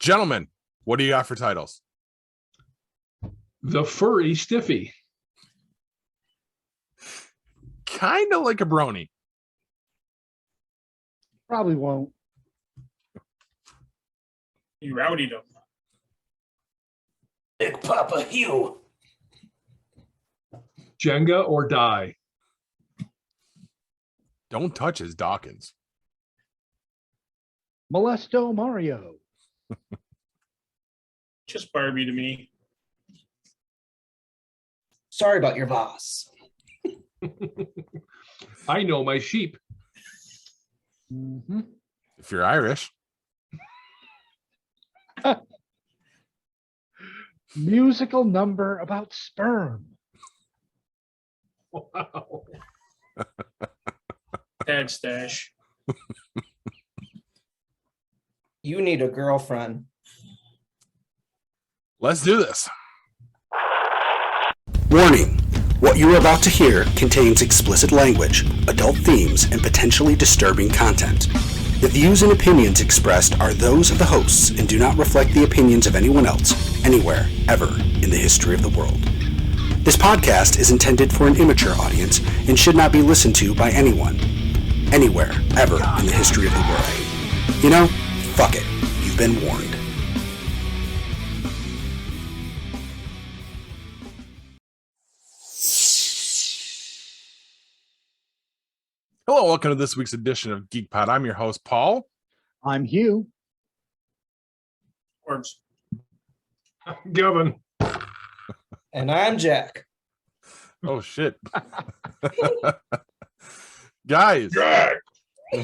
Gentlemen, what do you got for titles? The Furry Stiffy. Kind of like a brony. Probably won't. You rowdied him. Big Poppa Hugh. Jenga or Die. Don't touch his Dawkins. Molesto Mario. Just Barbie to me. Sorry about your boss. I know my sheep. Mm-hmm. If you're Irish. Musical number about sperm. Wow. Tag stash. You need a girlfriend. Let's do this. Warning. What you are about to hear contains explicit language, adult themes, and potentially disturbing content. The views and opinions expressed are those of the hosts and do not reflect the opinions of anyone else, anywhere, ever, in the history of the world. This podcast is intended for an immature audience and should not be listened to by anyone, anywhere, ever, in the history of the world. You know, fuck it. You've been warned. Hello, welcome to this week's edition of Geek Pod. I'm your host, Paul. I'm Hugh. Corbs. Gavin. And I'm Jack. Oh, shit. Guys,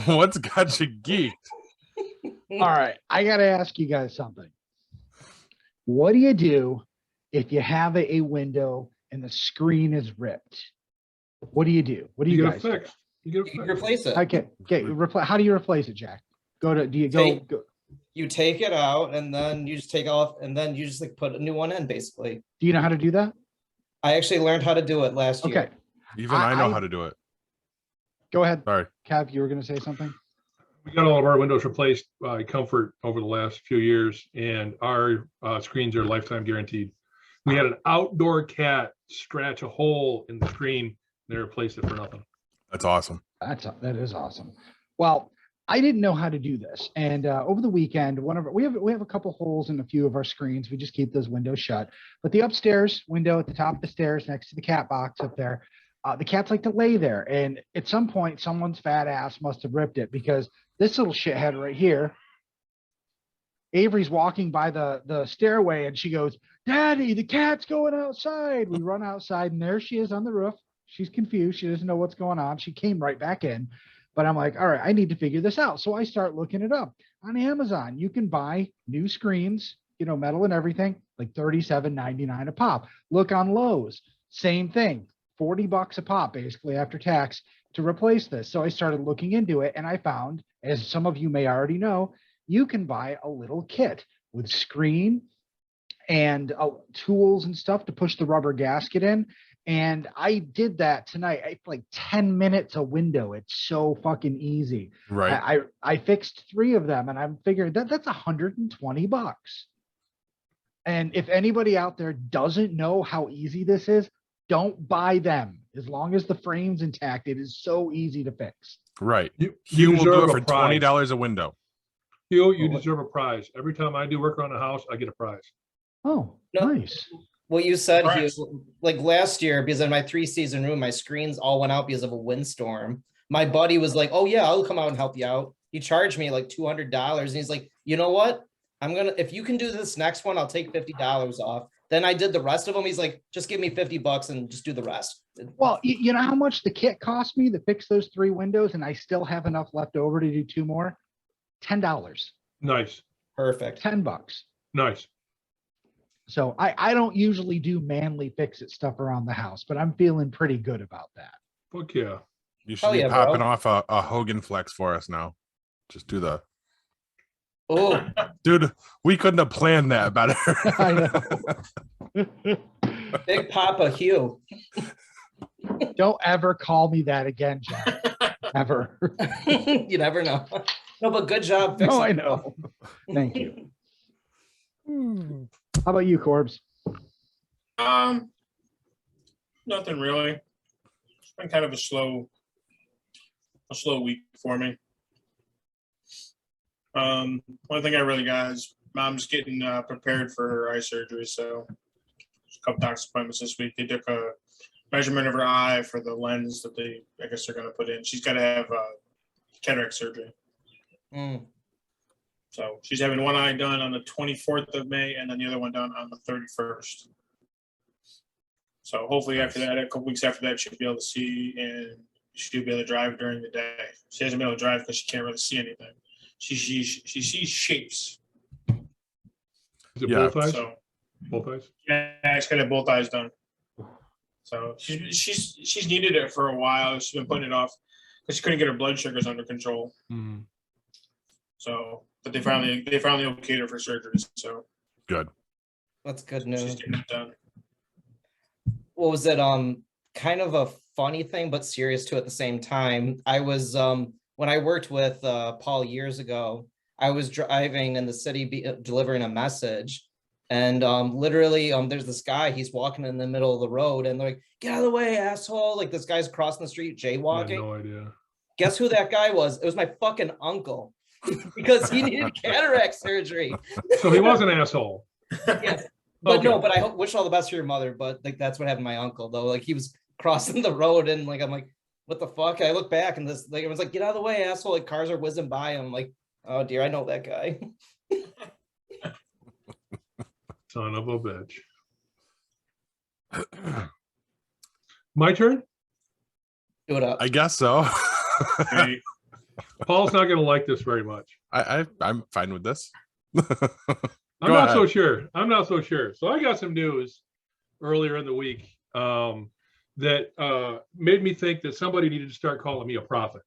what's got you geeked? All right, I got to ask you guys something. What do you do if you have a window and the screen is ripped? What do you do? What do you guys do? You replace it. Okay, how do you replace it, Jack? Do you go? You take it out and then you just take off and then you just like put a new one in basically. Do you know how to do that? I actually learned how to do it last year. Okay. Even I know how to do it. Go ahead. Sorry. Cav, you were going to say something? We got all of our windows replaced by Comfort over the last few years, and our screens are lifetime guaranteed. We had an outdoor cat scratch a hole in the screen, and they replaced it for nothing. That's awesome. That is awesome. Well, I didn't know how to do this, and over the weekend, we have a couple holes in a few of our screens. We just keep those windows shut. But the upstairs window at the top of the stairs, next to the cat box up there, the cats like to lay there. And at some point, someone's fat ass must have ripped it because this little shithead right here, Avery's walking by the stairway, and she goes, "Daddy, the cat's going outside." We run outside, and there she is on the roof. She's confused. She doesn't know what's going on. She came right back in. But I'm like, all right, I need to figure this out. So I start looking it up. On Amazon, you can buy new screens, metal and everything, like $37.99 a pop. Look on Lowe's, same thing, $40 a pop, basically, after tax to replace this. So I started looking into it, and I found, as some of you may already know, you can buy a little kit with screen and tools and stuff to push the rubber gasket in. And I did that tonight. It's like 10 minutes a window. It's so fucking easy. Right. I fixed 3 of them, and I'm figuring that's $120. And if anybody out there doesn't know how easy this is, don't buy them. As long as the frame's intact, it is so easy to fix. Right. You will do deserve it for a prize. $20 a window. You deserve a prize. Every time I do work around the house, I get a prize. Oh, No. nice. What you said, Right. Hugh, like last year, because in my 3-season room, my screens all went out because of a windstorm. My buddy was like, "Oh yeah, I'll come out and help you out." He charged me like $200, and he's like, "You know what? If you can do this next one, I'll take $50 off." Then I did the rest of them. He's like, "Just give me $50 and just do the rest." Well, you know how much the kit cost me to fix those 3 windows, and I still have enough left over to do 2 more? $10. Nice. Perfect. $10. Nice. So I don't usually do manly fix-it stuff around the house, but I'm feeling pretty good about that. Fuck yeah. You should be popping off a Hogan flex for us now. Just do the. Oh, Dude, we couldn't have planned that better. I know. Big Poppa Hugh. Don't ever call me that again, Jack. Ever. You never know. No, but good job fixing No, I it. know. Thank you. How about you, Corbs? Nothing really. It's been kind of a slow week for me. One thing I really got is mom's getting prepared for her eye surgery, so there's a couple doctor's appointments this week. They took a measurement of her eye for the lens that I guess they're going to put in. She's got to have cataract surgery. So she's having one eye done on the 24th of May and then the other one done on the 31st. So hopefully after that, a couple weeks after that, she'll be able to see and she'll be able to drive during the day. She hasn't been able to drive because she can't really see anything. She sees shapes. Is it both eyes? So, Both eyes? yeah, she's got to have both eyes done. So she's needed it for a while. She's been putting it off because she couldn't get her blood sugars under control. So, but they finally okayed her for surgery. So Good. That's good she's news. getting it done. What was it? Kind of a funny thing, but serious too at the same time. I was when I worked with Paul years ago, I was driving in the city delivering a message. And literally, there's this guy, he's walking in the middle of the road and they're like, get out of the way, asshole. Like this guy's crossing the street, jaywalking. I had no idea. Guess who that guy was? It was my fucking uncle because he needed cataract surgery. So he was an asshole. Yes. But Okay. no, but I wish all the best for your mother. But like, that's what happened to my uncle though. Like he was crossing the road and like, I'm like, what the fuck? I look back and this, like, it was like, get out of the way, asshole. Like cars are whizzing by. I'm like, oh dear, I know that guy. Son of a bitch. My turn? Do it up. I guess so. Right. Paul's not going to like this very much. I'm fine with this. I'm Go not so ahead. sure. I'm not so sure. So I got some news earlier in the week that made me think that somebody needed to start calling me a prophet.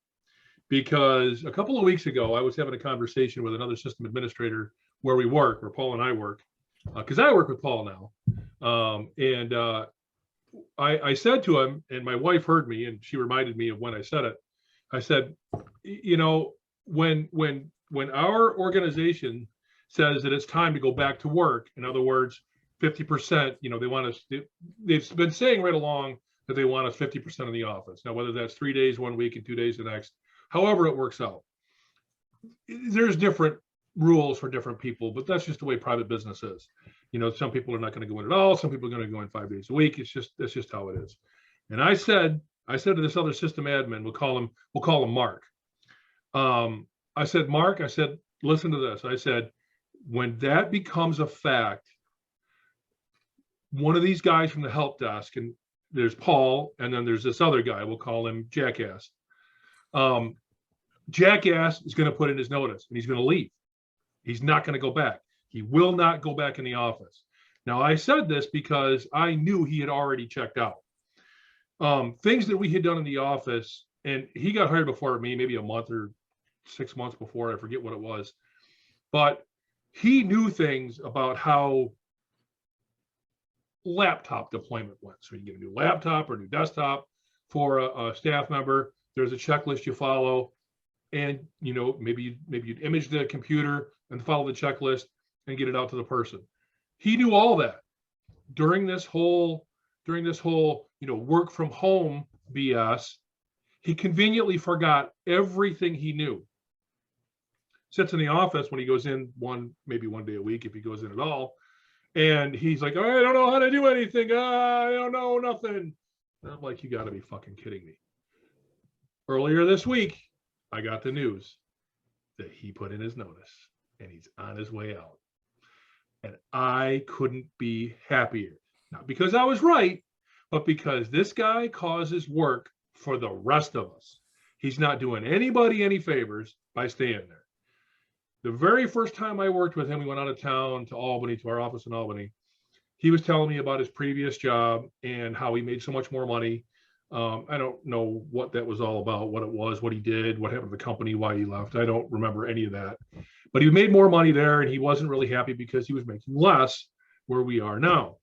Because a couple of weeks ago, I was having a conversation with another system administrator where we work, where Paul and I work, because I work with Paul now. I said to him, and my wife heard me, and she reminded me of when I said it. I said, you know, when our organization says that it's time to go back to work, in other words, 50%, you know, they want us, they've been saying right along that they want us 50% in the office. Now, whether that's 3 days one week and 2 days the next, however it works out. There's different rules for different people, but that's just the way private business is. You know, some people are not going to go in at all. Some people are going to go in 5 days a week. That's just how it is. And I said to this other system admin, we'll call him Mark. I said, Mark, I said, listen to this. I said, when that becomes a fact, one of these guys from the help desk, and there's Paul, and then there's this other guy, we'll call him Jackass. Jackass is going to put in his notice and he's going to leave. He's not going to go back. He will not go back in the office. Now, I said this because I knew he had already checked out. Things that we had done in the office, and he got hired before me, maybe a month or 6 months before, I forget what it was. But he knew things about how laptop deployment went. So you get a new laptop or a new desktop for a staff member. There's a checklist you follow, and you know, maybe you'd image the computer and follow the checklist and get it out to the person. He knew all that during this whole you know, work from home BS. He conveniently forgot everything he knew. Sits in the office when he goes in maybe one day a week if he goes in at all, and he's like, oh, I don't know how to do anything. I don't know nothing. And I'm like, you got to be fucking kidding me. Earlier this week, I got the news that he put in his notice and he's on his way out. And I couldn't be happier. Not because I was right, but because this guy causes work for the rest of us. He's not doing anybody any favors by staying there. The very first time I worked with him, we went out of town to Albany, to our office in Albany. He was telling me about his previous job and how he made so much more money. I don't know what that was all about, what it was, what he did, what happened to the company, why he left. I don't remember any of that. But he made more money there, and he wasn't really happy because he was making less where we are now.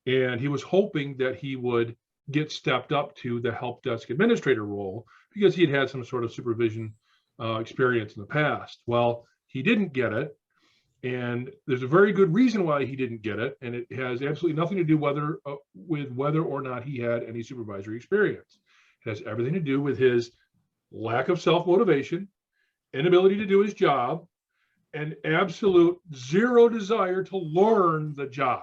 And he was hoping that he would get stepped up to the help desk administrator role because he had some sort of supervision experience in the past. Well, he didn't get it. And there's a very good reason why he didn't get it, and it has absolutely nothing to do with whether or not he had any supervisory experience. It has everything to do with his lack of self-motivation, inability to do his job, and absolute zero desire to learn the job.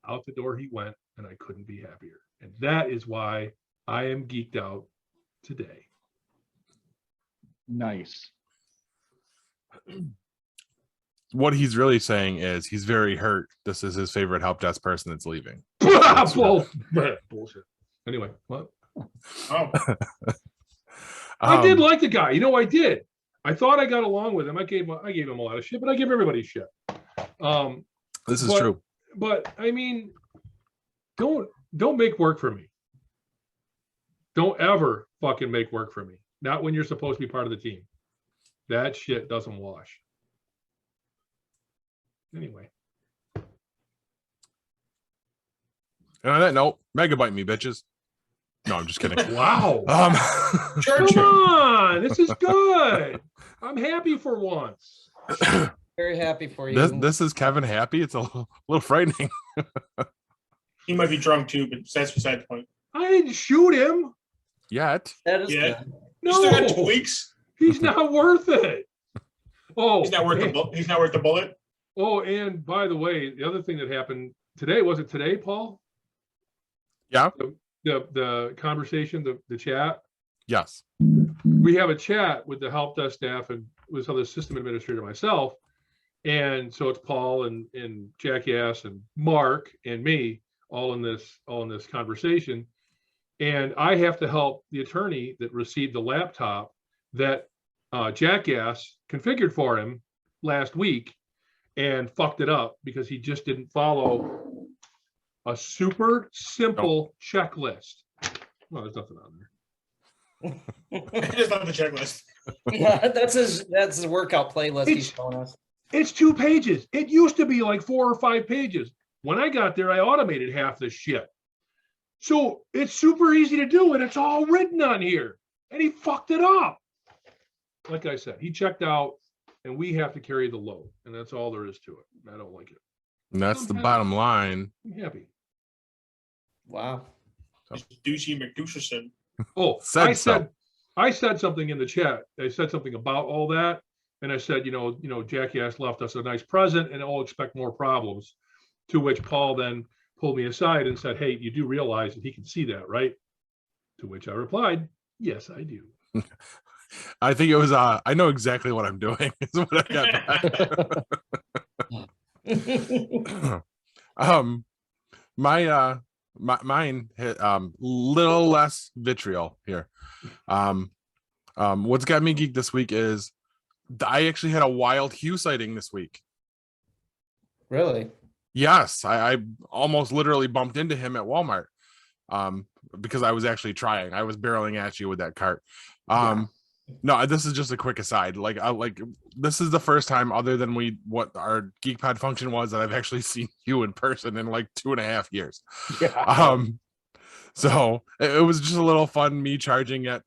Out the door he went, and I couldn't be happier. And that is why I am geeked out today. Nice. What he's really saying is he's very hurt. This is his favorite help desk person that's leaving. Bullshit. Anyway, what? Oh, I did like the guy. You know, I did. I thought I got along with him. I gave him a lot of shit, but I give everybody shit. This is true. But I mean, don't make work for me. Don't ever fucking make work for me. Not when you're supposed to be part of the team. That shit doesn't wash. Anyway. And on that note, megabyte me, bitches. No, I'm just kidding. Wow. Come on. This is good. I'm happy for once. Very happy for you. This is Kevin happy. It's a little frightening. he might be drunk too, but that's beside the point. I didn't shoot him. Yet. That is Yeah. good. You still got 2 No, weeks. he's not worth it. Oh, He's not worth the bullet. Oh, and by the way, the other thing that happened today, was it today, Paul? Yeah. The conversation, the chat. Yes. We have a chat with the help desk staff and with other system administrator myself. And so it's Paul and Jackass and Mark and me all in this conversation. And I have to help the attorney that received the laptop that Jackass configured for him last week and fucked it up because he just didn't follow a super simple checklist. Well, there's nothing on there. It's not the checklist. Yeah, that's his workout playlist he's showing us. It's 2 pages. It used to be like 4 or 5 pages. When I got there, I automated half this shit. So it's super easy to do, and it's all written on here. And he fucked it up. Like I said, he checked out, and we have to carry the load. And that's all there is to it. I don't like it. And that's the bottom line. I'm happy. Wow. Douchey McDoucherson. Oh, Said I said something in the chat. I said something about all that. And I said, you know, Jackass left us a nice present and I'll expect more problems. To which Paul then pulled me aside and said, hey, you do realize that he can see that, right? To which I replied, yes, I do. I think it was I know exactly what I'm doing is what I got back. Mine hit little less vitriol here. What's got me geeked this week is I actually had a wild Hugh sighting this week. Really? Yes, I almost literally bumped into him at Walmart because I was actually trying. I was barreling at you with that cart. No, this is just a quick aside. Like this is the first time, other than what our GeekPod function was, that I've actually seen you in person in like 2.5 years. Yeah. So it was just a little fun, me charging at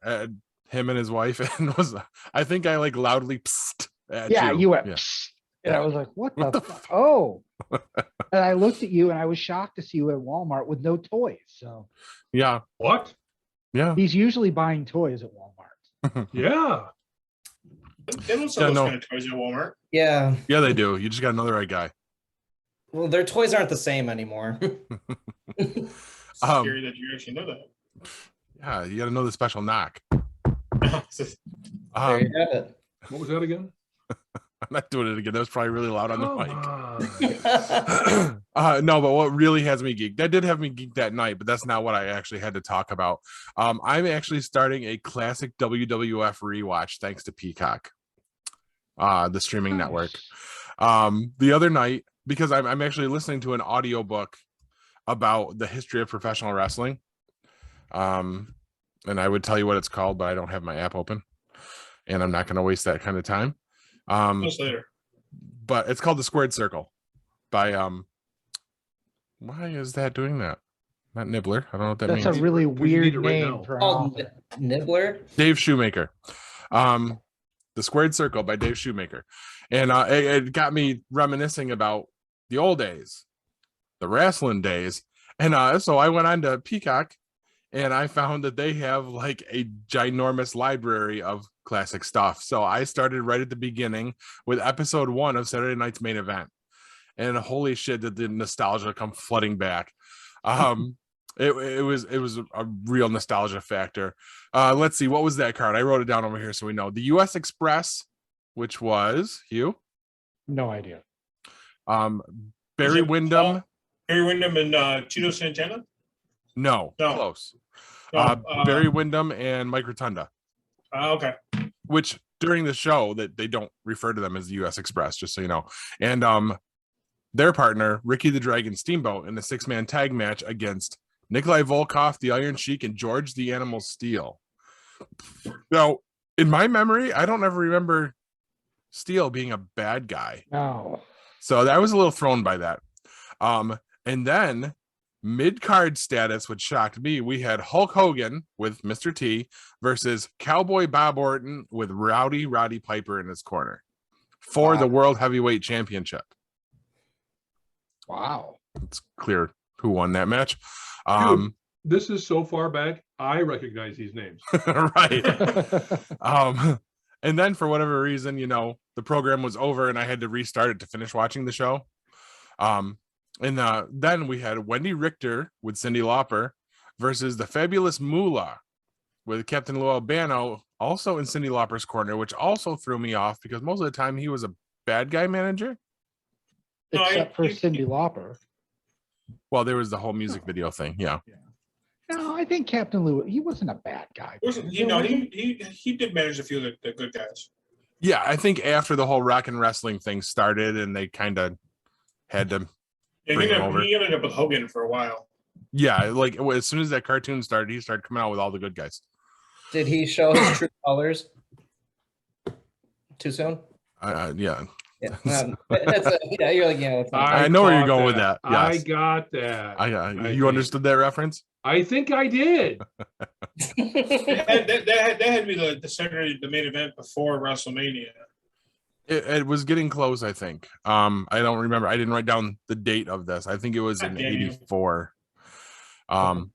him and his wife, and I think I like loudly psst at You went, Yeah. Psst, and I was like, what the oh. And I looked at you and I was shocked to see you at Walmart with no toys. So Yeah. What? Yeah. he's usually buying toys at Walmart. Yeah. They don't sell Yeah, those no. kind of toys at Walmart. Yeah. Yeah, they do. You just got another right guy. Well, their toys aren't the same anymore. Scary that you actually know that. Yeah, you got to know the special knock. There you have it. What was that again? I'm not doing it again. That was probably really loud on the Come mic. on. No, but what really has me geeked, that did have me geeked that night, but that's not what I actually had to talk about. I'm actually starting a classic WWF rewatch thanks to Peacock, the streaming network. The other night, because I'm actually listening to an audiobook about the history of professional wrestling. And I would tell you what it's called, but I don't have my app open, and I'm not going to waste that kind of time. Just later. But it's called The Squared Circle by why is that doing that? Not Nibbler. I don't know what that That's means. a really We need weird it right name now. for an Oh, author. Nibbler? Dave Shoemaker. The The Squared Circle by Dave Shoemaker. And it got me reminiscing about the old days, the wrestling days. And so I went on to Peacock and I found that they have like a ginormous library of classic stuff. So I started right at the beginning with episode 1 of Saturday Night's Main Event. And holy shit, did the nostalgia come flooding back. It was a real nostalgia factor. Let's see, what was that card? I wrote it down over here so we know. The US Express, which was Hugh. No idea. Barry Windham. Barry Windham and Tito Santana? No, No. close. No, Barry Windham and Mike Rotunda. Okay. Which during the show that they don't refer to them as the US Express, just so you know. And their partner, Ricky the Dragon Steamboat, in the 6-man tag match against Nikolai Volkov, the Iron Sheik, and George the Animal Steel. Now, in my memory, I don't ever remember Steel being a bad guy. No. So I was a little thrown by that. And then mid-card status, which shocked me, we had Hulk Hogan with Mr. T versus Cowboy Bob Orton with Roddy Piper in his corner for the World Heavyweight Championship. Wow. It's clear who won that match. Dude, this is so far back, I recognize these names. Right. And then for whatever reason, the program was over and I had to restart it to finish watching the show. And then we had Wendy Richter with Cyndi Lauper versus the Fabulous Moolah with Captain Lou Albano, also in Cyndi Lauper's corner, which also threw me off because most of the time he was a bad guy manager. Except for Cyndi Lauper. Well, there was the whole music video thing. Yeah. No, I think Captain Lou, he wasn't a bad guy. He did manage a few of the good guys. Yeah, I think after the whole rock and wrestling thing started and they kind of had to bring him over. He ended up with Hogan for a while. Yeah, like as soon as that cartoon started, he started coming out with all the good guys. Did he show his true colors too soon? Yeah. Yeah, you're like, I know where you're going with that. Yes. I got that. You understood that reference? I think I did. that had to be the Saturday, the main event before WrestleMania. It was getting close, I think. I don't remember. I didn't write down the date of this. I think it was in 84. But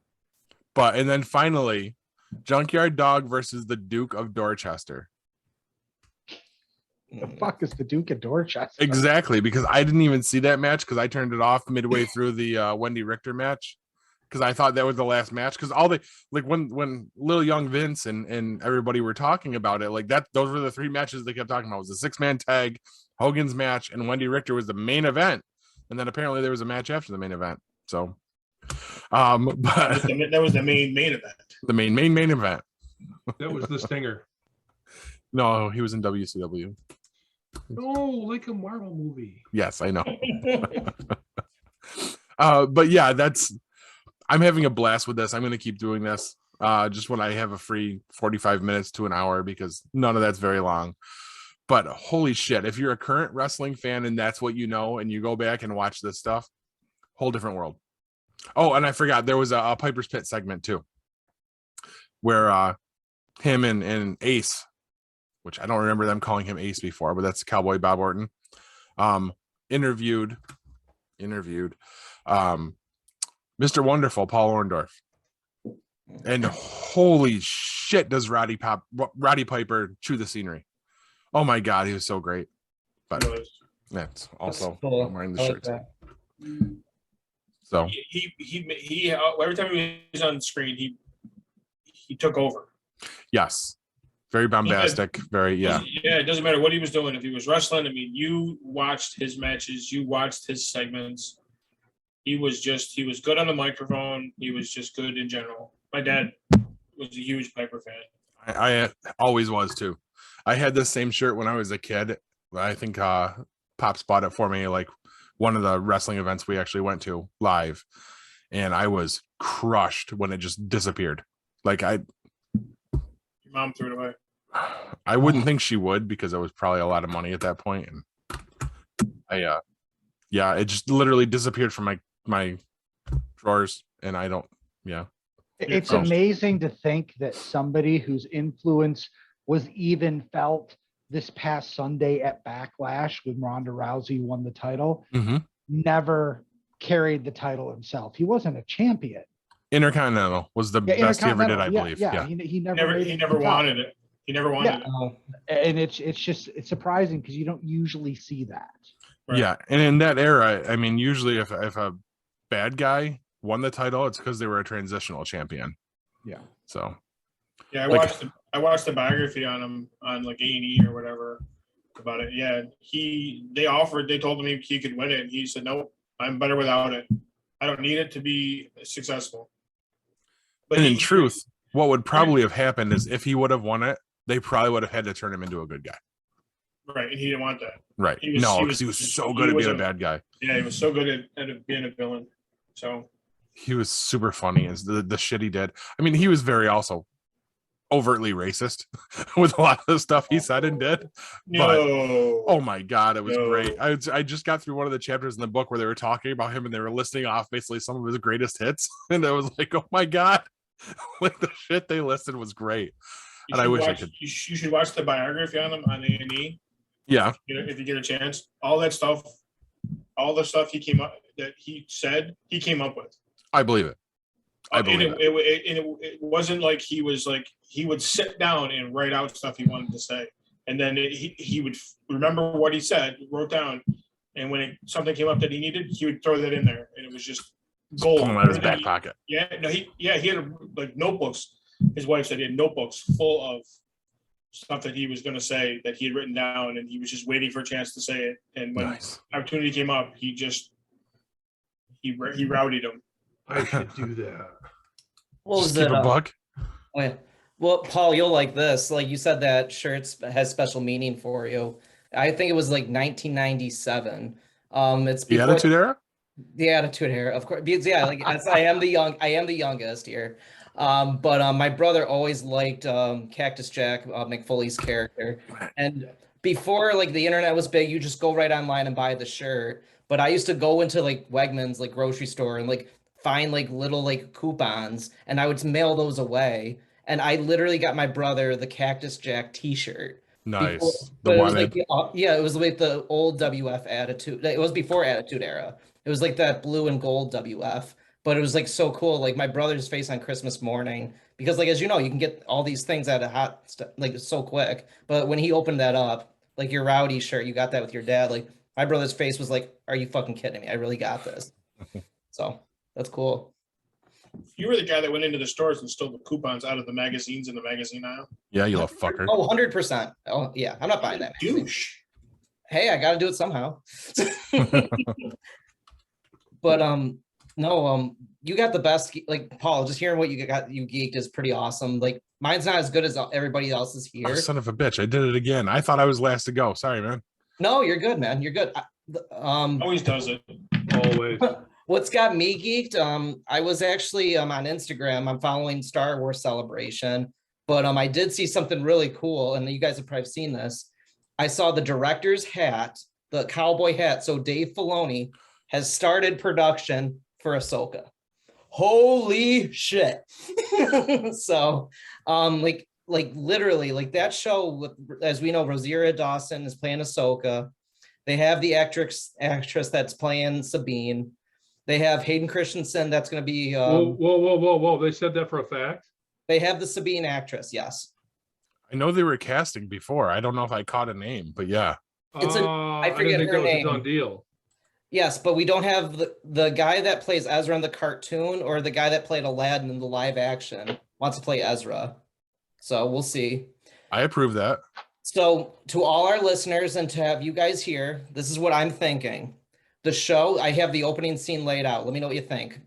and then finally, Junkyard Dog versus the Duke of Dorchester. The fuck is the Duke of Dorchester? Exactly, because I didn't even see that match because I turned it off midway through the Wendy Richter match because I thought that was the last match. Because all when Little Young Vince and everybody were talking about it, like that, those were the 3 matches they kept talking about. It was the 6-man tag, Hogan's match, and Wendy Richter was the main event. And then apparently there was a match after the main event. So, but that was the main event. The main event. That was the Stinger. No, he was in WCW. No, like a Marvel movie. Yes, I know. But yeah, I'm having a blast with this. I'm going to keep doing this just when I have a free 45 minutes to an hour because none of that's very long. But holy shit, if you're a current wrestling fan and that's what you know and you go back and watch this stuff, whole different world. Oh, and I forgot there was a Piper's Pit segment too where him and Ace, which I don't remember them calling him Ace before, but that's Cowboy Bob Orton, interviewed Mr. Wonderful, Paul Orndorff. And holy shit, does Roddy Piper chew the scenery. Oh my God, he was so great. But that's also cool. I'm wearing the shirt. So he every time he was on screen, he took over. Yes. Very bombastic. Yeah, it doesn't matter what he was doing. If he was wrestling, I mean, you watched his matches, you watched his segments. He was good on the microphone. He was just good in general. My dad was a huge Piper fan. I always was too. I had this same shirt when I was a kid. I think Pops bought it for me, like one of the wrestling events we actually went to live. And I was crushed when it just disappeared. Like Your mom threw it away. I wouldn't think she would because it was probably a lot of money at that point. And it just literally disappeared from my drawers and I don't, It's amazing to think that somebody whose influence was even felt this past Sunday at Backlash when Ronda Rousey won the title, Mm-hmm. never carried the title himself. He wasn't a champion. Intercontinental was the best he ever did, I believe. Yeah. He never Never, made he it never to the top. wanted it. He never wanted it. Oh, And it's surprising because you don't usually see that. Right. Yeah. And in that era, I mean, usually if a bad guy won the title, it's because they were a transitional champion. Yeah. So Yeah, Like- I watched the biography on him on like A&E or whatever about it. Yeah, they told him he could win it, and he said, "Nope, I'm better without it. I don't need it to be successful." But and in truth, what would probably have happened is if he would have won it, they probably would have had to turn him into a good guy. right, and he didn't want that. Right. He was- No, he because he was was- so he good at was being a a- bad guy. Yeah, he was so good at being a villain. So He was super funny as the shit he did. I mean, he was very also overtly racist with a lot of the stuff he said and did. no, Oh my God, it was No. great. I just got through one of the chapters in the book where they were talking about him and they were listing off basically some of his greatest hits. And I was like, oh my God, like the shit they listed was great. You and I should wish I watch- could- You should watch the biography on him on A&E. Yeah. If you get a chance. All that stuff, all the stuff he said, he came up with. I believe it. I believe it. It wasn't like he would sit down and write out stuff he wanted to say, and then he would remember what he said, wrote down, and when something came up that he needed, he would throw that in there, and it was just gold. Pulling out of his back pocket. Yeah, no, he had like notebooks. His wife said he had notebooks full of stuff that he was going to say that he had written down, and he was just waiting for a chance to say it. And when Nice. opportunity came up, he rowdied him. I should do that. what was Just keep it? a buck. Oh, yeah. Well, Paul, you'll like this. Like you said, that shirt has special meaning for you. I think it was like 1997. It's The before Attitude Era? the Attitude Era, of course. Because yeah, like I am the youngest here. But my brother always liked Cactus Jack McFoley's character, and before like the internet was big, you just go right online and buy the shirt. But I used to go into like Wegmans, like grocery store, and like find like little like coupons, and I would mail those away. And I literally got my brother the Cactus Jack T-shirt. Nice. Before, The but it was wanted. like yeah, it was like the old WF Attitude. It was before Attitude Era. It was like that blue and gold WF, but it was like so cool. Like my brother's face on Christmas morning, because like as you know, you can get all these things at a like so quick. But when he opened that up, like your Rowdy shirt, you got that with your dad. Like my brother's face was like, "Are you fucking kidding me? I really got this." So that's cool. You were the guy that went into the stores and stole the coupons out of the magazines in the magazine aisle. Yeah, you little fucker. Oh, 100%. Oh yeah, I'm not buying that. Douche. Hey, I got to do it somehow. But no, you got the best. Like Paul, just hearing what you geeked is pretty awesome. Like mine's not as good as everybody else's Oh, here. son of a bitch. I did it again. I thought I was last to go. Sorry, man. No, you're good, man. You're good. Always does it. Always. What's got me geeked? I was actually on Instagram. I'm following Star Wars Celebration, but I did see something really cool, and you guys have probably seen this. I saw the director's hat, the cowboy hat. So Dave Filoni has started production for Ahsoka. Holy shit! So, like literally, like that show with, as we know, Rosario Dawson is playing Ahsoka. They have the actress that's playing Sabine. They have Hayden Christensen. That's going to be. Whoa. They said that for a fact? They have the Sabine actress. Yes. I know they were casting before. I don't know if I caught a name, but yeah. It's a- I forget didn't think her that was name. a done deal. Yes, but we don't have the guy that plays Ezra in the cartoon or the guy that played Aladdin in the live action wants to play Ezra. So we'll see. I approve that. So to all our listeners and to have you guys here, this is what I'm thinking. The show, I have the opening scene laid out. Let me know what you think.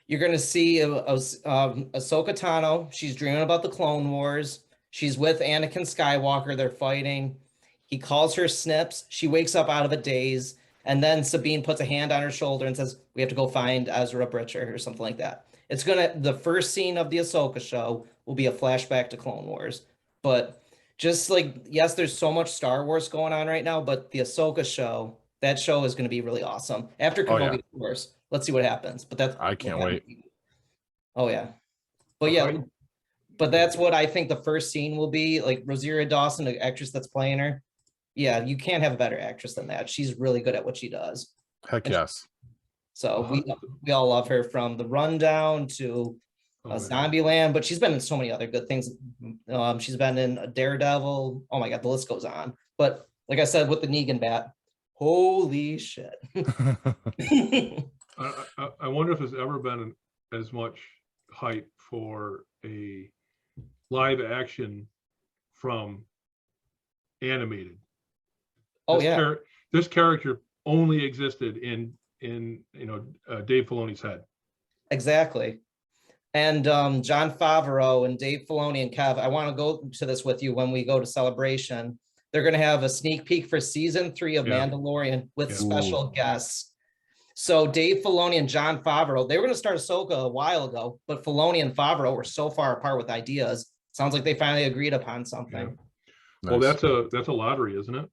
You're going to see Ahsoka Tano. She's dreaming about the Clone Wars. She's with Anakin Skywalker. They're fighting. He calls her Snips. She wakes up out of a daze. And then Sabine puts a hand on her shoulder and says, we have to go find Ezra Bridger or something like that. It's the first scene of the Ahsoka show will be a flashback to Clone Wars. But just like, yes, there's so much Star Wars going on right now, but the Ahsoka show, that show is going to be really awesome. After Oh, yeah. Kenobi, of course. Let's see what happens. But that's I can't wait. Oh yeah. But yeah, but that's what I think the first scene will be. Like Rosario Dawson, the actress that's playing her, Yeah, you can't have a better actress than that. She's really good at what she does. Heck yes. So we all love her, from The Rundown to Zombieland, but she's been in so many other good things. She's been in Daredevil. Oh my God, the list goes on. But like I said, with the Negan bat, holy shit. I wonder if there's ever been as much hype for a live action from animated. Oh This yeah, this character only existed in Dave Filoni's head. exactly. And John Favreau and Dave Filoni and Kev, I want to go to this with you when we go to Celebration. They're going to have a sneak peek for season 3 of Mandalorian with special guests. So Dave Filoni and John Favreau, they were going to start Ahsoka a while ago, but Filoni and Favreau were so far apart with ideas. Sounds like they finally agreed upon something. Well, that's a lottery, isn't it?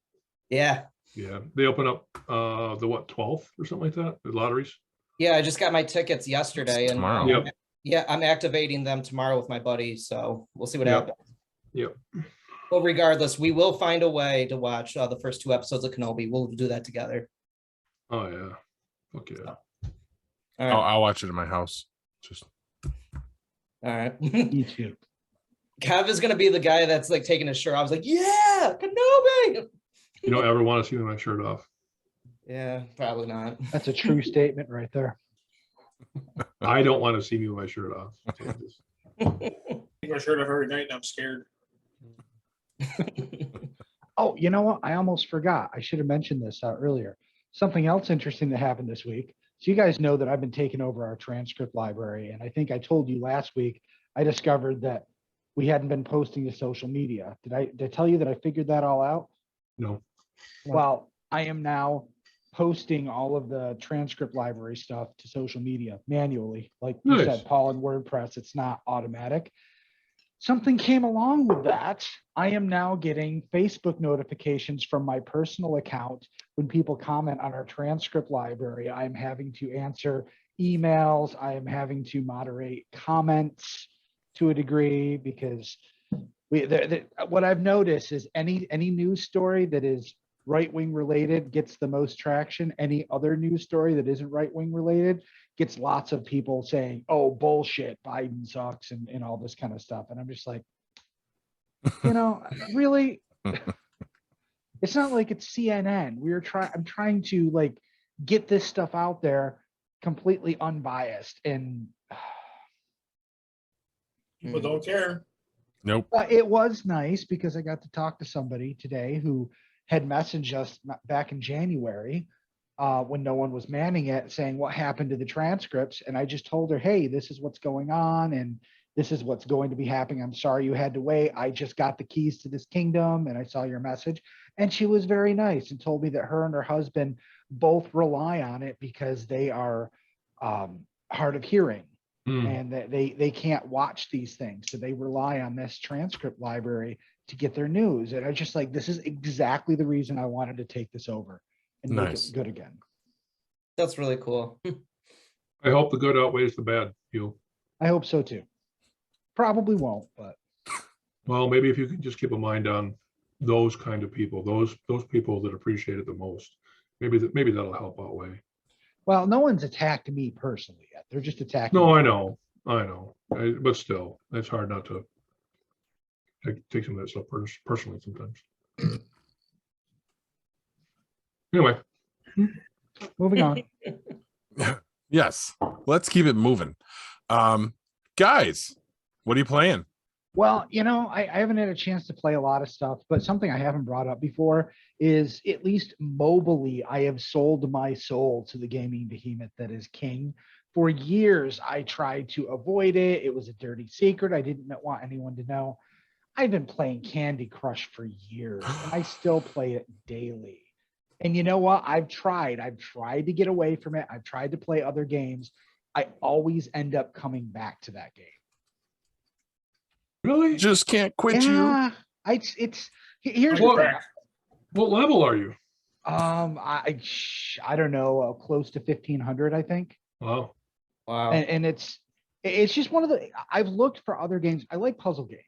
Yeah. Yeah, they open up the 12th or something like that. The lotteries. Yeah, I just got my tickets yesterday, and Tomorrow. yeah, I'm activating them tomorrow with my buddy. So we'll see what happens. Yep. Well, regardless, we will find a way to watch the first 2 episodes of Kenobi. We'll do that together. Oh yeah. Okay. All right. I'll watch it in my house. Just All right. Me too. Kev is gonna be the guy that's like taking his shirt off. I was like, yeah, Kenobi. You don't ever want to see my shirt off. Yeah, probably not. That's a true statement right there. I don't want to see me with my shirt off. My shirt off every night and I'm scared. Oh, you know what? I almost forgot. I should have mentioned this earlier. Something else interesting that happened this week. So you guys know that I've been taking over our transcript library. And I think I told you last week, I discovered that we hadn't been posting to social media. Did I tell you that I figured that all out? No. Well, I am now posting all of the transcript library stuff to social media manually. Like you Nice. said, Paul, in WordPress, it's not automatic. Something came along with that. I am now getting Facebook notifications from my personal account when people comment on our transcript library. I'm having to answer emails. I am having to moderate comments to a degree because what I've noticed is any news story that is right-wing related gets the most traction. Any other news story that isn't right-wing related gets lots of people saying, oh, bullshit, Biden sucks and all this kind of stuff. And I'm just like, really? It's not like it's CNN. I'm trying to like get this stuff out there completely unbiased. And People don't care. nope. it was nice because I got to talk to somebody today who had messaged us back in January when no one was manning it, saying what happened to the transcripts. And I just told her, hey, this is what's going on and this is what's going to be happening. I'm sorry you had to wait. I just got the keys to this kingdom and I saw your message. And she was very nice and told me that her and her husband both rely on it because they are hard of hearing. And that they can't watch these things. So they rely on this transcript library to get their news. And I just like, this is exactly the reason I wanted to take this over and make Nice. it good again. That's really cool. I hope the good outweighs the bad, Hugh. I hope so too. Probably won't, but Well, maybe if you could just keep a mind on those kind of people, those people that appreciate it the most. Maybe that'll help outweigh. well, no one's attacked me personally yet. They're just attacking. No, me. I know. But still, it's hard not to take some of that stuff personally sometimes. Anyway, Moving on. Yes. Let's keep it moving. Guys, what are you playing? Well, I haven't had a chance to play a lot of stuff, but something I haven't brought up before is at least mobily, I have sold my soul to the gaming behemoth that is King. For years, I tried to avoid it. It was a dirty secret. I didn't want anyone to know. I've been playing Candy Crush for years, and I still play it daily. And you know what? I've tried to get away from it. I've tried to play other games. I always end up coming back to that game. really? Just can't quit you. Yeah, here's the What? thing. What level are you? I don't know, close to 1500, I think. Wow. Wow. And it's just one of the. I've looked for other games. I like puzzle games,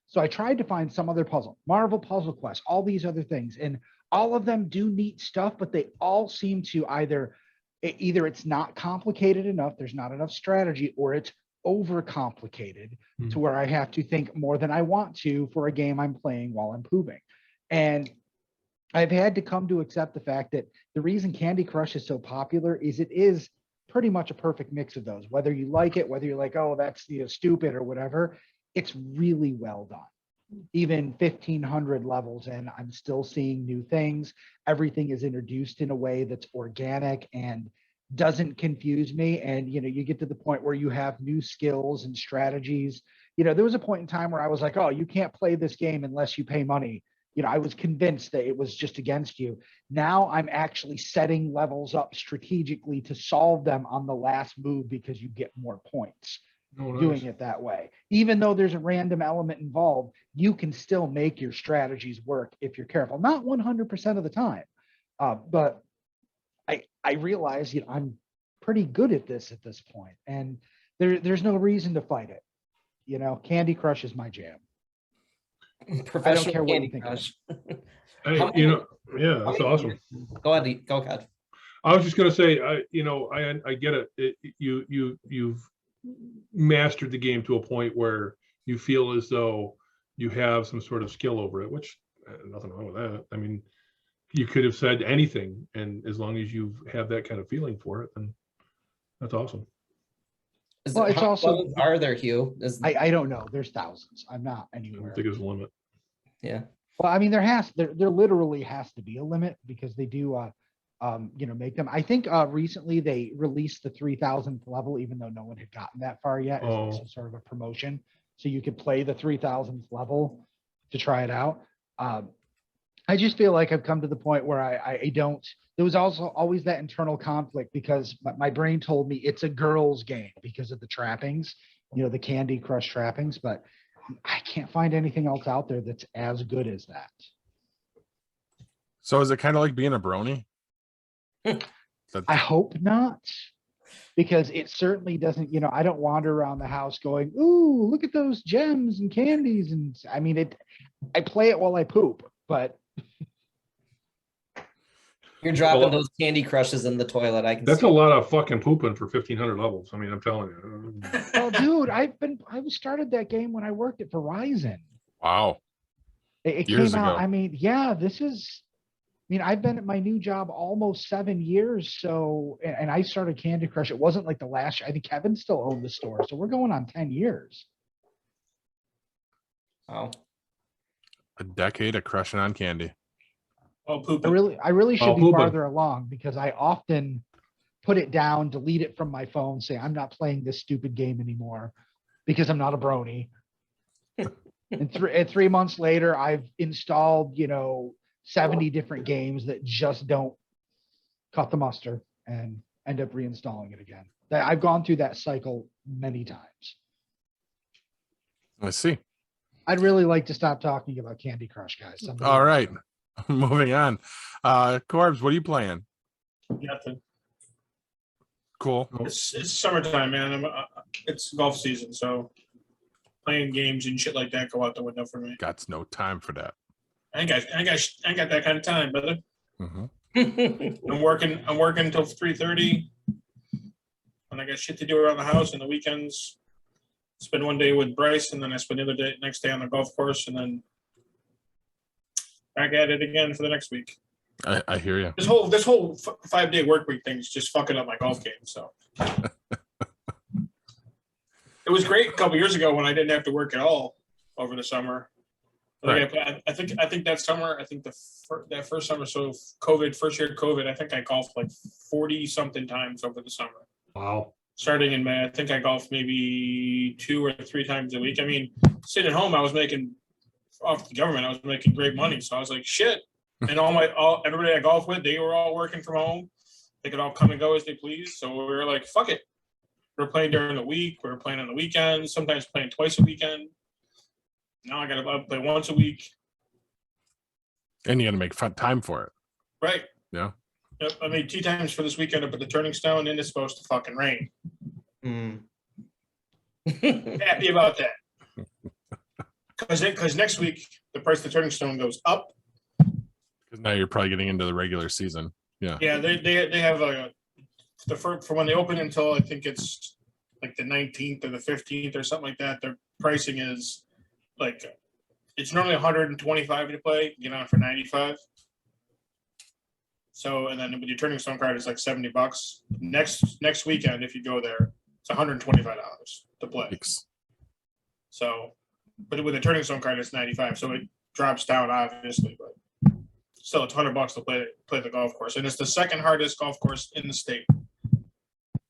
so I tried to find some other puzzle, Marvel Puzzle Quest, all these other things, and all of them do neat stuff, but they all seem to either it's not complicated enough, there's not enough strategy, or it's overcomplicated to where I have to think more than I want to for a game I'm playing while I'm pooping. And I've had to come to accept the fact that the reason Candy Crush is so popular is it is pretty much a perfect mix of those. Whether you like it, whether you're like, oh, that's stupid or whatever, it's really well done. Even 1,500 levels in, I'm still seeing new things. Everything is introduced in a way that's organic and doesn't confuse me. And, you get to the point where you have new skills and strategies. There was a point in time where I was like, oh, you can't play this game unless you pay money. I was convinced that it was just against you. Now I'm actually setting levels up strategically to solve them on the last move because you get more points. Doing it that way. Even though there's a random element involved, you can still make your strategies work if you're careful. Not 100% of the time, but I realize I'm pretty good at this point, and there's no reason to fight it. Candy Crush is my jam. I don't care what you think. Hey, yeah, that's awesome. Go ahead. I was just gonna say, I get it. You've mastered the game to a point where you feel as though you have some sort of skill over it, which nothing wrong with that. I mean, you could have said anything, and as long as you have that kind of feeling for it, then that's awesome. Well, it's also, are there, Hugh? I don't know. There's thousands. I'm not I anywhere. don't think there's a limit. Yeah. Well, I mean, there literally has to be a limit because they do, make them. I think recently they released the 3,000th level, even though no one had gotten that far yet. It's like some sort of a promotion, so you could play the 3,000th level to try it out. I just feel like I've come to the point where I don't. There was also always that internal conflict because my brain told me it's a girl's game because of the trappings, the Candy Crush trappings, but I can't find anything else out there that's as good as that. So is it kind of like being a brony? I hope not, because it certainly doesn't, I don't wander around the house going, ooh, look at those gems and candies. And I mean, I play it while I poop, but. You're dropping those Candy Crushes in the toilet. That's a lot of fucking pooping for 1,500 levels. I mean, I'm telling you. Well, dude, I started that game when I worked at Verizon. Wow. It Years came out. ago. I mean, yeah, I've been at my new job almost 7 years. So, and I started Candy Crush. It wasn't like the last, I think Kevin still owned the store. So we're going on 10 years. Wow. A decade of crushing on candy. Oh, poop. I really should be pooping. farther along because I often put it down, delete it from my phone, say I'm not playing this stupid game anymore because I'm not a brony. And 3 months later, I've installed, 70 different games that just don't cut the muster and end up reinstalling it again. I've gone through that cycle many times. I see. I'd really like to stop talking about Candy Crush, guys. All right. Moving on. Corbs, what are you playing? Nothing. Cool. It's summertime, man. It's golf season, so playing games and shit like that go out the window for me. Got no time for that. I ain't got that kind of time, brother. Mm-hmm. I'm working until 3:30, and I got shit to do around the house. And the weekends, spend one day with Bryce, and then I spend the other next day on the golf course, and then back at it again for the next week. I hear you. This whole 5-day work week thing is just fucking up my golf game. So it was great a couple years ago when I didn't have to work at all over the summer. Like Right. I think that summer, that first summer, so first year of COVID, I think I golfed like 40 something times over the summer. Wow. Starting in May, I think I golfed maybe 2 or 3 times a week. I mean, sitting at home, I was making off the government. I was making great money, so I was like, shit. And everybody I golf with, they were all working from home. They could all come and go as they please. So we were like, fuck it. We're playing during the week. We're playing on the weekends. Sometimes playing twice a weekend. Now I got to play once a week. And you got to make fun time for it. Right. Yeah. Yep. I made 2 times for this weekend up at the Turning Stone, and it's supposed to fucking rain. Happy about that. Because next week, the price of the Turning Stone goes up. Because now you're probably getting into the regular season. Yeah. Yeah, they have the first for when they open until I think it's like the 19th or the 15th or something like that. Their pricing is like it's normally 125 to play, get on for 95. So and then with your turning stone card, it's like $70. Next weekend, if you go there, it's $125 to play. Thanks. So, but with a turning stone card, it's 95. So it drops down obviously, but still it's $100 to play the golf course, and it's the second hardest golf course in the state.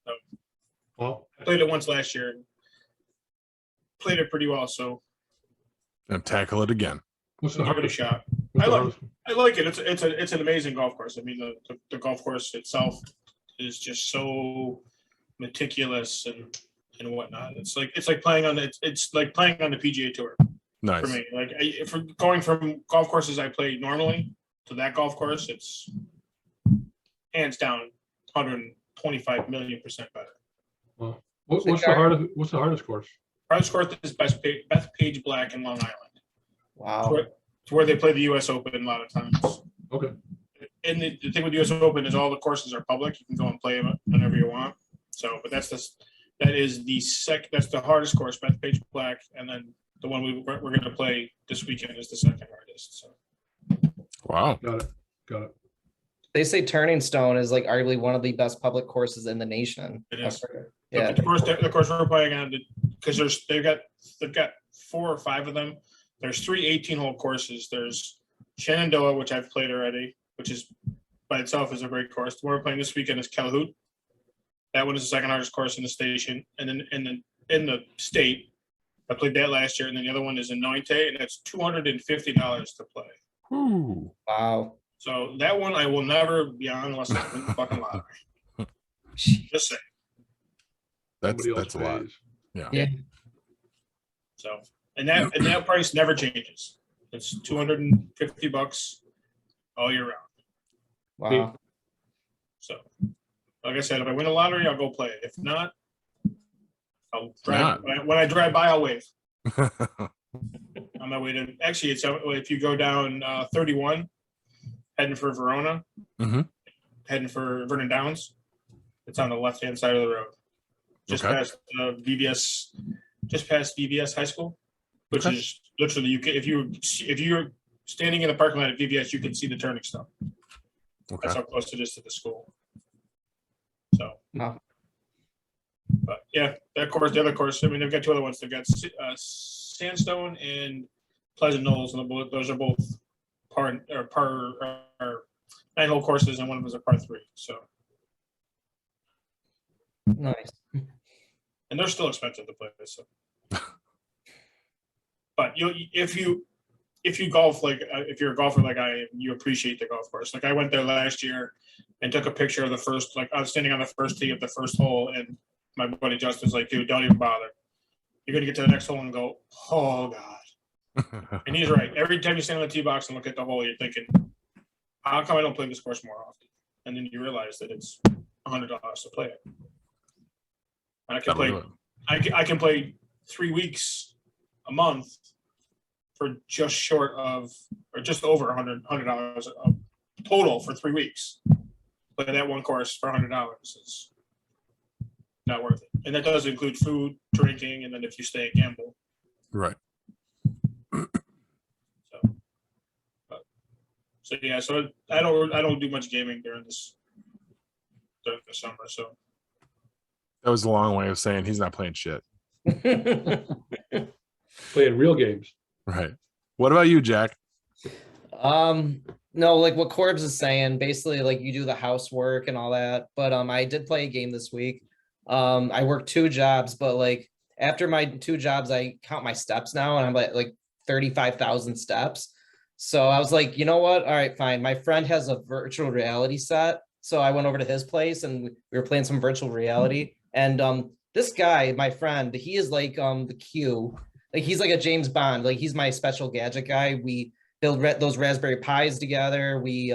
So, Well, I played it once last year, and played it pretty well. So And tackle it again. what's the give it a hardest? shot. What's the I like- hardest? I like it. It's an amazing golf course. I mean, the golf course itself is just so meticulous and whatnot. It's like playing on it's like playing on the PGA Tour Nice. for me. Like if we're going from golf courses I play normally to that golf course, it's hands down 125 million% better. Well, what's the hardest course? Hardest course is Bethpage Black in Long Island. Wow. It's where they play the U.S. Open a lot of times. Okay. And the thing with U.S. Open is all the courses are public. You can go and play them whenever you want. So, but that's the hardest course, Bethpage Black, and then the one we're going to play this weekend is the second hardest. So, Wow. Got it. They say Turning Stone is like arguably one of the best public courses in the nation. It is. Yeah. the course we're playing on, because they've got 4 or 5 of them. There's 3 18-hole courses. There's Shenandoah, which I've played already, which is by itself is a great course. The one we're playing this weekend is Calhoun. That one is the second hardest course in the station, and then in the state. I played that last year, and then the other one is Anointe, and that's $250 to play. Ooh. Wow. So that one I will never be on unless I win the fucking lottery. Just say Somebody else That's a lot. pays. Yeah. so, and that price never changes. It's $250 all year round. Wow. So, like I said, if I win a lottery, I'll go play it. If not, I'll drive. When I drive by, I'll wave on my way to. Actually, it's if you go down 31, heading for Verona, Mhm. heading for Vernon Downs. It's on the left-hand side of the road, just Okay. past VBS, just past VBS High School, which Okay. is literally you can if you're standing in the parking lot at VBS, you can see the turning stone. Okay. That's how close it is to the school. So, Wow. but yeah, that course, the other course. I mean, they've got 2 other ones. They've got Sandstone and Pleasant Knolls, and those are both par 9-hole courses, and one of them is a par 3. So, Nice. and they're still expensive to play. So, but if you golf if you're a golfer like I am, you appreciate the golf course. Like I went there last year and took a picture of the first. Like I was standing on the first tee of the first hole, and my buddy Justin's like, "Dude, don't even bother. You're gonna get to the next hole and go, oh god." And he's right. Every time you stand on the tee box and look at the hole, you're thinking, "How come I don't play this course more often?" And then you realize that it's $100 to play it. And I can play. I can play 3 weeks a month for just short of, or just over $100 total for 3 weeks. Play that one course for $100 is not worth it, and that does include food, drinking, and then if you stay and gamble. Right. So yeah, so I don't do much gaming during the summer. So That was a long way of saying he's not playing shit. Playing real games. Right. What about you, Jack? No, like what Corbs is saying, basically like you do the housework and all that. But I did play a game this week. I worked 2 jobs, but like after my 2 jobs, I count my steps now, and I'm like 35,000 steps. So I was like, you know what? All right, fine. My friend has a virtual reality set. So I went over to his place and we were playing some virtual reality. And this guy, my friend, he is like the Q. Like he's like a James Bond. Like he's my special gadget guy. We build those Raspberry Pis together. We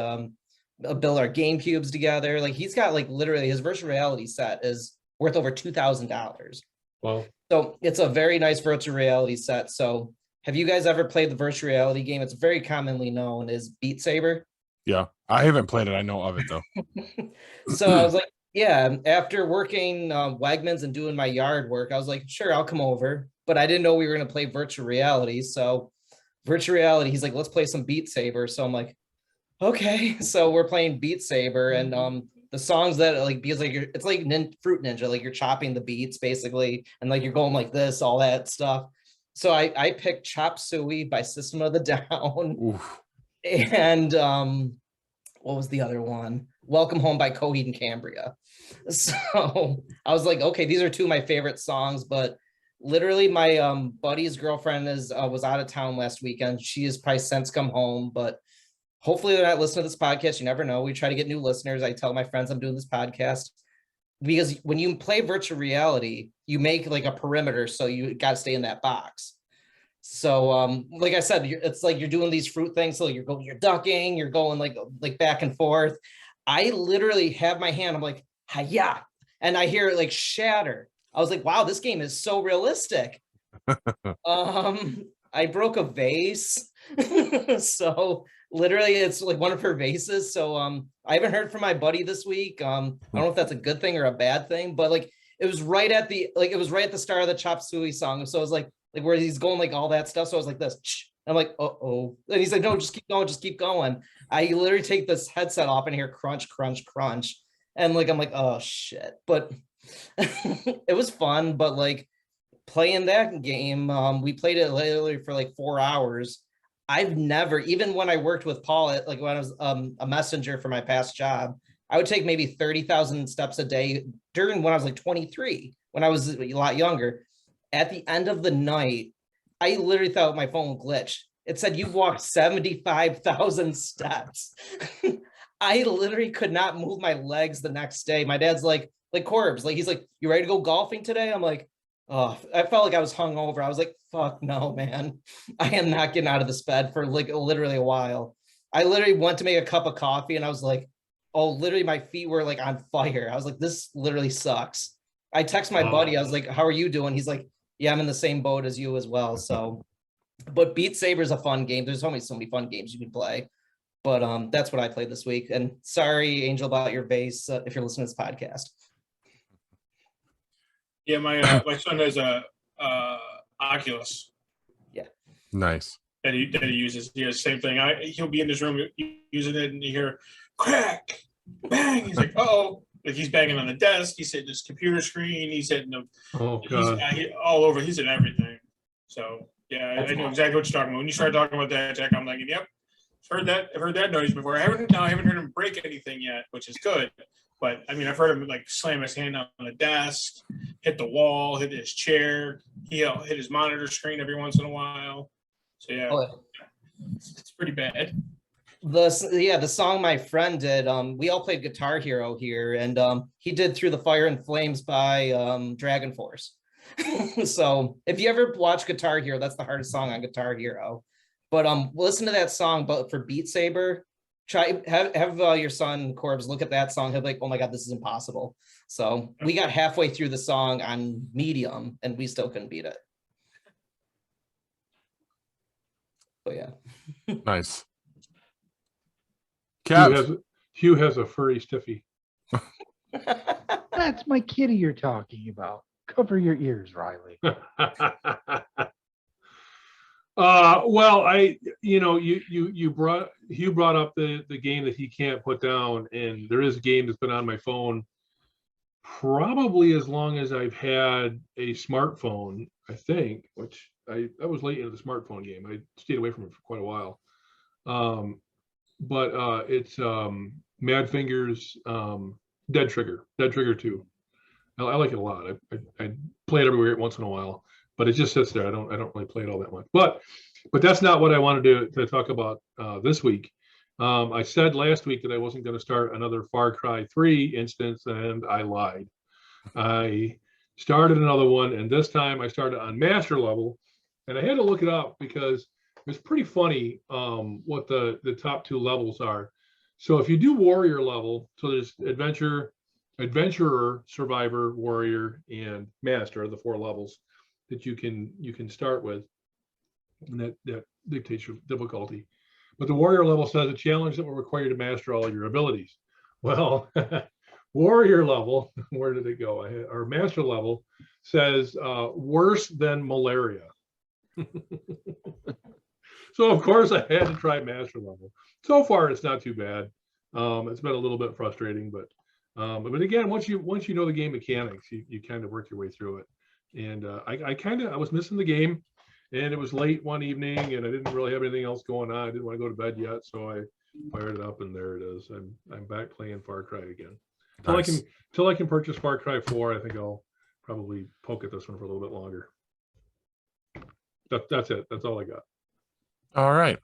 build our Game Cubes together. Like he's got like literally his virtual reality set is worth over $2,000. Wow. So it's a very nice virtual reality set. So have you guys ever played the virtual reality game? It's very commonly known as Beat Saber. Yeah, I haven't played it. I know of it though. So I was like, yeah, after working Wegmans and doing my yard work, I was like, sure, I'll come over. But I didn't know we were going to play virtual reality. So virtual reality, he's like, let's play some Beat Saber. So I'm like, okay. So we're playing Beat Saber, and the songs that like, because like it's like Fruit Ninja, like you're chopping the beats basically, and like you're going like this, all that stuff. So I picked Chop Suey by System of the Down. Oof. And what was the other one? Welcome Home by Coheed and Cambria. So I was like, okay, these are two of my favorite songs, but literally my buddy's girlfriend was out of town last weekend. She has probably since come home, but hopefully they're not listening to this podcast. You never know. We try to get new listeners. I tell my friends I'm doing this podcast because when you play virtual reality, you make like a perimeter, so you got to stay in that box. So like I said, it's like you're doing these fruit things. So you're ducking, you're going like back and forth. I literally have my hand, I'm like, hiya, and I hear it like shatter. I was like, wow, this game is so realistic. I broke a vase. So literally it's like one of her vases. So I haven't heard from my buddy this week. I don't know if that's a good thing or a bad thing, but like it was right at the start of the Chop Suey song. So it was like where he's going like all that stuff. So I was like this. And I'm like, uh-oh. And he's like, no, just keep going, just keep going. I literally take this headset off and hear crunch, crunch, crunch. And like I'm like, oh shit. But it was fun, but like playing that game, we played it literally for like 4 hours. I've never, even when I worked with Paul, like when I was a messenger for my past job, I would take maybe 30,000 steps a day during when I was like 23, when I was a lot younger. At the end of the night, I literally thought my phone glitched. It said you walked 75,000 steps. I literally could not move my legs the next day. My dad's like Corbs, like he's like, you ready to go golfing today? I'm like, oh, I felt like I was hungover. I was like, fuck no, man. I am not getting out of this bed for like literally a while. I literally went to make a cup of coffee and I was like, oh, literally my feet were like on fire. I was like, this literally sucks. I text my buddy. I was like, how are you doing? He's like, yeah, I'm in the same boat as you as well. So, but Beat Saber is a fun game. There's only so many fun games you can play. But that's what I played this week. And sorry, Angel, about your vase if you're listening to this podcast. Yeah, my son has a Oculus. Yeah. Nice. That he uses. He has the same thing. He'll be in his room using it, and you hear crack, bang. He's like, oh, like he's banging on the desk. He's hitting his computer screen. He's hitting the. Oh God. He's all over. He's in everything. So yeah, I know exactly what you're talking about. When you start talking about that, Jack, I'm like, yep, I've heard that noise before. I haven't heard him break anything yet, which is good. But I mean, I've heard him like slam his hand on the desk, hit the wall, hit his chair. He'll hit his monitor screen every once in a while. So yeah, it's pretty bad. The song my friend did, we all played Guitar Hero here, and he did Through the Fire and Flames by Dragon Force. So if you ever watch Guitar Hero, that's the hardest song on Guitar Hero. But listen to that song, but for Beat Saber, try have your son Corbs look at that song. He'll be like, oh my God, this is impossible. So we got halfway through the song on medium and we still couldn't beat it. So yeah. Nice. Hugh has a furry stiffy. That's my kitty you're talking about. Cover your ears, Riley. Well, Hugh brought up the game that he can't put down, and there is a game that's been on my phone probably as long as I've had a smartphone, I think, which I was late into the smartphone game. I stayed away from it for quite a while. But it's Mad Fingers, Dead Trigger 2. I like it a lot. I play it every once in a while, but it just sits there. I don't really play it all that much. But that's not what I wanted to talk about this week. I said last week that I wasn't going to start another Far Cry 3 instance, and I lied. I started another one, and this time I started on master level, and I had to look it up because it's pretty funny what the top two levels are. So if you do warrior level, so there's adventurer, survivor, warrior, and master are the 4 levels that you can start with, and that dictates your difficulty. But the warrior level says a challenge that will require you to master all of your abilities. Well, warrior level, where did it go? Our master level says worse than malaria. So of course I had to try master level. So far it's not too bad. It's been a little bit frustrating, but again, once you know the game mechanics, you kind of work your way through it. And I was missing the game, and it was late one evening, and I didn't really have anything else going on. I didn't want to go to bed yet, so I fired it up, and there it is. I'm back playing Far Cry again. Nice. Till I can purchase Far Cry 4, I think I'll probably poke at this one for a little bit longer. That's it. That's all I got. All right.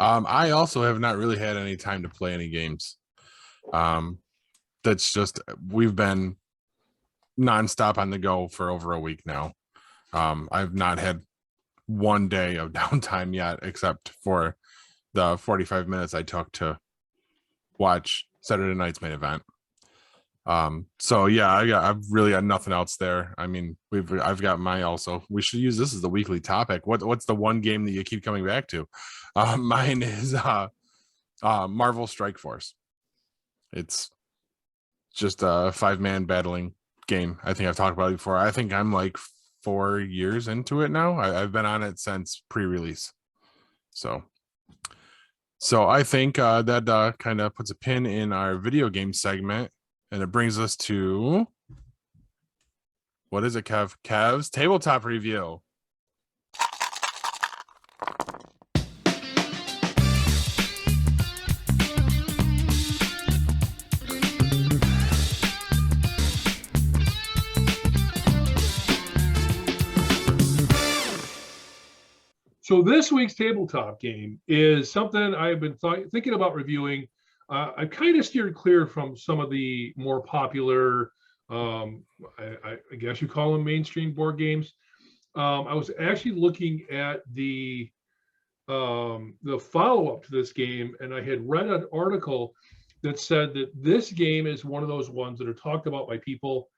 I also have not really had any time to play any games. That's just, we've been nonstop on the go for over a week now. I've not had one day of downtime yet, except for the 45 minutes I took to watch Saturday night's main event. So yeah, I've really got nothing else there. I mean, I've got my also. We should use this as the weekly topic. What's the one game that you keep coming back to? Mine is Marvel Strike Force. It's just a 5-man battling game. I think I've talked about it before. I think I'm like 4 years into it now. I've been on it since pre-release. So I think that kind of puts a pin in our video game segment. And it brings us to, what is it, Kev? Kev's tabletop review. So this week's tabletop game is something I've been thinking about reviewing. I've kind of steered clear from some of the more popular, I guess you call them mainstream board games. I was actually looking at the follow-up to this game, and I had read an article that said that this game is one of those ones that are talked about by people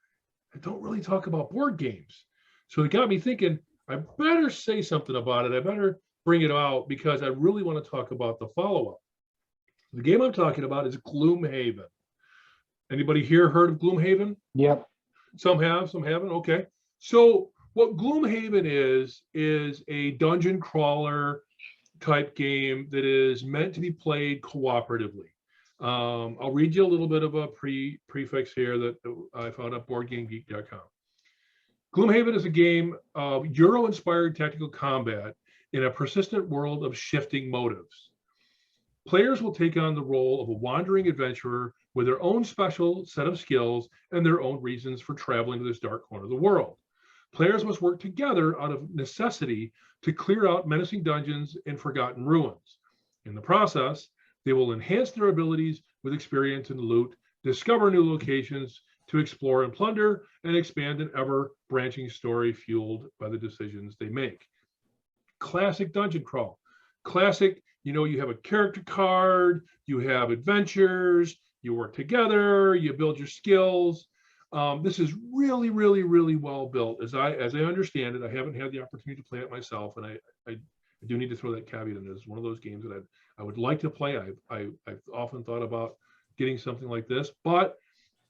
that don't really talk about board games. So it got me thinking, I better say something about it. I better bring it out because I really want to talk about the follow-up. The game I'm talking about is Gloomhaven. Anybody here heard of Gloomhaven? Yep. Some have, some haven't. Okay. So what Gloomhaven is a dungeon crawler type game that is meant to be played cooperatively. I'll read you a little bit of a prefix here that I found at BoardGameGeek.com. Gloomhaven is a game of Euro-inspired tactical combat in a persistent world of shifting motives. Players will take on the role of a wandering adventurer with their own special set of skills and their own reasons for traveling to this dark corner of the world. Players must work together out of necessity to clear out menacing dungeons and forgotten ruins. In the process, they will enhance their abilities with experience and loot, discover new locations to explore and plunder, and expand an ever-branching story fueled by the decisions they make. Classic dungeon crawl. Classic, you have a character card, you have adventures, you work together, you build your skills. This is really, really, really well built. As I understand it, I haven't had the opportunity to play it myself, and I do need to throw that caveat in. It's one of those games that I would like to play. I've often thought about getting something like this, but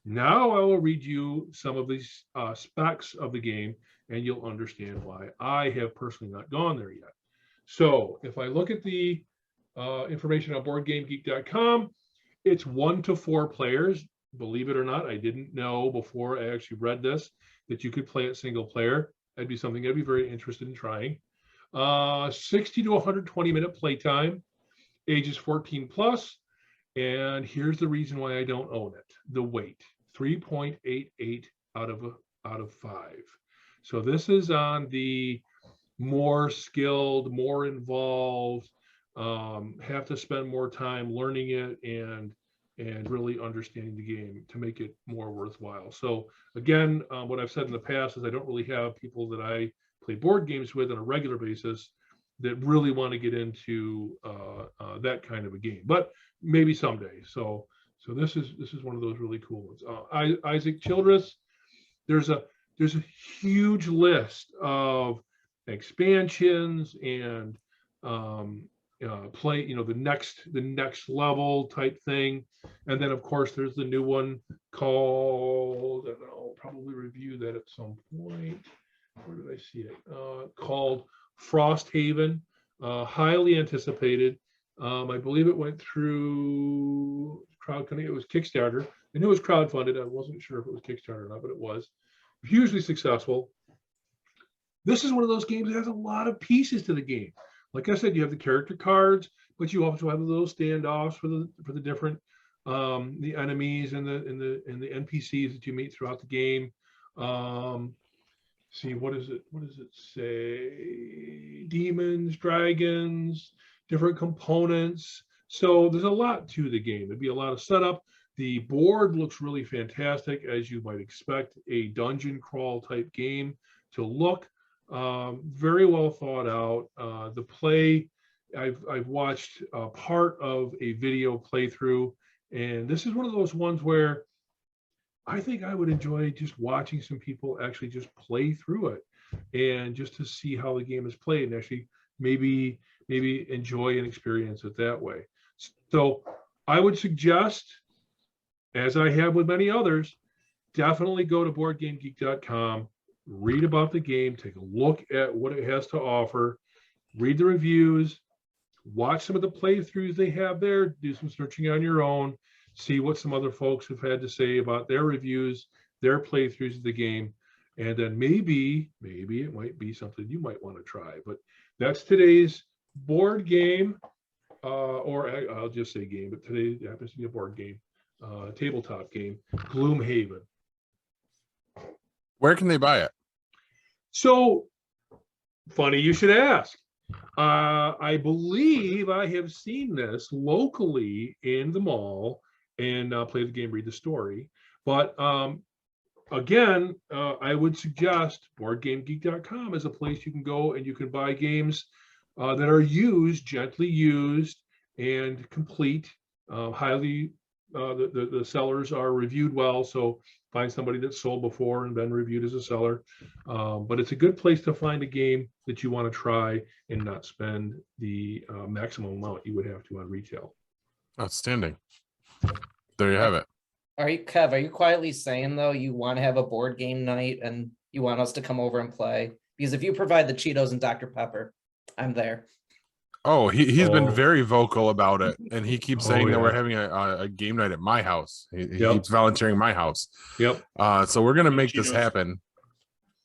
now I will read you some of these specs of the game, and you'll understand why I have personally not gone there yet. So if I look at the information on BoardGameGeek.com, it's 1 to 4 players. Believe it or not, I didn't know before I actually read this that you could play it single player. That'd be something I'd be very interested in trying. 60 to 120 minute playtime, ages 14 plus. And here's the reason why I don't own it: the weight, 3.88 out of 5. So this is on the more skilled, more involved, have to spend more time learning it and really understanding the game to make it more worthwhile. So again, what I've said in the past is I don't really have people that I play board games with on a regular basis that really want to get into that kind of a game, but maybe someday. So this is one of those really cool ones. Isaac Childress, there's a huge list of expansions and play, the next level type thing. And then of course there's the new one called, and I'll probably review that at some point. Where did I see it? Called Frosthaven, highly anticipated. I believe it went through crowdfunding. It was Kickstarter. I knew it was crowdfunded. I wasn't sure if it was Kickstarter or not, but it was hugely successful. This is one of those games that has a lot of pieces to the game. Like I said, you have the character cards, but you also have the little standoffs for the different the enemies and the NPCs that you meet throughout the game. See, what does it say? Demons, dragons, different components. So there's a lot to the game. There'd be a lot of setup. The board looks really fantastic, as you might expect a dungeon crawl type game to look. Very well thought out. The play, I've watched part of a video playthrough, and this is one of those ones where I think I would enjoy just watching some people actually just play through it, and just to see how the game is played, and actually maybe enjoy and experience it that way. So I would suggest, as I have with many others, definitely go to boardgamegeek.com, read about the game, take a look at what it has to offer, read the reviews, watch some of the playthroughs they have there, do some searching on your own, see what some other folks have had to say about their reviews, their playthroughs of the game, and then maybe it might be something you might want to try. But that's today's board game, or I'll just say game, but today it happens to be a board game, tabletop game, Gloomhaven. Where can they buy it? So, funny you should ask. I believe I have seen this locally in the mall and play the game, read the story. But again, I would suggest BoardGameGeek.com is a place you can go and you can buy games that are used, gently used, and complete. Highly, the sellers are reviewed well, so find somebody that's sold before and been reviewed as a seller. But it's a good place to find a game that you want to try and not spend the maximum amount you would have to on retail. Outstanding. There you have it. Kev, are you quietly saying though you want to have a board game night and you want us to come over and play? Because if you provide the Cheetos and Dr. Pepper, I'm there. Oh, he's been very vocal about it, and he keeps saying that yeah. we're having a game night at my house. He Yep. keeps volunteering my house. Yep. So we're gonna make Cheetos. this happen.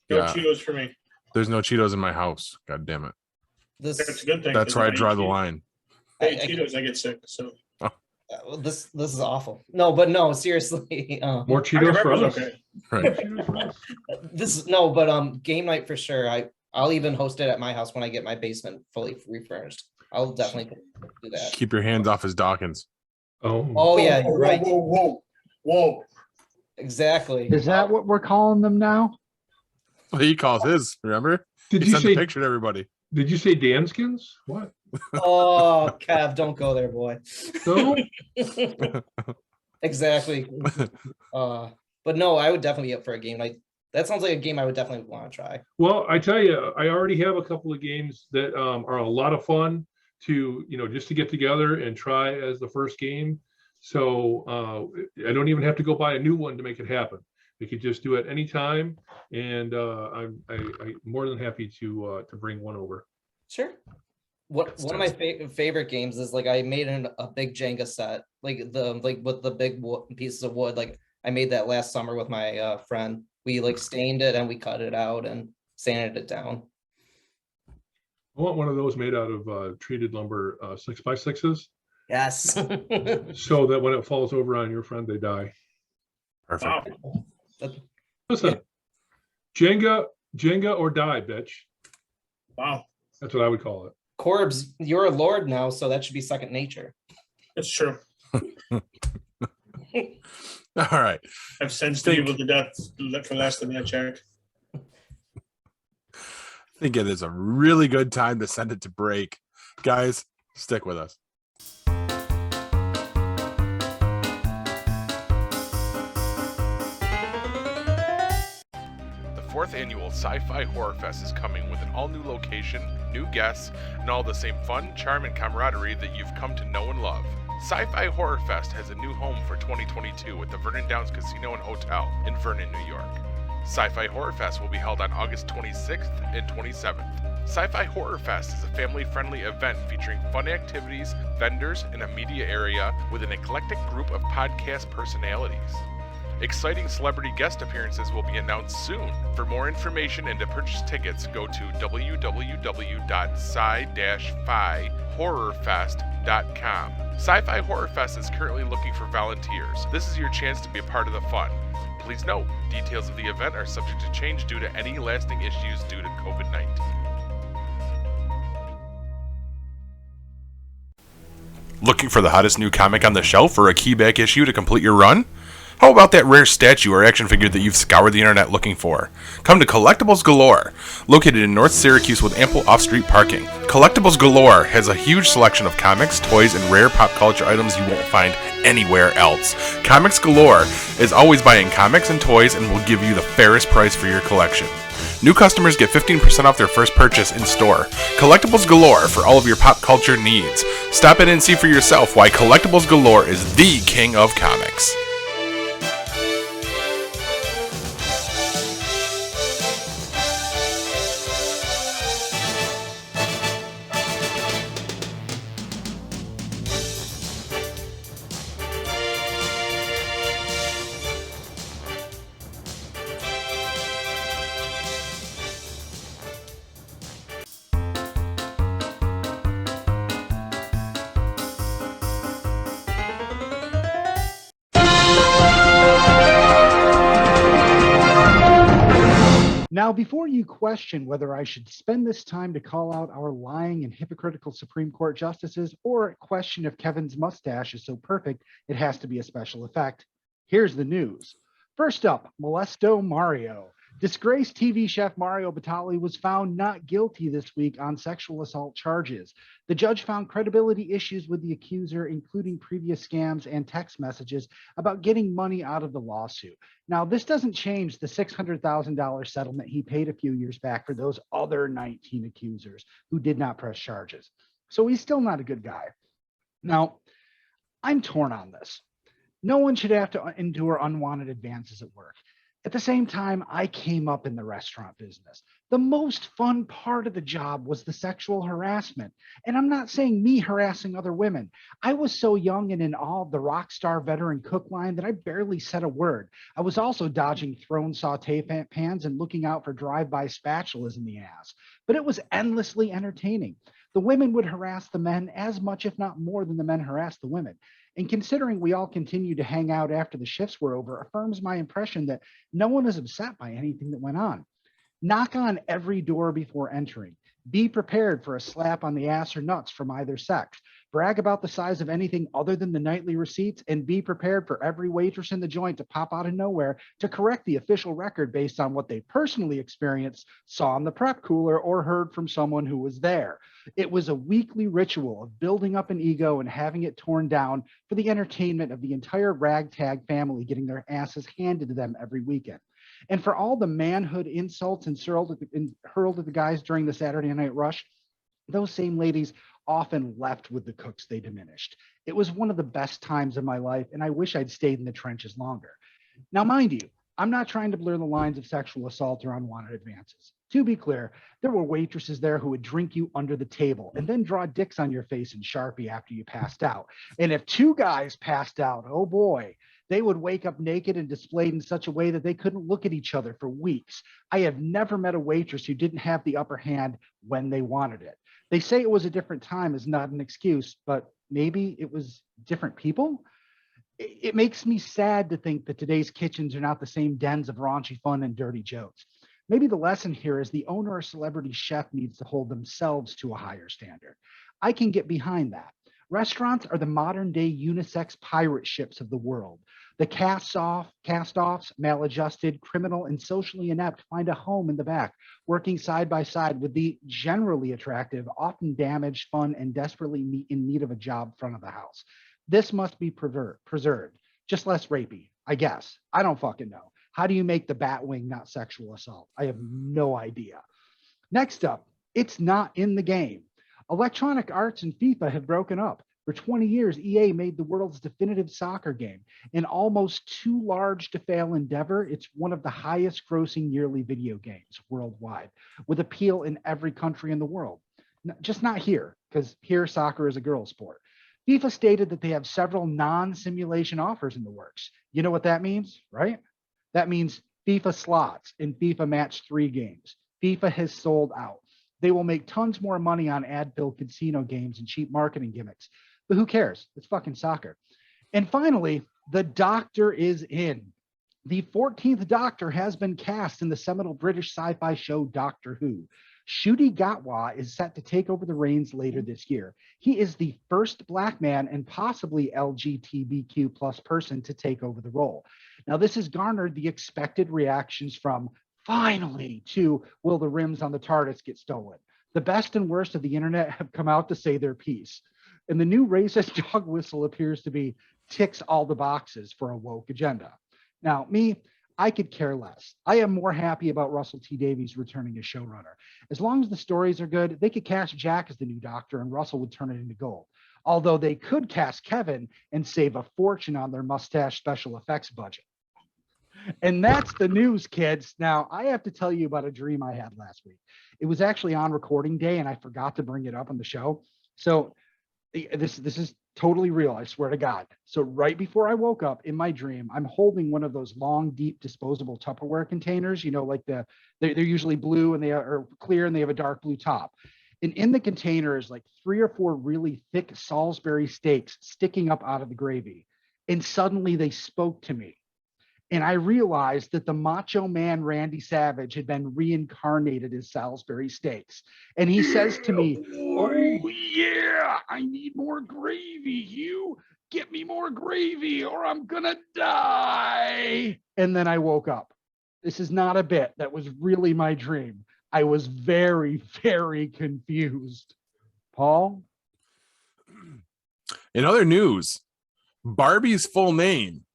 No Yeah. Cheetos for me. There's no Cheetos in my house. God damn it. That's a good thing. That's 'cause where I eat draw the Cheetos- line. I eat Cheetos, I get sick. So This is awful. No, but no, seriously. More Cheetos for us. okay. Right. Game night for sure. I'll even host it at my house when I get my basement fully refurnished. I'll definitely do that. Keep your hands off his Dawkins. Oh yeah, you're right. Whoa. Exactly. Is that what we're calling them now? Well, he calls his. Remember? Did He you sent say? the picture to everybody. Did you say Danskins? What? Oh, Kev, don't go there, boy. No. Exactly. But no, I would definitely be up for a game night. That sounds like a game I would definitely want to try. Well, I tell you, I already have a couple of games that are a lot of fun to, just to get together and try as the first game. So I don't even have to go buy a new one to make it happen. We could just do it anytime, and I'm more than happy to bring one over. Sure. One of my favorite games is like I made a big Jenga set, like with the big pieces of wood. Like I made that last summer with my friend. We like stained it and we cut it out and sanded it down. I want one of those made out of treated lumber 6x6s, Yes. so that when it falls over on your friend, they die. Perfect. Wow. Listen, Jenga or die, bitch. Wow. That's what I would call it. Corbs, you're a lord now, so that should be second nature. It's true. All right. I've sentenced people to death for less than that check. I think it is a really good time to send it to break. Guys, stick with us. The 4th annual Sci-Fi Horror Fest is coming with an all-new location new guests, and all the same fun, charm, and camaraderie that you've come to know and love. Sci-Fi Horror Fest has a new home for 2022 at the Vernon Downs Casino and Hotel in Vernon, New York. Sci-Fi Horror Fest will be held on August 26th and 27th. Sci-Fi Horror Fest is a family-friendly event featuring fun activities, vendors, and a media area with an eclectic group of podcast personalities. Exciting celebrity guest appearances will be announced soon. For more information and to purchase tickets, go to www.sci-fi-horrorfest.com. Sci-Fi Horror Fest is currently looking for volunteers. This is your chance to be a part of the fun. Please note, details of the event are subject to change due to any lasting issues due to COVID-19. Looking for the hottest new comic on the shelf or a key back issue to complete your run? How about that rare statue or action figure that you've scoured the internet looking for? Come to Collectibles Galore, located in North Syracuse with ample off-street parking. Collectibles Galore has a huge selection of comics, toys, and rare pop culture items you won't find anywhere else. Comics Galore is always buying comics and toys and will give you the fairest price for your collection. New customers get 15% off their first purchase in store. Collectibles Galore for all of your pop culture needs. Stop in and see for yourself why Collectibles Galore is the king of comics. Now, before you question whether I should spend this time to call out our lying and hypocritical Supreme Court justices or question if Kevin's mustache is so perfect it has to be a special effect, here's the news. First up, Molesto Mario. Disgraced TV chef Mario Batali was found not guilty this week on sexual assault charges. The judge found credibility issues with the accuser, including previous scams and text messages about getting money out of the lawsuit. Now, this doesn't change the $600,000 settlement he paid a few years back for those other 19 accusers who did not press charges. So he's still not a good guy. Now, I'm torn on this. No one should have to endure unwanted advances at work. At the same time, I came up in the restaurant business. The most fun part of the job was the sexual harassment. And I'm not saying me harassing other women. I was so young and in awe of the rock star veteran cook line that I barely said a word. I was also dodging thrown saute pans and looking out for drive-by spatulas in the ass. But it was endlessly entertaining. The women would harass the men as much, if not more, than the men harassed the women. And considering we all continued to hang out after the shifts were over, affirms my impression that no one is upset by anything that went on. Knock on every door before entering. Be prepared for a slap on the ass or nuts from either sex. Brag about the size of anything other than the nightly receipts, and be prepared for every waitress in the joint to pop out of nowhere to correct the official record based on what they personally experienced, saw in the prep cooler, or heard from someone who was there. It was a weekly ritual of building up an ego and having it torn down for the entertainment of the entire ragtag family getting their asses handed to them every weekend. And for all the manhood insults and hurled at the guys during the Saturday Night Rush, those same ladies often left with the cooks they diminished. It was one of the best times of my life, and I wish I'd stayed in the trenches longer. Now, mind you, I'm not trying to blur the lines of sexual assault or unwanted advances. To be clear, there were waitresses there who would drink you under the table and then draw dicks on your face in Sharpie after you passed out. And if two guys passed out, oh boy, they would wake up naked and displayed in such a way that they couldn't look at each other for weeks. I have never met a waitress who didn't have the upper hand when they wanted it. They say it was a different time is not an excuse, but maybe it was different people. It makes me sad to think that today's kitchens are not the same dens of raunchy fun and dirty jokes. Maybe the lesson here is the owner or celebrity chef needs to hold themselves to a higher standard. I can get behind that. Restaurants are the modern day unisex pirate ships of the world. The cast-offs, maladjusted, criminal, and socially inept find a home in the back, working side by side with the generally attractive, often damaged, fun, and desperately in need of a job front of the house. This must be preserved, just less rapey, I guess. I don't fucking know. How do you make the Batwing not sexual assault? I have no idea. Next up, It's not in the game. Electronic Arts and FIFA have broken up. For 20 years, EA made the world's definitive soccer game. An almost too large to fail endeavor, it's one of the highest grossing yearly video games worldwide, with appeal in every country in the world. Just not here, because here soccer is a girl sport. FIFA stated that they have several non-simulation offers in the works. You know what that means, right? That means FIFA slots and FIFA Match 3 games. FIFA has sold out. They will make tons more money on ad-filled casino games and cheap marketing gimmicks. But who cares? It's fucking soccer. And finally, the Doctor is in. The 14th Doctor has been cast in the seminal British sci-fi show Doctor Who. Ncuti Gatwa is set to take over the reins later this year. He is the first Black man and possibly LGBTQ plus person to take over the role. Now, this has garnered the expected reactions from finally to will the rims on the TARDIS get stolen? The best and worst of the internet have come out to say their piece. And the new racist dog whistle appears to be ticks all the boxes for a woke agenda. Now, me, I could care less. I am more happy about Russell T Davies returning as showrunner. As long as the stories are good, they could cast Jack as the new Doctor and Russell would turn it into gold. Although they could cast Kevin and save a fortune on their mustache special effects budget. And that's the news, kids. Now, I have to tell you about a dream I had last week. It was actually on recording day and I forgot to bring it up on the show. So this is totally real, I swear to God. So right before I woke up in my dream, I'm holding one of those long, deep, disposable Tupperware containers, you know, like they're usually blue and they are clear and they have a dark blue top. And in the container is like 3 or 4 really thick Salisbury steaks sticking up out of the gravy. And suddenly they spoke to me. And I realized that the Macho Man Randy Savage had been reincarnated as Salisbury steaks. And he says to me, "Oh yeah, I need more gravy, Hugh. Get me more gravy or I'm gonna die." And then I woke up. This is not a bit. That was really my dream. I was very, very confused. Paul? In other news, Barbie's full name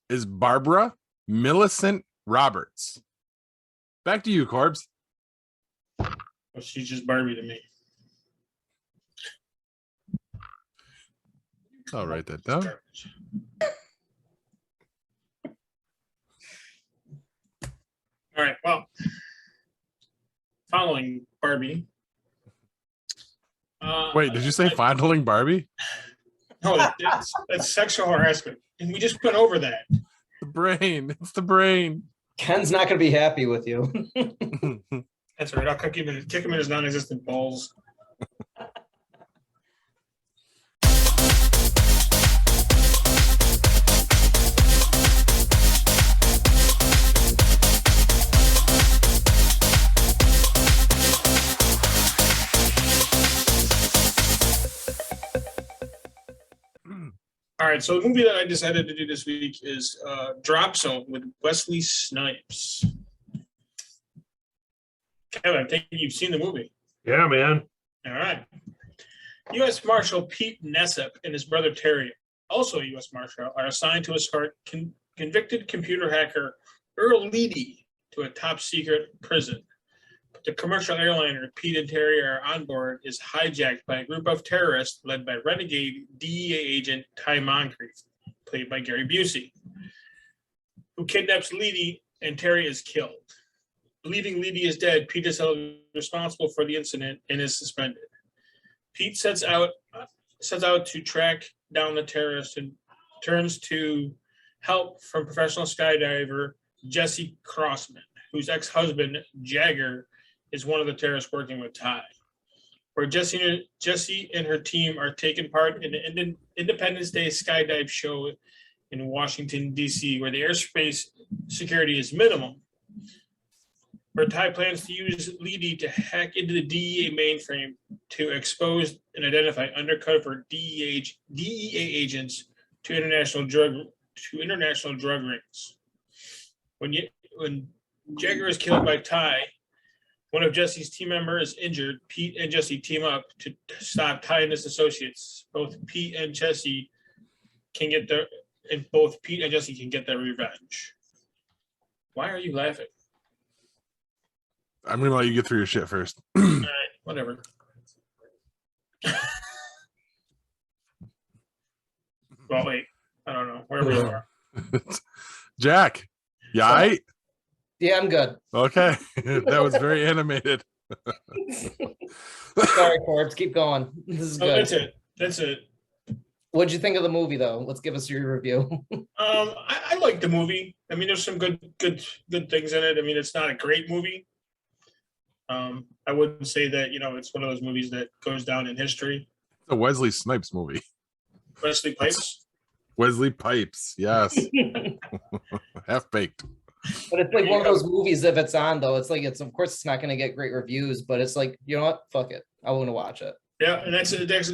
is Barbara Millicent Roberts. Back to you, Corbs. Well, she's just Barbie to me. I'll write that down. All right. Well, following Barbie. Wait, did you say fondling Barbie? No, that's sexual harassment. And we just went over that. The brain. It's the brain. Ken's not going to be happy with you. That's right. I'll kick him in his non-existent balls. All right, so the movie that I decided to do this week is Drop Zone with Wesley Snipes. Kevin, I think you've seen the movie. Yeah, man. All right. U.S. Marshal Pete Nessup and his brother Terry, also a U.S. Marshal, are assigned to escort convicted computer hacker Earl Leedy to a top-secret prison. But the commercial airliner Pete and Terry are on board is hijacked by a group of terrorists led by renegade DEA agent Ty Moncrief, played by Gary Busey, who kidnaps Leedy and Terry is killed. Believing Leedy is dead, Pete is held responsible for the incident and is suspended. Pete sets out to track down the terrorists and turns to help from professional skydiver Jesse Crossman, whose ex-husband Jagger is one of the terrorists working with Ty. Where Jesse and her team are taking part in the Independence Day skydive show in Washington, D.C., where the airspace security is minimum. Where Ty plans to use Leedy to hack into the DEA mainframe to expose and identify undercover DEA agents to international drug rings. When Jagger is killed by Ty, one of Jesse's team members is injured. Pete and Jesse team up to stop Ty and his associates. Both Pete and Jesse can get their revenge. Why are you laughing? I'm gonna let you get through your shit first. All right. whatever. Well, wait, I don't know. Wherever you are. Jack, yeah, I Yeah, I'm good. okay. That was very animated. Sorry, Corbs, keep going. This is Oh, good. that's it. That's it. What'd you think of the movie, though? Let's give us your review. I like the movie. I mean, there's some good things in it. I mean, it's not a great movie. I wouldn't say that, you know, it's one of those movies that goes down in history. The Wesley Snipes movie. Wesley Pipes. Wesley Pipes, yes. Half baked. But it's like one of those movies, if it's on, though, it's like, of course, it's not going to get great reviews, but it's like, you know what? Fuck it. I want to watch it. Yeah, and that's Jack. That's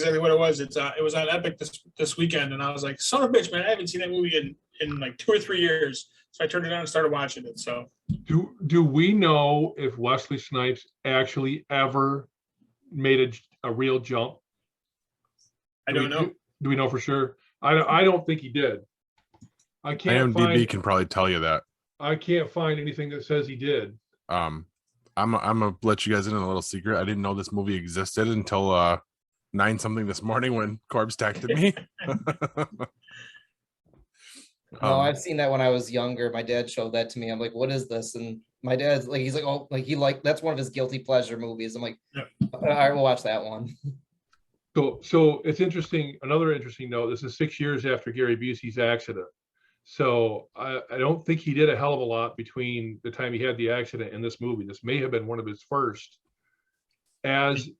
exactly what it was. It was on Epic this weekend, and I was like, son of a bitch, man! I haven't seen that movie in like 2 or 3 years. So I turned it on and started watching it. So Do we know if Wesley Snipes actually ever made a real jump? I don't know. Do we know for sure? I don't think he did. I can't IMDb can probably tell you that. I can't find anything that says he did. I'm gonna let you guys in on a little secret. I didn't know this movie existed until 9 something this morning when Corbs texted me. No, I've seen that when I was younger. My dad showed that to me. I'm like, what is this? And my dad's like, he's like, oh, like that's one of his guilty pleasure movies. I'm like, Yeah. all right, we'll watch that one. So it's interesting. Another interesting note. This is 6 years after Gary Busey's accident. So I don't think he did a hell of a lot between the time he had the accident and this movie. This may have been one of his first as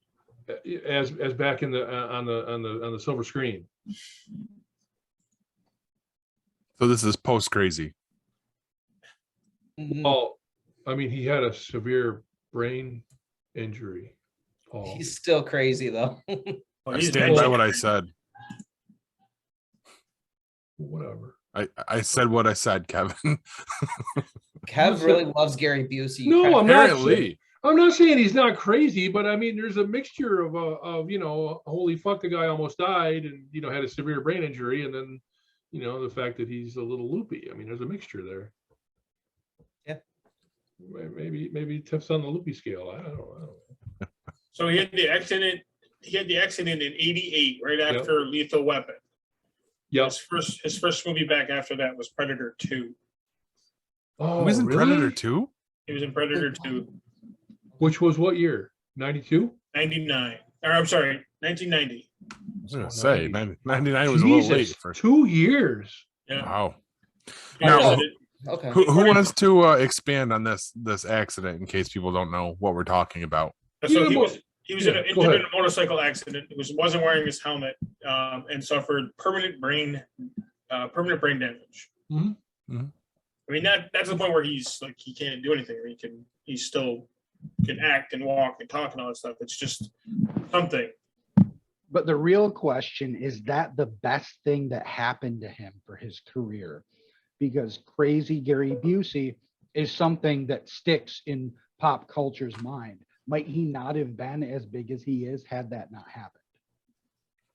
back in the on the silver screen. So this is post crazy. Well, I mean, he had a severe brain injury. Paul. He's still crazy though. I stand by what I said. Whatever. I said what I said, Kevin. Kev really loves Gary Busey. No, Apparently. I'm not saying he's not crazy, but I mean, there's a mixture of you know, holy fuck, the guy almost died, and you know, had a severe brain injury, and then you know, the fact that he's a little loopy. I mean, there's a mixture there. Yeah. Maybe tips on the loopy scale. I don't know. So he had the accident. He had the accident in '88, right after Lethal Weapon. Yeah. His first movie back after that was Predator 2. Oh, He was in really? Predator 2? He was in Predator 2, Which was what year? 92? 99. Or I'm sorry, 1990. I was gonna say 99 was a little late for 2 years. Yeah. wow. Yeah, Now, Okay. who wants to expand on this accident in case people don't know what we're talking about? So Yeah, he was in go ahead. a motorcycle accident. He wasn't wearing his helmet and suffered permanent brain damage. Mhm. Mhm. I mean that's the point where he's like he can't do anything. He still can act and walk and talk and all that stuff. It's just something. But the real question is that the best thing that happened to him for his career? Because crazy Gary Busey is something that sticks in pop culture's mind. Might he not have been as big as he is had that not happened?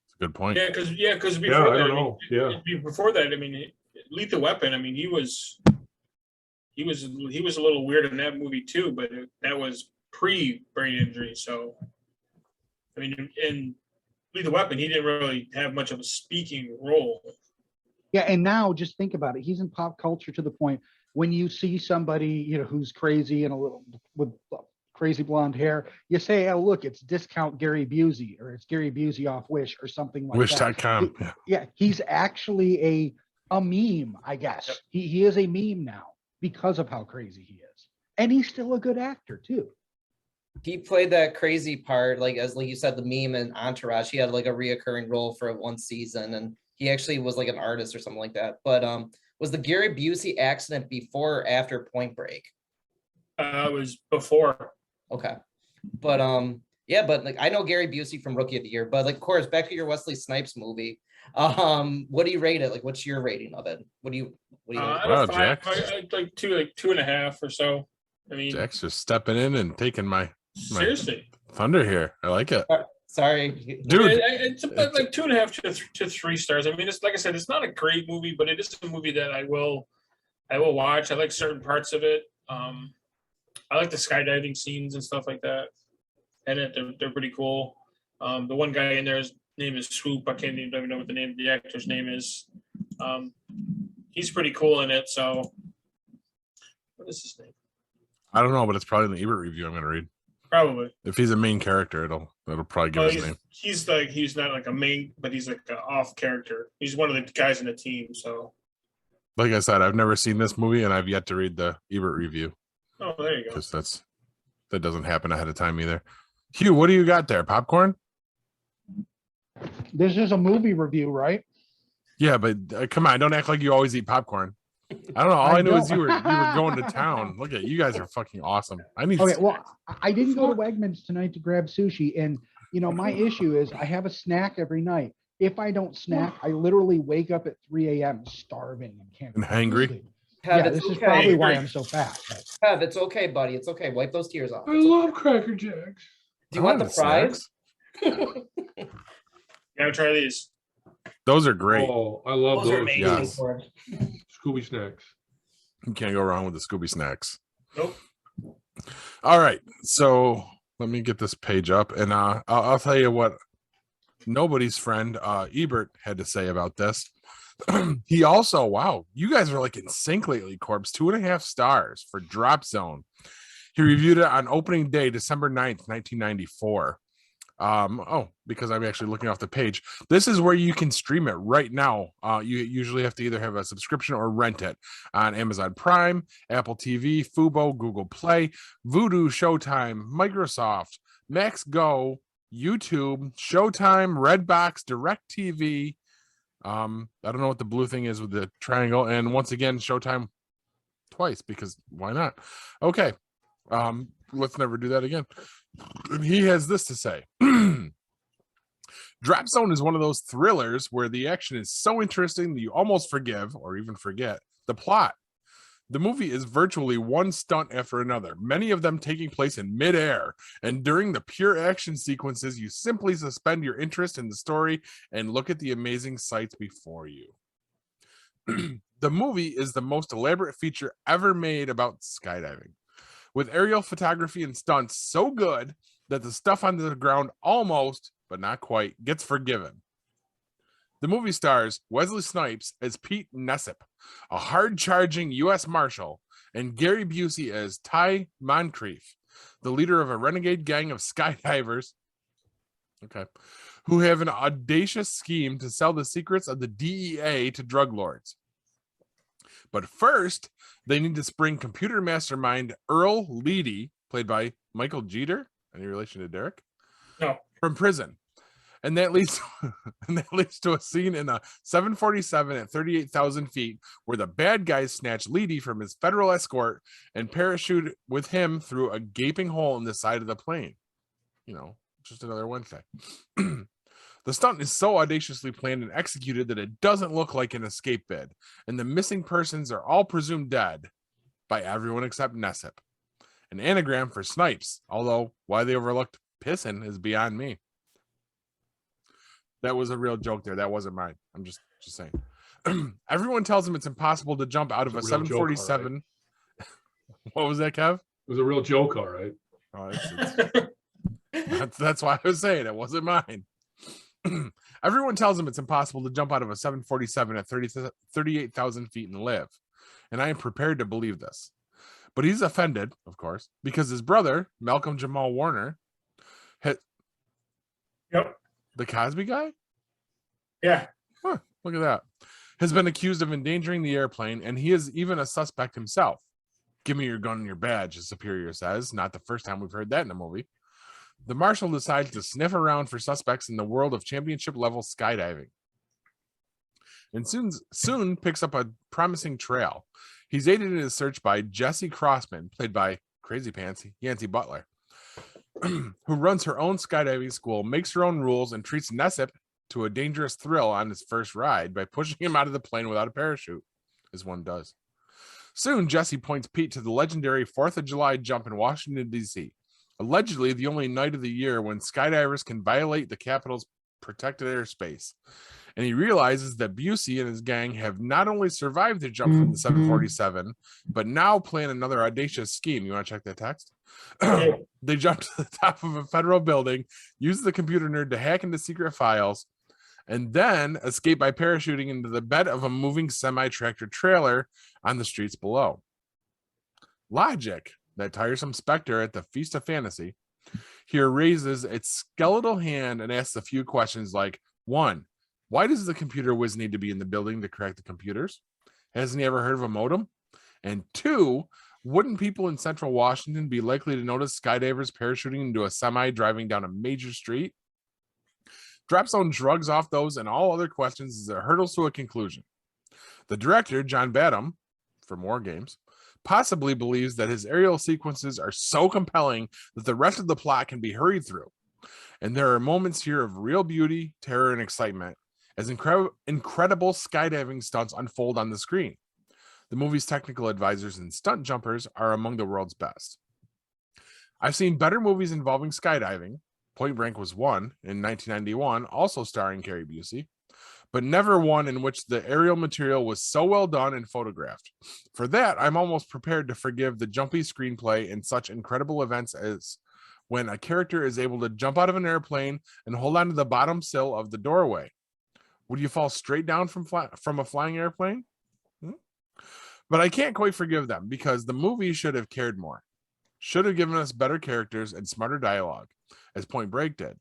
It's a good point. Yeah, because before Yeah, I that, don't know. Yeah. before that, I mean, Lethal Weapon. I mean, he was a little weird in that movie too, but that was pre-brain injury. So, I mean, in Lethal Weapon, he didn't really have much of a speaking role. Yeah, and now just think about it. He's in pop culture to the point when you see somebody, you know, who's crazy and a little with crazy blonde hair, you say, "Oh, look, it's discount Gary Busey," or "It's Gary Busey off Wish," or something like that. Wish.com. Yeah. Yeah, he's actually a meme, I guess. Yep. He is a meme now because of how crazy he is, and he's still a good actor too. He played that crazy part, like you said, the meme in Entourage. He had like a reoccurring role for one season, and he actually was like an artist or something like that. But was the Gary Busey accident before or after Point Break? It was before. Okay. But yeah, but like I know Gary Busey from Rookie of the Year, but like of course, back to your Wesley Snipes movie. What do you rate it? Like what's your rating of it? What do you I Wow, don't five, Jack. like 2.5 or so. I mean, Jack's just stepping in and taking my seriously. thunder here. I like it. sorry. Dude. It's about like 2.5 to 3 stars. I mean, it's like I said, it's not a great movie, but it is a movie that I will watch. I like certain parts of it. I like the skydiving scenes and stuff like that. in it. They're pretty cool. The one guy in there, his name is Swoop. I can't even know what the name of the actor's name is. He's pretty cool in it. So, what is his name? I don't know, but it's probably in the Ebert review I'm going to read. Probably. If he's a main character, it'll probably give his name. He's not like a main, but he's like an off character. He's one of the guys in the team. So, Like I said, I've never seen this movie, and I've yet to read the Ebert review. oh, there you go. Because that doesn't happen ahead of time either. Hugh, what do you got there? Popcorn? This is a movie review, right? Yeah, but come on, don't act like you always eat popcorn. I don't know. All I know is you were going to town. Look at you guys are fucking awesome. I need. Okay, well, I didn't go to Wegmans tonight to grab sushi, and my issue is I have a snack every night. If I don't snack, I literally wake up at 3 a.m. starving and can't. And hangry? sleep. Kev, Yeah, it's this is okay. probably why I'm so fat. but- Kev, it's okay, buddy. It's okay. Wipe those tears off. I love Cracker Jacks. Do you want the fries? Gotta try these. Those are great. Oh, I love Those are those. amazing. yes. Corbs. Scooby snacks. You can't go wrong with the Scooby snacks. Nope. All right, so let me get this page up, and I'll tell you what nobody's friend Ebert had to say about this. He also, wow, you guys are like in sync lately, Corbs. 2.5 stars for Drop Zone. He reviewed it on opening day, December 9th, 1994. Because I'm actually looking off the page. This is where you can stream it right now. You usually have to either have a subscription or rent it on Amazon Prime, Apple TV, Fubo, Google Play, Vudu, Showtime, Microsoft, Max Go, YouTube, Showtime, Redbox, DirecTV. I don't know what the blue thing is with the triangle, and once again, Showtime twice because why not? Okay, let's never do that again. He has this to say. Drop Zone is one of those thrillers where the action is so interesting that you almost forgive or even forget the plot. The movie is virtually one stunt after another, many of them taking place in midair. And during the pure action sequences, you simply suspend your interest in the story and look at the amazing sights before you. The movie is the most elaborate feature ever made about skydiving, with aerial photography and stunts so good that the stuff on the ground almost, but not quite, gets forgiven. The movie stars Wesley Snipes as Pete Nessip, a hard-charging U.S. Marshal, and Gary Busey as Ty Moncrief, the leader of a renegade gang of skydivers, who have an audacious scheme to sell the secrets of the DEA to drug lords. But first, they need to spring computer mastermind Earl Leedy, played by Michael Jeter, any relation to Derek? No. From prison. And that leads to a scene in a 747 at 38,000 feet where the bad guys snatch Leedy from his federal escort and parachute with him through a gaping hole in the side of the plane. Just another Wednesday. The stunt is so audaciously planned and executed that it doesn't look like an escape bid, and the missing persons are all presumed dead by everyone except Nessip, an anagram for Snipes, although why they overlooked Pissin is beyond me. That was a real joke there. That wasn't mine. I'm just saying. Everyone tells him it's impossible to jump out of a 747. Joke, right? What was that, Kev? It was a real joke, all right. Oh, that's why I was saying it wasn't mine. Everyone tells him it's impossible to jump out of a 747 at 38,000 feet and live. And I am prepared to believe this. But he's offended, of course, because his brother, Malcolm Jamal Warner, the Cosby guy? Yeah. Huh, look at that. Has been accused of endangering the airplane, and he is even a suspect himself. Give me your gun and your badge, his superior says. Not the first time we've heard that in a movie. The marshal decides to sniff around for suspects in the world of championship-level skydiving. And soon picks up a promising trail. He's aided in his search by Jesse Crossman, played by Crazy Pants Yancy Butler, who runs her own skydiving school, makes her own rules, and treats Nessip to a dangerous thrill on his first ride by pushing him out of the plane without a parachute, as one does. Soon, Jesse points Pete to the legendary 4th of July jump in Washington, D.C., allegedly the only night of the year when skydivers can violate the Capitol's protected airspace. and he realizes that Busey and his gang have not only survived the jump from the 747, but now plan another audacious scheme. You want to check that text? They jump to the top of a federal building, use the computer nerd to hack into secret files, and then escape by parachuting into the bed of a moving semi-tractor trailer on the streets below. Logic, that tiresome specter at the Feast of Fantasy, here raises its skeletal hand and asks a few questions like, 1, why does the computer whiz need to be in the building to crack the computers? Hasn't he ever heard of a modem? And 2, wouldn't people in central Washington be likely to notice skydivers parachuting into a semi driving down a major street? Drop Zone shrugs off those and all other questions as it hurtles to a conclusion. The director, John Badham, for more games, possibly believes that his aerial sequences are so compelling that the rest of the plot can be hurried through. And there are moments here of real beauty, terror, and excitement as incredible skydiving stunts unfold on the screen. The movie's technical advisors and stunt jumpers are among the world's best. I've seen better movies involving skydiving. Point Break was one in 1991, also starring Gary Busey, but never one in which the aerial material was so well done and photographed. For that, I'm almost prepared to forgive the jumpy screenplay in such incredible events as when a character is able to jump out of an airplane and hold on to the bottom sill of the doorway. Would you fall straight down from a flying airplane? But I can't quite forgive them because the movie should have cared more. Should have given us better characters and smarter dialogue, as Point Break did,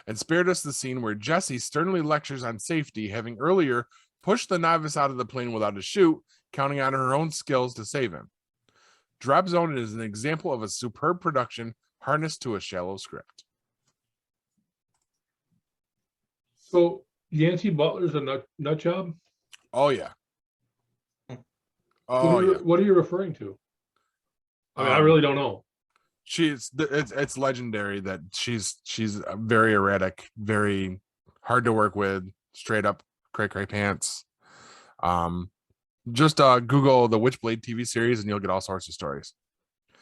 and spared us the scene where Jessie sternly lectures on safety, having earlier pushed the novice out of the plane without a chute, counting on her own skills to save him. Drop Zone is an example of a superb production harnessed to a shallow script. So Yancey Butler's a nut job? Oh yeah. Oh yeah. What are you referring to? I mean, I really don't know. It's legendary that she's very erratic, very hard to work with, straight up cray pants. Just Google the Witchblade TV series and you'll get all sorts of stories.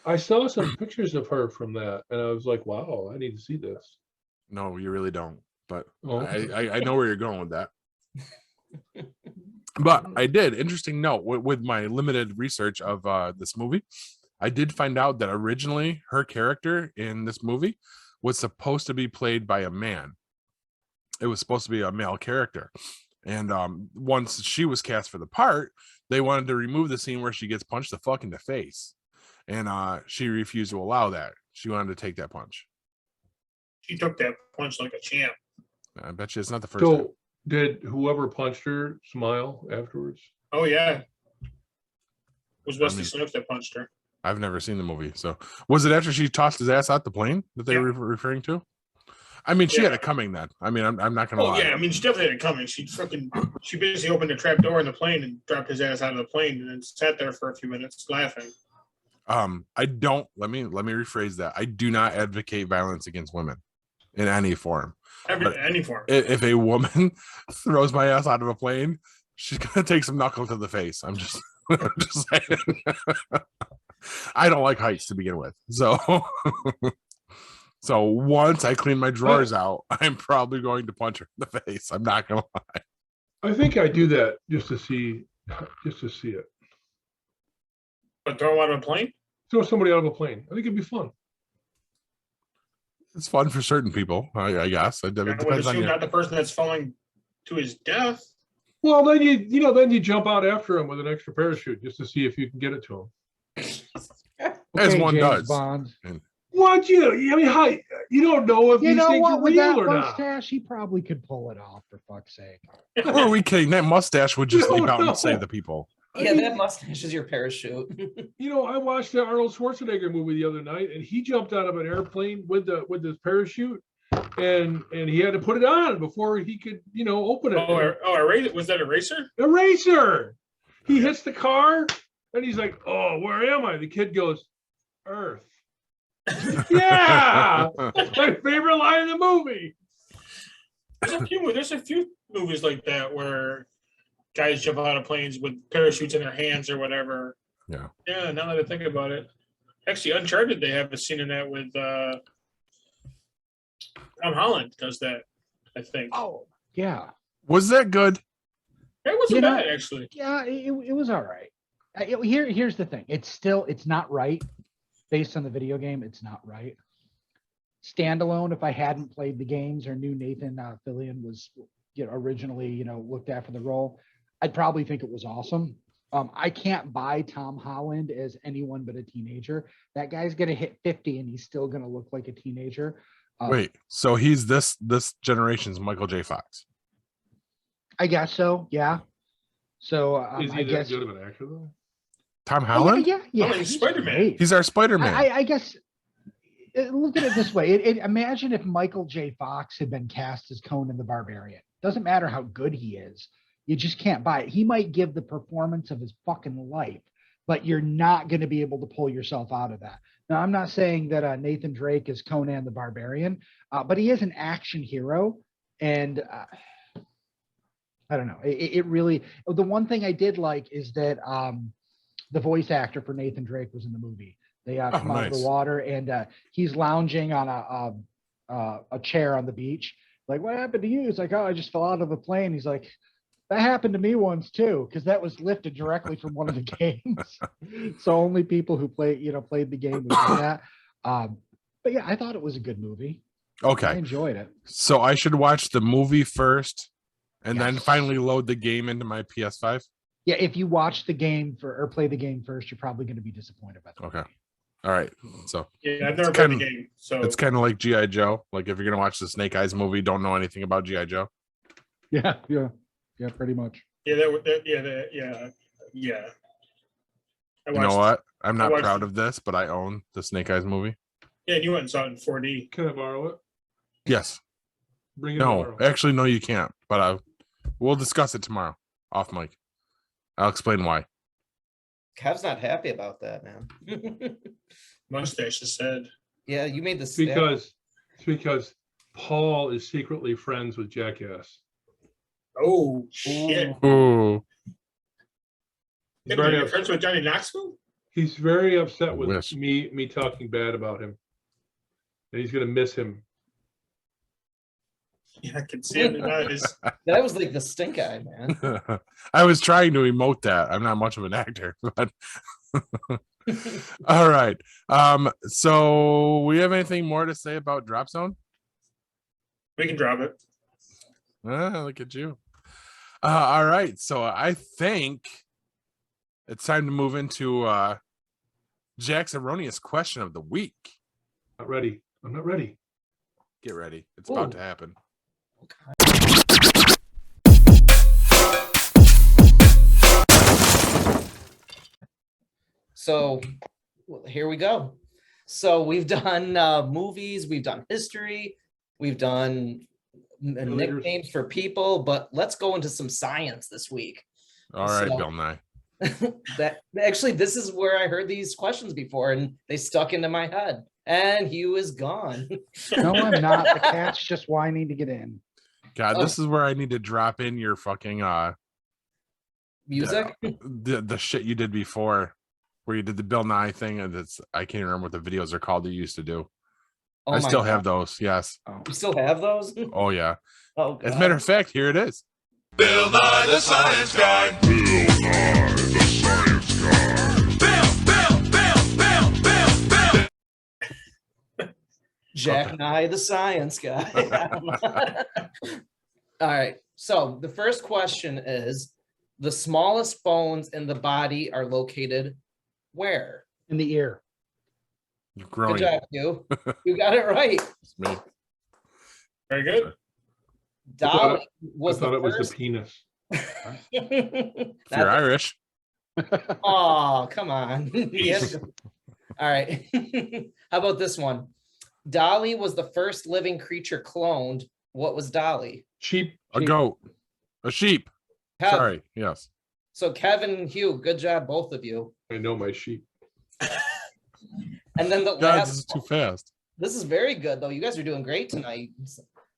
I saw some pictures of her from that and I was like, wow, I need to see this. No, you really don't, but Okay. I know where you're going with that. But I did, interesting note, with my limited research of this movie, I did find out that originally her character in this movie was supposed to be played by a man. It was supposed to be a male character. And once she was cast for the part, they wanted to remove the scene where she gets punched the fuck in the face. And she refused to allow that. She wanted to take that punch. She took that punch like a champ. I bet you it's not the first time. Did whoever punched her smile afterwards? Oh yeah. It was Wesley Snipes that punched her. I've never seen the movie. So was it after she tossed his ass out the plane that they were referring to? I mean, she had it coming then. I mean, I'm not going to lie. Oh, yeah. I mean, she definitely had it coming. She basically opened the trap door in the plane and dropped his ass out of the plane and then sat there for a few minutes laughing. I don't, let me rephrase that. I do not advocate violence against women in any form. Any form. If a woman throws my ass out of a plane, she's going to take some knuckle to the face. I'm just saying. I don't like heights to begin with. So once I clean my drawers out, I'm probably going to punch her in the face. I'm not going to lie. I think I do that just to see it. But throw out of a plane? Throw somebody out of a plane. I think it'd be fun. It's fun for certain people, I guess. It depends on you. Not the person that's falling to his death. Well, then you jump out after him with an extra parachute just to see if you can get it to him. As one James does. Bond. What you? I mean, how you don't know if these things are with real that or not. mustache, he probably could pull it off. For fuck's sake. Who are we kidding? That mustache would just No, leap out no. and save the people. Yeah, that mustache is your parachute. I watched the Arnold Schwarzenegger movie the other night, and he jumped out of an airplane with his parachute, and he had to put it on before he could, open it. Was that a racer? A racer. He hits the car, and he's like, "Oh, where am I?" The kid goes, "Earth." Yeah, that's my favorite line in the movie. There's a few movies like that where guys jump out of planes with parachutes in their hands or whatever. Yeah. Yeah, now that I think about it. Actually, Uncharted, they have a scene in that with Tom Holland does that, I think. Oh, yeah. Was that good? It wasn't You know, bad, actually. Yeah, it was all right. Here's the thing. It's not right. Based on the video game, it's not right. Standalone, if I hadn't played the games or knew Nathan Fillion was originally looked at for the role, I'd probably think it was awesome. I can't buy Tom Holland as anyone but a teenager. That guy's gonna hit 50 and he's still gonna look like a teenager. Wait, so he's this generation's Michael J. Fox. I guess so. Yeah. So Is he I that guess. good of an actor though? Tom Holland? Yeah. Oh, he's Spider-Man. great. He's our Spider-Man. I guess. Look at it this way. Imagine if Michael J. Fox had been cast as Conan the Barbarian. Doesn't matter how good he is. You just can't buy it. He might give the performance of his fucking life, but you're not going to be able to pull yourself out of that. Now, I'm not saying that Nathan Drake is Conan the Barbarian, but he is an action hero. And I don't know. It really, the one thing I did like is that the voice actor for Nathan Drake was in the movie. They come out of the water and he's lounging on a chair on the beach. Like, what happened to you? It's like, oh, I just fell out of a plane. He's like, that happened to me once too, because that was lifted directly from one of the games. So only people who played the game would do that. But yeah, I thought it was a good movie. Okay. I enjoyed it. So I should watch the movie first and then Yes. finally load the game into my PS5. Yeah, if you watch the game or play the game first, you're probably going to be disappointed by the Okay. movie. All right. So Yeah, I've never It's played kinda- the game, so it's kind of like G.I. Joe. Like if you're going to watch the Snake Eyes movie, don't know anything about G.I. Joe. Yeah, pretty much. yeah, yeah. I You know watched- what? I'm not watched proud it. of this, but I own the Snake Eyes movie. Yeah, you went and saw it in 4D. Can I borrow it? Yes. Bring it No, tomorrow. actually, no, you can't. But we'll discuss it tomorrow off mic. I'll explain why. Kev's not happy about that, man. Mustache is said. Yeah, you made this. It's because Paul is secretly friends with Jackass. Oh shit! Ooh. He's You're very, friends with Johnny Knoxville? he's very upset with Wish. me talking bad about him. And he's gonna miss him. Yeah, I can see it in his eyes. That was like the stink eye, man. I was trying to emote that. I'm not much of an actor, but all right. So we have anything more to say about Drop Zone? We can drop it. Look at you. All right. So I think it's time to move into Jack's erroneous question of the week. Not ready. I'm not ready. Get ready. It's about Ooh. to happen. So here we go. So we've done movies, we've done history, we've done nicknames for people, but let's go into some science this week. All right, So- Bill Nye. That actually, this is where I heard these questions before, and they stuck into my head. And Hugh is gone. No, I'm not. The cat's just whining to get in. God, Oh. this is where I need to drop in your fucking Music. the shit you did before, where you did the Bill Nye thing, and I can't remember what the videos are called you used to do. Oh I my still God. have those. Yes. You still have those? Oh yeah. Oh, As a God. matter of fact, here it is. Bill Nye the Science Guy. Bill Nye the Science Guy. Bill. Jack Okay. Nye, the science guy. All right. So the first question is, the smallest bones in the body are located where? In the ear. You're Good growing. job, Hugh. You got it right. It's me. Very good. Dolly I was thought the it was first. the penis. If you're Irish. Oh, come on. Yes. All right. How about this one? Dolly was the first living creature cloned. What was Dolly? Cheap. A goat. A sheep. Kev. Sorry. Yes. So Kevin and Hugh, good job, both of you. I know my sheep. And then the God, last, this is too fast. this is very good though. You guys are doing great tonight.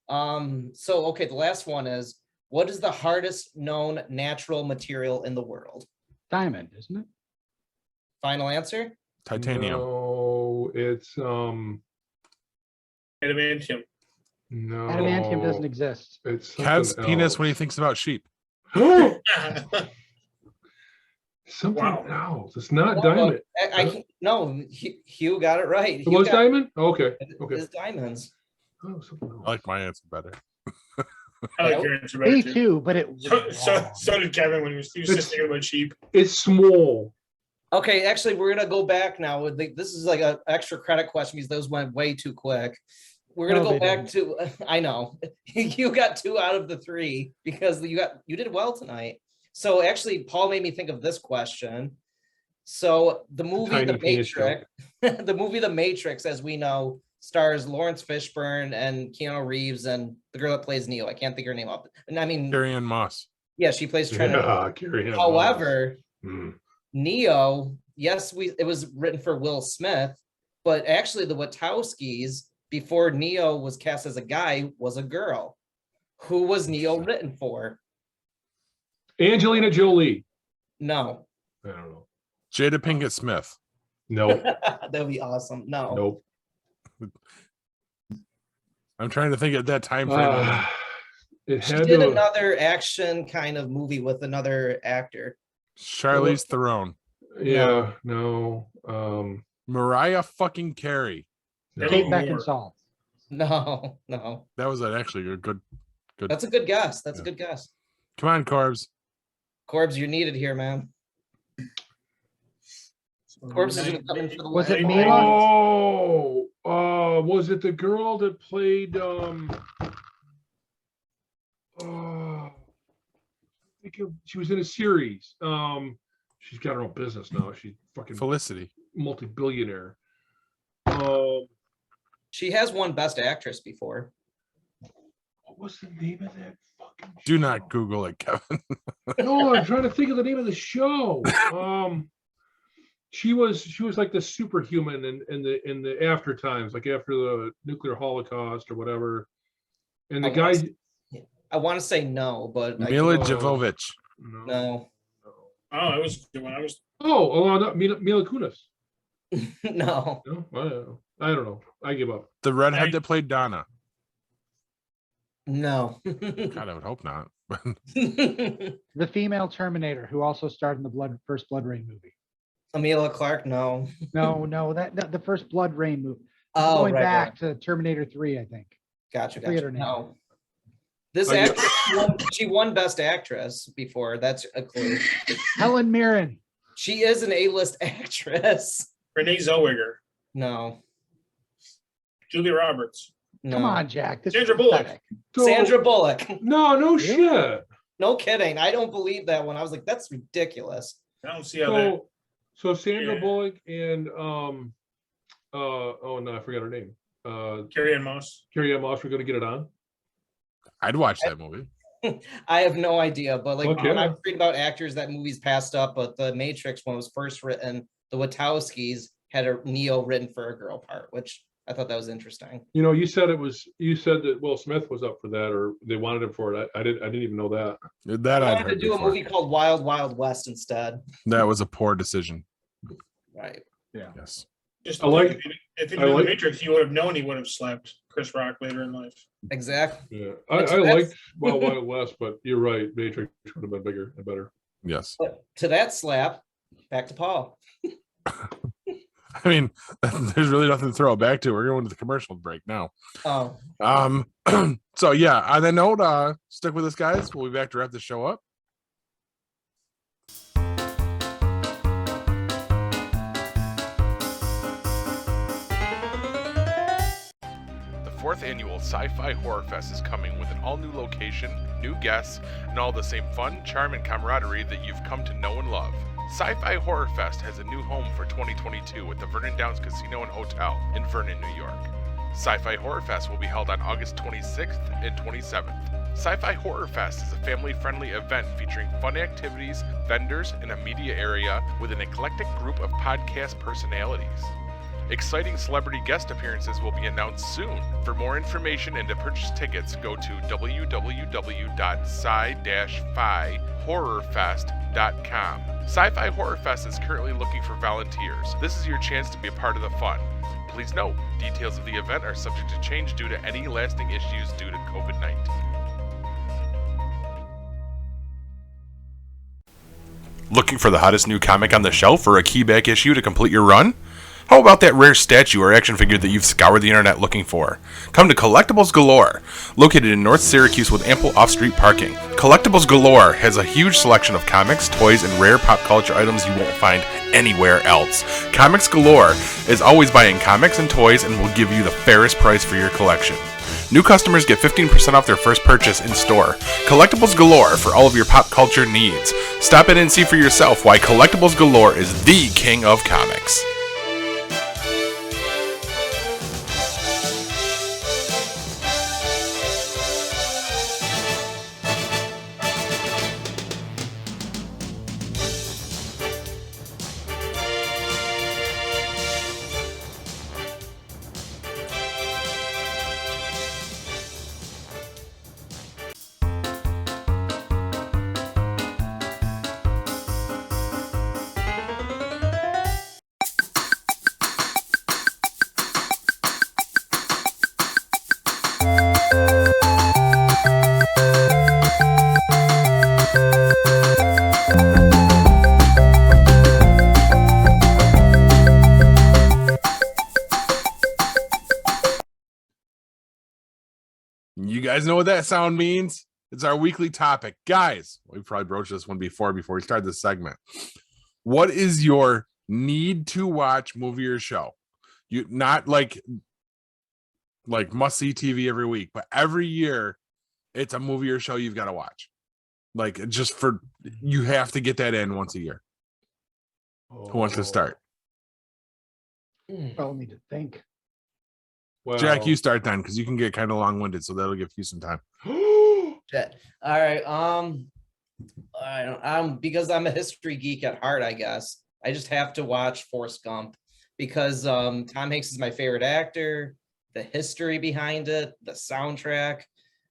So okay, the last one is, what is the hardest known natural material in the world? Diamond, isn't it? Final answer? Titanium. No, it's Adamantium. No. Adamantium doesn't exist. It's Kev's something penis when he else. thinks about sheep. Something Wow. else. It's not Well, diamond. I can't, no, Hugh got it right. It was diamond? Okay. It Okay. is diamonds. Oh, something else. I like my answer better. I like your answer better Me too. too, but it was So did Kevin when he was just thinking about sheep. It's small. Okay, actually, we're gonna go back now. With this is like an extra credit question because those went way too quick. We're gonna No, go they back to. I know you got 2 out of the 3 because you did well tonight. So actually, Paul made me think of this question. So the movie Tiny The penis Matrix, the movie The Matrix, as we know, stars Lawrence Fishburne and Keanu Reeves and the girl that plays Neo. I can't think her name up. And I mean, Carrie Ann Moss. yeah, she plays Trinity. Yeah, Carrie Ann However, Moss. Neo, yes, it was written for Will Smith, but actually the Wachowskis, before Neo was cast as a guy, was a girl. Who was Neo written for? Angelina Jolie. No. I don't know. Jada Pinkett Smith. Nope. That'd be awesome. No. Nope. I'm trying to think at that time frame. It She had did to. another action kind of movie with another actor. Charlize Theron. Yeah. No. Mariah fucking Carey. No. Kate More. Beckinsale. No. That was actually a good. That's a good guess. That's a Yeah. good guess. Come on, Corbs. Corbs, you're needed here, man. Corbs is gonna come in for the Was win. it Mila? Oh, was it the girl that played she was in a series. She's got her own business now. She's fucking Felicity. multi-billionaire. She has won Best Actress before. What was the name of that fucking Do show? not Google it, Kevin. No, I'm trying to think of the name of the show. She was like the superhuman in the after times, like after the nuclear holocaust or whatever. And the guy, I want to say no, but Mila Oh. Jovovich. no, Oh, it was good when I was. no, Mila Kunis. no. No, I don't know. I give up. The redhead that played Donna. No. God, I would hope not. The female Terminator who also starred in the first Blood Rain movie. Amelia Clark, no. No, that the first Blood Rain movie. Oh, Going right, back right. to Terminator 3, I think. Gotcha, forget gotcha. her name. No. This I get- actress, she won Best Actress before. That's a clue. Helen Mirren. She is an A-list actress. Renee Zellweger, No. Julia Roberts. No. Come on, Jack. This Sandra is Bullock. pathetic. Sandra Bullock. No shit. No kidding. I don't believe that one. I was like, that's ridiculous. I don't see how that. So Sandra Yeah. Bullock and oh no, I forgot her name. Carrie Ann Moss. Carrie Ann Moss, we're gonna get it on. I'd watch that movie. I have no idea, but like Okay. when I read about actors that movies passed up, but the Matrix when it was first written, the Wachowskis had a Neo written for a girl part, which I thought that was interesting. You know, you said that Will Smith was up for that, or they wanted him for it. I didn't even know that. That I I'd wanted to heard do a before. movie called Wild Wild West instead. That was a poor decision. Right. Yes. Just I like- if he I did like- the Matrix, he would have known he would have slapped Chris Rock later in life. Exactly. Yeah, But I that's- liked Wild Wild West, but you're right. Matrix would have been bigger and better. Yes. But to that slap, back to Paul. I mean, there's really nothing to throw it back to. We're going to the commercial break now. Oh, So yeah, on that note, stick with us, guys. We'll be back to wrap the show up. The 4th annual Sci-Fi Horror Fest is coming with an all-new location, new guests, and all the same fun, charm, and camaraderie that you've come to know and love. Sci-Fi Horror Fest has a new home for 2022 at the Vernon Downs Casino and Hotel in Vernon, New York. Sci-Fi Horror Fest will be held on August 26th and 27th. Sci-Fi Horror Fest is a family-friendly event featuring fun activities, vendors, and a media area with an eclectic group of podcast personalities. Exciting celebrity guest appearances will be announced soon. For more information and to purchase tickets, go to www.sci-fi-horrorfest.com. Sci-Fi Horror Fest is currently looking for volunteers. This is your chance to be a part of the fun. Please note, details of the event are subject to change due to any lasting issues due to COVID-19. Looking for the hottest new comic on the shelf or a key back issue to complete your run? How about that rare statue or action figure that you've scoured the internet looking for? Come to Collectibles Galore. Located in North Syracuse with ample off-street parking, Collectibles Galore has a huge selection of comics, toys, and rare pop culture items you won't find anywhere else. Comics Galore is always buying comics and toys and will give you the fairest price for your collection. New customers get 15% off their first purchase in store. Collectibles Galore for all of your pop culture needs. Stop in and see for yourself why Collectibles Galore is the king of comics. You guys know what that sound means? It's our weekly topic. Guys, we probably broached this one before we started this segment. What is your need to watch movie or show? You not like must see TV every week, but every year it's a movie or show you've got to watch. Like just for you have to get that in once a year. Who wants to start? I'll need to think. Well, Jack, you start then because you can get kind of long-winded, so that'll give you some time. Shit. All right. Because I'm a history geek at heart, I guess. I just have to watch Forrest Gump because Tom Hanks is my favorite actor, the history behind it, the soundtrack.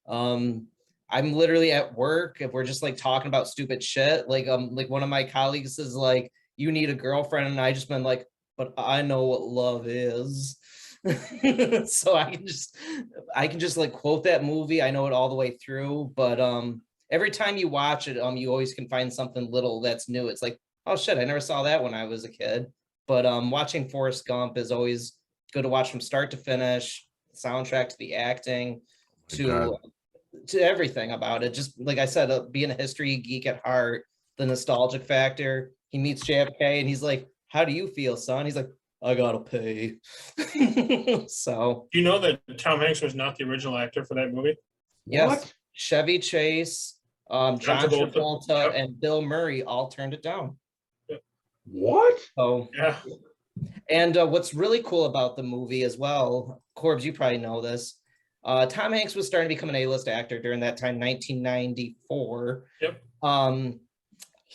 I'm literally at work if we're just like talking about stupid shit. Like one of my colleagues is like, you need a girlfriend, and I just been like, but I know what love is. So I can just like quote that movie. I know it all the way through, but every time you watch it, you always can find something little that's new. It's like, oh shit, I never saw that when I was a kid. But watching Forrest Gump is always good to watch from start to finish, soundtrack to the acting to everything about it. Just like I said, being a history geek at heart, the nostalgic factor. He meets JFK and he's like, how do you feel, son? He's like, I gotta pay. So Do you know that Tom Hanks was not the original actor for that movie? yes, What? Chevy Chase, John Travolta. Travolta, Yep. and Bill Murray all turned it down. What? So, Yeah. and what's really cool about the movie as well, Corbs, you probably know this. Tom Hanks was starting to become an A-list actor during that time, 1994. Yep.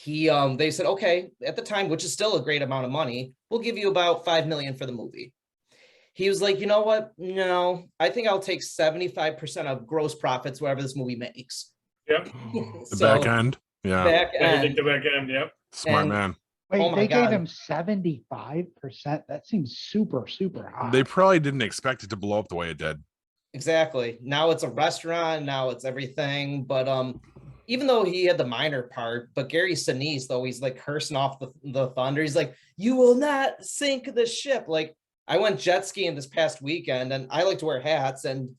They said, okay, at the time, which is still a great amount of money, we'll give you about $5 million for the movie. He was like, you know what? No, I think I'll take 75% of gross profits, whatever this movie makes. Yep. The back end. Yeah. Back I think end. the back end. Yep. Smart and- man. Wait, Oh my they God. gave him 75%. That seems super, super high. They probably didn't expect it to blow up the way it did. Exactly. Now it's a restaurant. Now it's everything. But even though he had the minor part, but Gary Sinise, though, he's like cursing off the thunder. He's like, you will not sink the ship. Like, I went jet skiing this past weekend, and I like to wear hats. And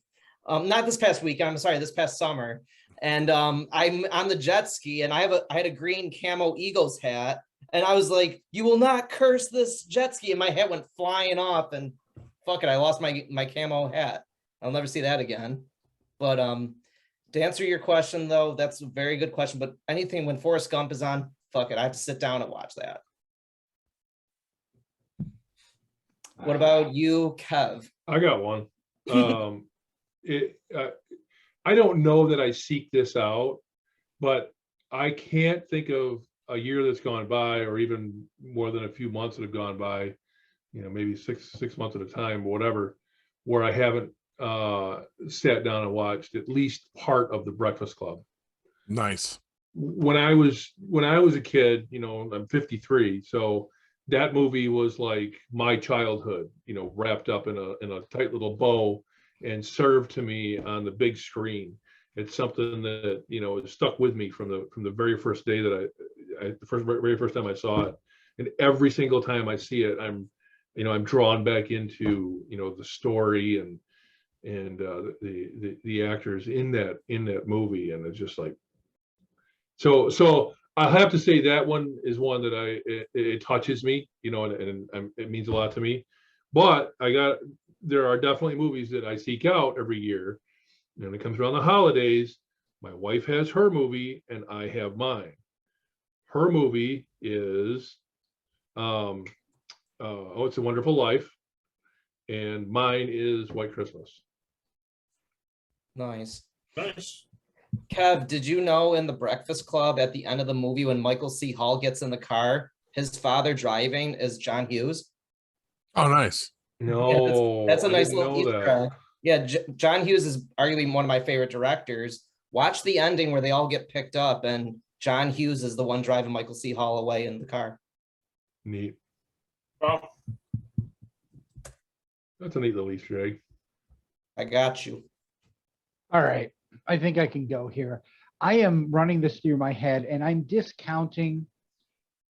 not this past weekend, I'm sorry, this past summer. And I'm on the jet ski, and I had a green camo Eagles hat. And I was like, you will not curse this jet ski. And my hat went flying off, and fuck it, I lost my camo hat. I'll never see that again. But to answer your question, though, that's a very good question. But anything when Forrest Gump is on, fuck it, I have to sit down and watch that. What about you, Kev? I got one. I don't know that I seek this out, but I can't think of a year that's gone by, or even more than a few months that have gone by, maybe six months at a time, whatever, where I haven't sat down and watched at least part of The Breakfast Club. Nice. When I was a kid, I'm 53, so that movie was like my childhood, you know, wrapped up in a tight little bow and served to me on the big screen. It's something that, you know, it stuck with me from the very first day that very first time I saw it. And every single time I see it, I'm drawn back into, you know, the story and the actors in that movie. And it's just like, so I have to say that one is one that it touches me, you know, and it means a lot to me. But there are definitely movies that I seek out every year. And when it comes around the holidays, my wife has her movie and I have mine. Her movie is It's a Wonderful Life, and mine is White Christmas. Nice. Nice. Kev, did you know in The Breakfast Club at the end of the movie when Michael C. Hall gets in the car, his father driving is John Hughes? Oh, nice. No, that's a I nice didn't little know Easter that. egg. Yeah, John Hughes is arguably one of my favorite directors. Watch the ending where they all get picked up and John Hughes is the one driving Michael C. Hall away in the car. Neat. Well, That's a neat little Easter egg. I got you. All right. I think I can go here. I am running this through my head and I'm discounting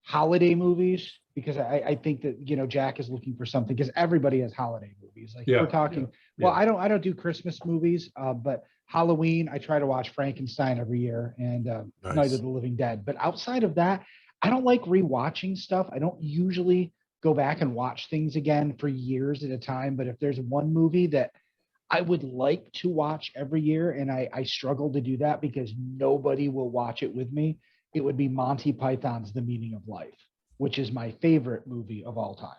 holiday movies because I think that, you know, Jack is looking for something because everybody has holiday movies. Like Yeah, we're talking, yeah. well, I don't do Christmas movies, but Halloween, I try to watch Frankenstein every year and Nice. Night of the Living Dead. But outside of that, I don't like rewatching stuff. I don't usually go back and watch things again for years at a time. But if there's one movie that I would like to watch every year, and I struggle to do that because nobody will watch it with me, it would be Monty Python's The Meaning of Life, which is my favorite movie of all time.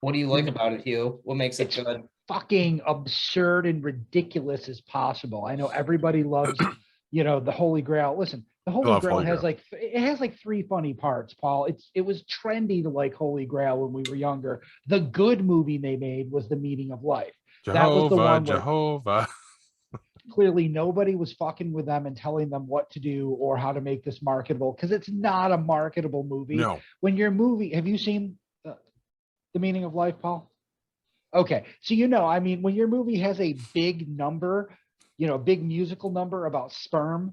What do you like about it, Hugh? What makes it It's good? fucking absurd and ridiculous as possible. I know everybody loves, you know, the Holy Grail. Listen, the Holy love Grail Holy has Grail. it has like 3 funny parts, Paul. It was trendy to like Holy Grail when we were younger. The good movie they made was The Meaning of Life. That was the one where Jehovah. clearly nobody was fucking with them and telling them what to do or how to make this marketable because it's not a marketable movie. No. When your movie, have you seen The Meaning of Life, Paul? Okay, so you know, I mean, when your movie has a big number, you know, a big musical number about sperm,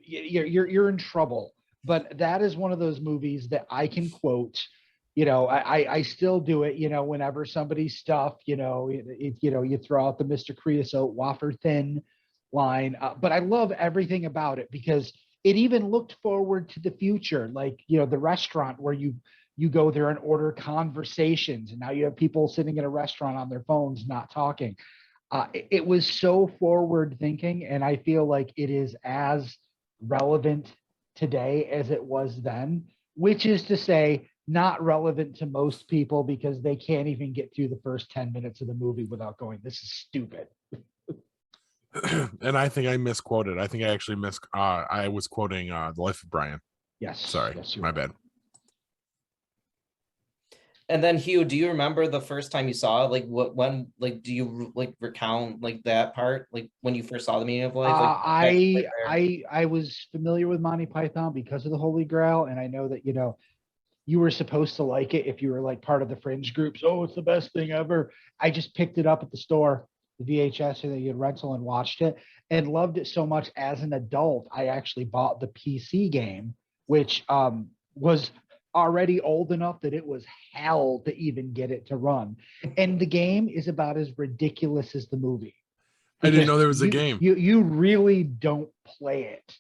you're in trouble. But that is one of those movies that I can quote. You know, I still do it. You know, whenever somebody's stuff, you know, you throw out the Mr. Creosote wafer thin line. But I love everything about it because it even looked forward to the future, like, you know, the restaurant where you go there and order conversations, and now you have people sitting in a restaurant on their phones not talking. It was so forward thinking, and I feel like it is as relevant today as it was then, which is to say not relevant to most people because they can't even get through the first 10 minutes of the movie without going, this is stupid. And I think I misquoted. I think I actually I was quoting The Life of Brian. Yes. Sorry, Yes, my bad. And then Hugh, do you remember the first time you saw it? Like when do you like recount like that part? Like when you first saw The Meaning of Life? Like, I was familiar with Monty Python because of the Holy Grail, and I know that, you know, you were supposed to like it if you were like part of the fringe groups. Oh, it's the best thing ever. I just picked it up at the store, the VHS, or the rental, and watched it and loved it so much. As an adult, I actually bought the PC game, which was already old enough that it was hell to even get it to run. And the game is about as ridiculous as the movie. I didn't Because know there was a game. You really don't play it.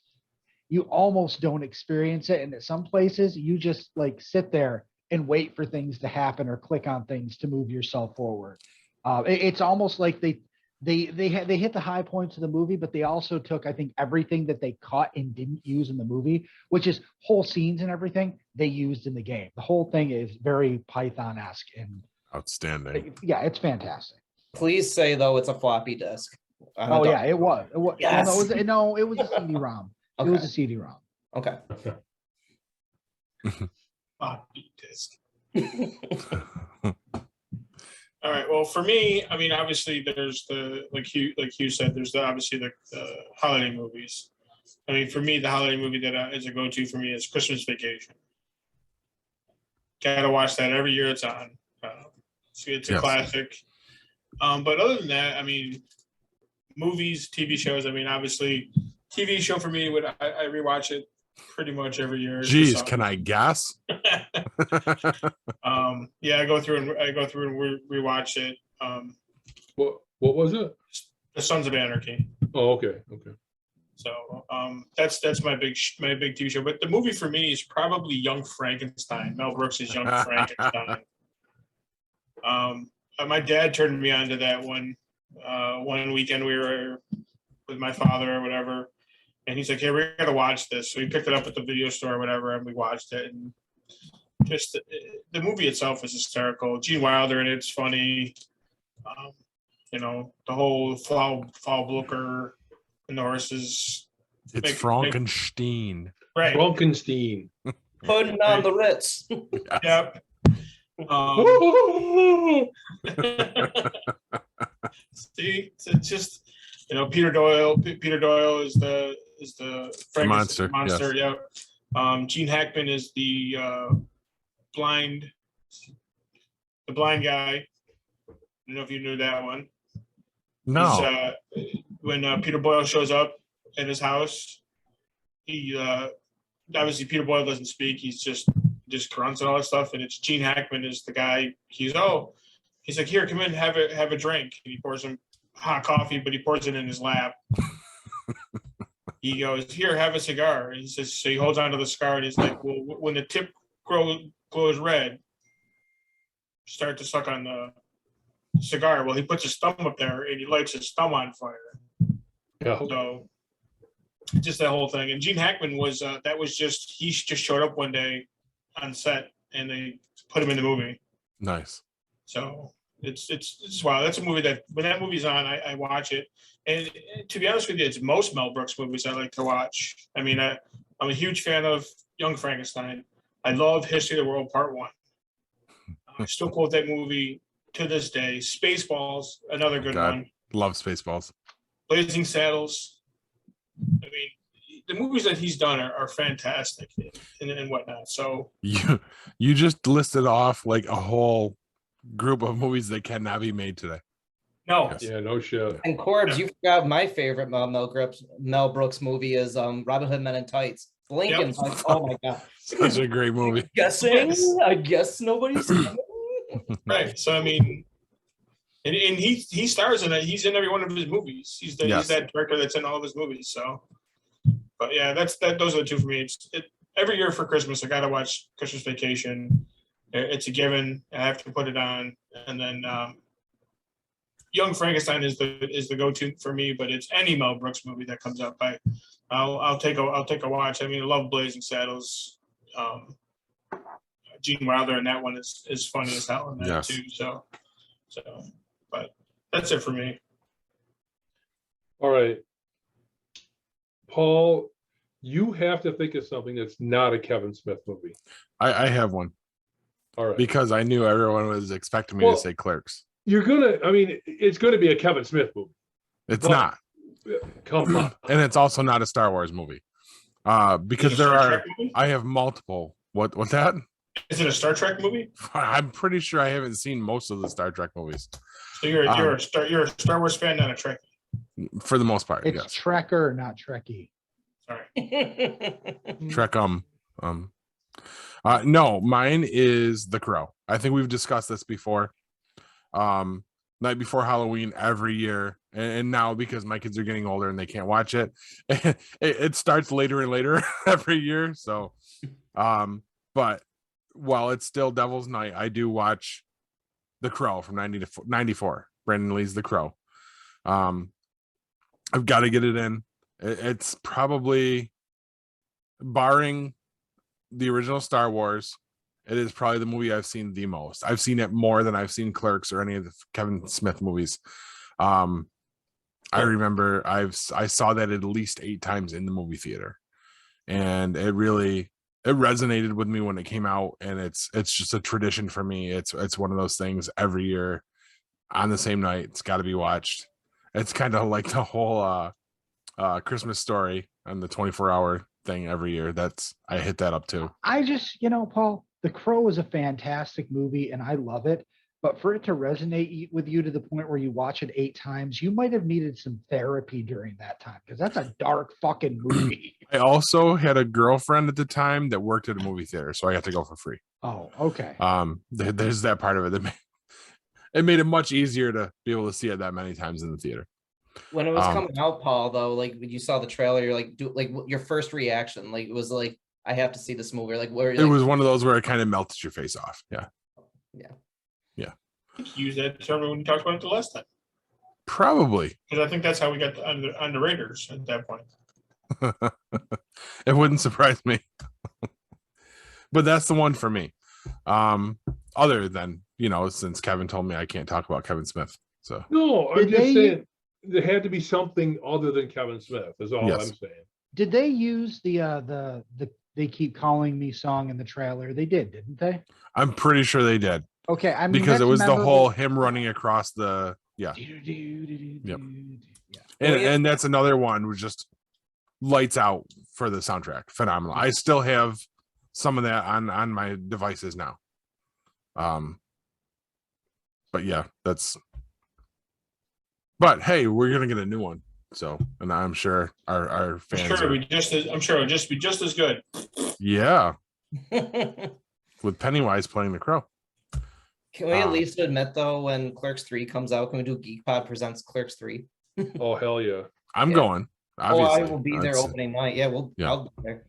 You almost don't experience it. And at some places you just like sit there and wait for things to happen or click on things to move yourself forward. It's almost like they hit the high points of the movie, but they also took, I think, everything that they cut and didn't use in the movie, which is whole scenes and everything they used in the game. The whole thing is very Python-esque and Outstanding. yeah, it's fantastic. please say though it's a floppy disk. Oh yeah, it was. Yes. Well, it was a CD-ROM. Okay. It was a CD-ROM. Okay. floppy disk. All right. Well, for me, I mean, obviously, there's the like Hugh said, there's obviously the holiday movies. I mean, for me, the holiday movie that is a go-to for me is Christmas Vacation. Gotta watch that every year it's on. It's a Yes. classic. But other than that, I mean, movies, TV shows. I mean, obviously, TV show for me would I rewatch it pretty much every year. Geez, can I guess? Yeah, I go through and rewatch it. What was it? The Sons of Anarchy. Oh, okay. So that's my big TV show. But the movie for me is probably Young Frankenstein. Mel Brooks' Young Frankenstein. My dad turned me on to that one. One weekend we were with my father or whatever, and he's like, "Hey, we're gonna watch this." So we picked it up at the video store or whatever, and we watched it. And just the movie itself is hysterical. Gene Wilder in it's funny. You know, the whole Frau Blucher and the horses. It's Frankenstein. Right. Frankenstein. Putting on the Ritz. Yep. See, it's just, you know, Peter Doyle. Peter Doyle is the Monster. Monster. Yes. Yep. Gene Hackman is the blind guy. I don't know if you knew that one. No. When Peter Boyle shows up at his house, he obviously Peter Boyle doesn't speak. He's just grunts and all that stuff. And it's Gene Hackman is the guy. He's like, here, come in, have a drink. And he pours him hot coffee, but he pours it in his lap. He goes, here, have a cigar. And he says, so he holds onto the cigar and he's like, well, when the tip glows red, start to suck on the cigar. Well, he puts his thumb up there and he lights his thumb on fire. Yeah. So just that whole thing. And Gene Hackman was he just showed up one day on set and they put him in the movie. Nice. So it's wow. That's a movie that when that movie's on, I watch it. And to be honest with you, it's most Mel Brooks movies I like to watch. I mean, I'm a huge fan of Young Frankenstein. I love History of the World Part 1. I still quote that movie to this day. Spaceballs, another good one. Love Spaceballs. Blazing Saddles. I mean, the movies that he's done are fantastic and whatnot. So you just listed off like a whole group of movies that cannot be made today. no, Yes. Yeah, no shit. And Corbs, you forgot my favorite Mel Brooks movie is Robin Hood Men in Tights. Lincoln. Yep. Oh my god. Such a great movie. Guessing? I guess nobody's right. So I mean, and he stars in it. He's in every one of his movies. He's that director that's in all of his movies. So, but yeah, those are the two for me. Every year for Christmas, I gotta watch Christmas Vacation. It's a given. I have to put it on, and then Young Frankenstein is the go-to for me. But it's any Mel Brooks movie that comes up. I'll take a watch. I mean, I love Blazing Saddles. Gene Wilder and that one is funny as hell in that Yes. too. So, but that's it for me. All right. Paul, you have to think of something that's not a Kevin Smith movie. I have one All right. because I knew everyone was expecting me to say Clerks. It's gonna be a Kevin Smith movie. It's Well, not. Come on. And it's also not a Star Wars movie. Because Is it a there Star are Trek movie? I have multiple. What's that? Is it a Star Trek movie? I'm pretty sure I haven't seen most of the Star Trek movies So you're a Star Wars fan, not a Trek. for the most part. It's Yes. Trekker, not Trekkie. Sorry. Trek. No, mine is The Crow. I think we've discussed this before. Night before Halloween every year, and now because my kids are getting older and they can't watch it, it starts later and later every year. So, but while it's still Devil's Night, I do watch The Crow from 94. Brandon Lee's The Crow. I've got to get it in. It's probably, barring the original Star Wars, it is probably the movie I've seen the most. I've seen it more than I've seen Clerks or any of the Kevin Smith movies. I remember I saw that at least 8 times in the movie theater, and it resonated with me when it came out. And it's just a tradition for me. It's one of those things every year on the same night. It's got to be watched. It's kind of like the whole Christmas Story on the 24-hour thing every year. I hit that up too. I just, Paul, The Crow is a fantastic movie and I love it. But for it to resonate with you to the point where you watch it 8 times, you might have needed some therapy during that time because that's a dark fucking movie. I also had a girlfriend at the time that worked at a movie theater, so I got to go for free. Oh, okay. There's that part of it that it made it much easier to be able to see it that many times in the theater. When it was coming out, Paul, though, like when you saw the trailer, you're like, your first reaction, like it was like, I have to see this movie. Like, where It was one of those where it kind of melted your face off. Yeah. Use that term when we talked about it the last time. Probably. Because I think that's how we got on the Raiders at that point. It wouldn't surprise me. But that's the one for me. Other than, since Kevin told me I can't talk about Kevin Smith. So No, I'm Did just they- saying there had to be something other than Kevin Smith, is all Yes. I'm saying. Did they use the They Keep Calling Me song in the trailer? They did, didn't they? I'm pretty sure they did. Okay, I mean Because it that's was the memorable. whole him running across the Yep. Yeah. And that's another one was just lights out for the soundtrack. Phenomenal. I still have some of that on my devices now. But yeah, but hey, we're gonna get a new one. So, and I'm sure our fans I'm sure it'll just be just as good. yeah, with Pennywise playing the crow. Can we at least admit though, when Clerks 3 comes out, can we do Geek Pod presents Clerks 3? Oh, hell yeah. I'm Yeah. going. Oh, Obviously. I will be there opening night. Yeah, I'll be there.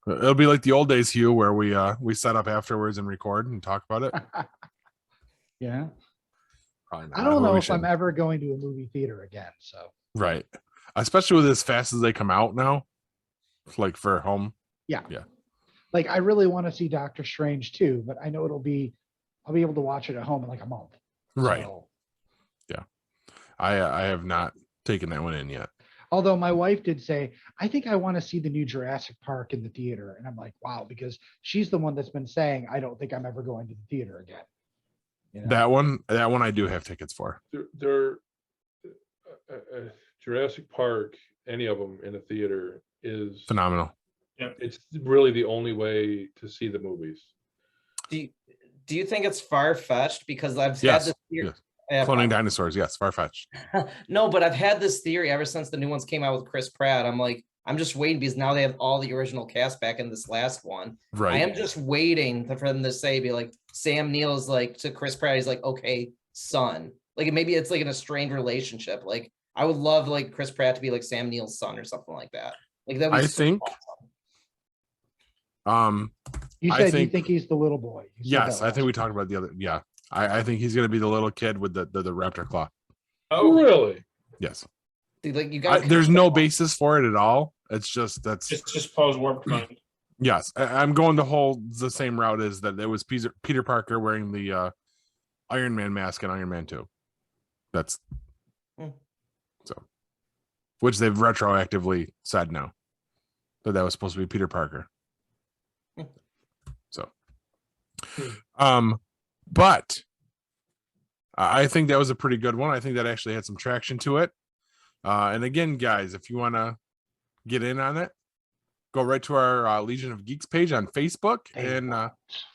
It'll be like the old days, Hugh, where we set up afterwards and record and talk about it. Yeah. Probably not. I don't know We if I'm should. ever going to a movie theater again. So Right. Especially with as fast as they come out now, like for home. like I really want to see Doctor Strange too, but I know I'll be able to watch it at home in like a month. Right. So, I have not taken that one in yet. although my wife did say, I think I want to see the new Jurassic Park in the theater. And I'm like, wow, because she's the one that's been saying, I don't think I'm ever going to the theater again. You know? That one I do have tickets for. They're Jurassic Park, any of them in a theater is Phenomenal. it's really the only way to see the movies. Do you think it's far-fetched? Because I've had Yes. this theory. Yes. Yeah, Cloning dinosaurs. Yes. Far-fetched. No, but I've had this theory ever since the new ones came out with Chris Pratt. I'm like, I'm just waiting because now they have all the original cast back in this last one. Right. I am just waiting for them to say, be like, Sam Neill's like to Chris Pratt. He's like, okay, son. Like maybe it's like an estranged relationship. Like I would love like Chris Pratt to be like Sam Neill's son or something like that. Like that. I think. You I said you think- think he's the little boy. You said Yes, that I last think we talked about the other. Yeah, I think he's gonna be the little kid with the raptor claw. Oh, really? Yes. Dude, like you guys. There's no basis for it at all. It's just It's just Paul's warped mind. yes. I'm going the same route as that. It was Peter Parker wearing the Iron Man mask in Iron Man 2. That's so, which they've retroactively said now that was supposed to be Peter Parker. So, but I think that was a pretty good one. I think that actually had some traction to it. And again, guys, if you want to get in on it, go right to our Legion of Geeks page on Facebook, and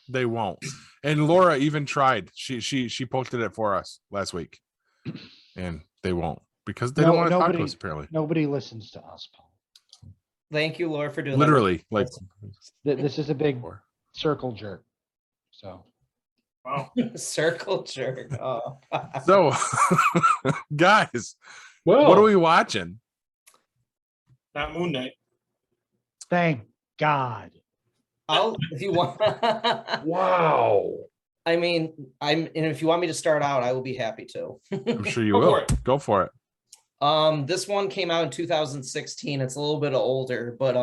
they won't. And Laura even tried. She posted it for us last week, and they won't because they don't want to talk to us. Apparently, Nobody listens to us, Paul. Thank you, Laura, for doing literally, like This is a big circle jerk. So Wow. that. Circle jerk. Oh. so, guys, Well, what are we watching? Not Moon Knight. thank God. If you want. wow. I mean, and if you want me to start out, I will be happy to. I'm sure you Go will. for it. Go for it. This one came out in 2016. It's a little bit older, but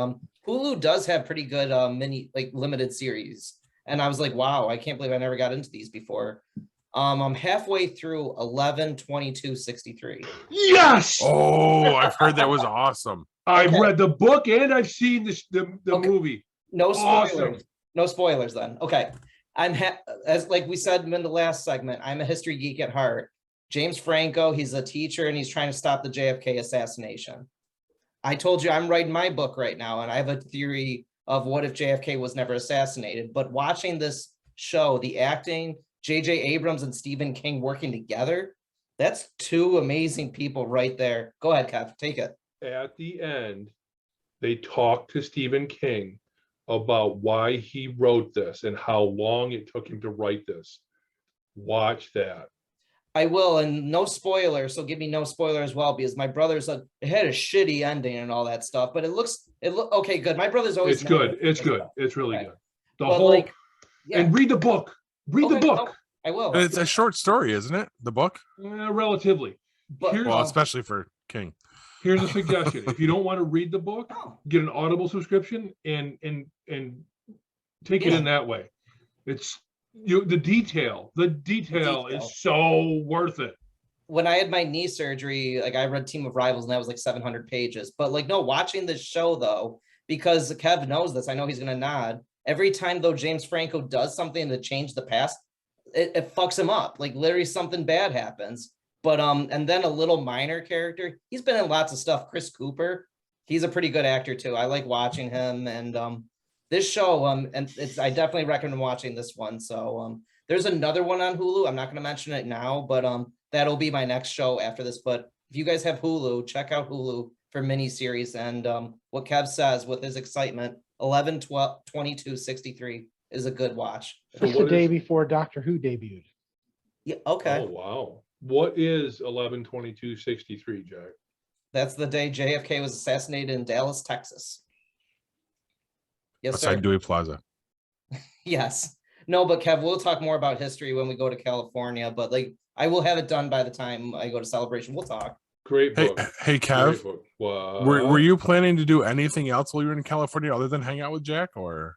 Hulu does have pretty good mini limited series. And I was like, wow, I can't believe I never got into these before. I'm halfway through 11/22/63. Yes. Oh, I've heard that was awesome. I've Okay. read the book and I've seen the Okay. movie. No spoilers. Awesome. No spoilers then. Okay. As like we said in the last segment, I'm a history geek at heart. James Franco, he's a teacher and he's trying to stop the JFK assassination. I told you I'm writing my book right now, and I have a theory of what if JFK was never assassinated. But watching this show, the acting, J.J. Abrams and Stephen King working together, that's two amazing people right there. Go ahead, Kev, take it. At the end, they talked to Stephen King about why he wrote this and how long it took him to write this. Watch that. I will, and no spoiler, so give me no spoiler as well, because my brother's like, it had a shitty ending and all that stuff, but it look okay, good. My brother's always It's good. It's good. It's really Okay. good. The But, whole like, yeah. and read the book. Read the Okay, book. I will. It's a short story, isn't it? The book? Relatively. But Here's- Well, especially for King. Here's a suggestion. If you don't want to read the book, oh, get an Audible subscription and take it Yeah. in that way. It's the detail detail. is so worth it. when I had my knee surgery, like I read Team of Rivals and that was like 700 pages. But like, no, watching this show though, because Kev knows this, I know he's gonna nod. Every time though James Franco does something to change the past, it fucks him up. Like literally something bad happens. But and then a little minor character. He's been in lots of stuff. Chris Cooper, he's a pretty good actor too. I like watching him. And this show, and I definitely recommend watching this one. So there's another one on Hulu. I'm not gonna mention it now, but that'll be my next show after this. But if you guys have Hulu, check out Hulu for miniseries. And what Kev says with his excitement, 11, 12, 22, 63 is a good watch. It's the day before Doctor Who debuted. Yeah, okay. Oh wow. What is 11/22/63, Jack? That's the day JFK was assassinated in Dallas, Texas. Yes, sir. Outside Dewey Plaza. Yes. No, but Kev, we'll talk more about history when we go to California, but like I will have it done by the time I go to Celebration. We'll talk. Great Hey, book. hey, Great Kev, book. Wow. were you planning to do anything else while you were in California other than hang out with Jack? Or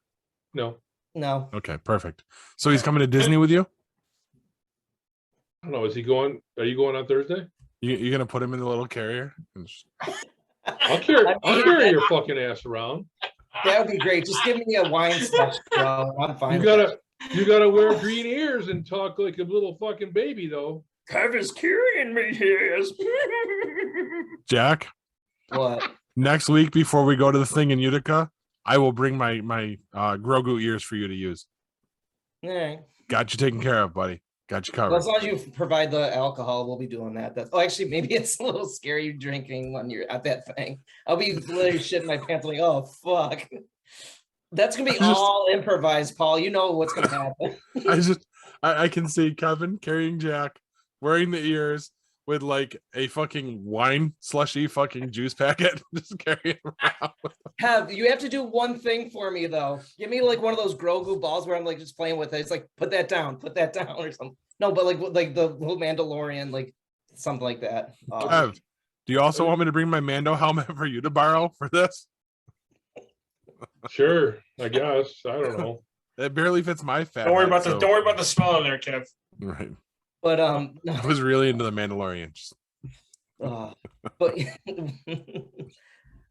No, No. okay, perfect. So he's coming to Disney with you? I don't know. Is he going? Are you going on Thursday? You're gonna put him in the little carrier? And I'll carry your fucking ass around. That would be great. Just give me a wine slush, bro. I'm fine. You gotta wear green ears and talk like a little fucking baby though. Kev is carrying me here. Jack, What? next week before we go to the thing in Utica, I will bring my Grogu ears for you to use. Yeah. Got you taken care of, buddy. Got you Well, covered. as long as you provide the alcohol, we'll be doing that. That's actually maybe it's a little scary drinking when you're at that thing. I'll be literally shitting my pants like, oh fuck. That's gonna be all improvised, Paul. You know what's gonna happen. I can see Kevin carrying Jack, wearing the ears with like a fucking wine slushy fucking juice packet, just carrying around. You have to do one thing for me though. Give me like one of those Grogu balls where I'm like just playing with it. It's like put that down or something. No, but like the little Mandalorian, like something like that. Kev, do you also want me to bring my Mando helmet for you to borrow for this? Sure, I guess. I don't know. It barely fits my fat. Don't worry head, about so- don't worry about the smell in there, Kev. Right. But I was really into the Mandalorian. Just- but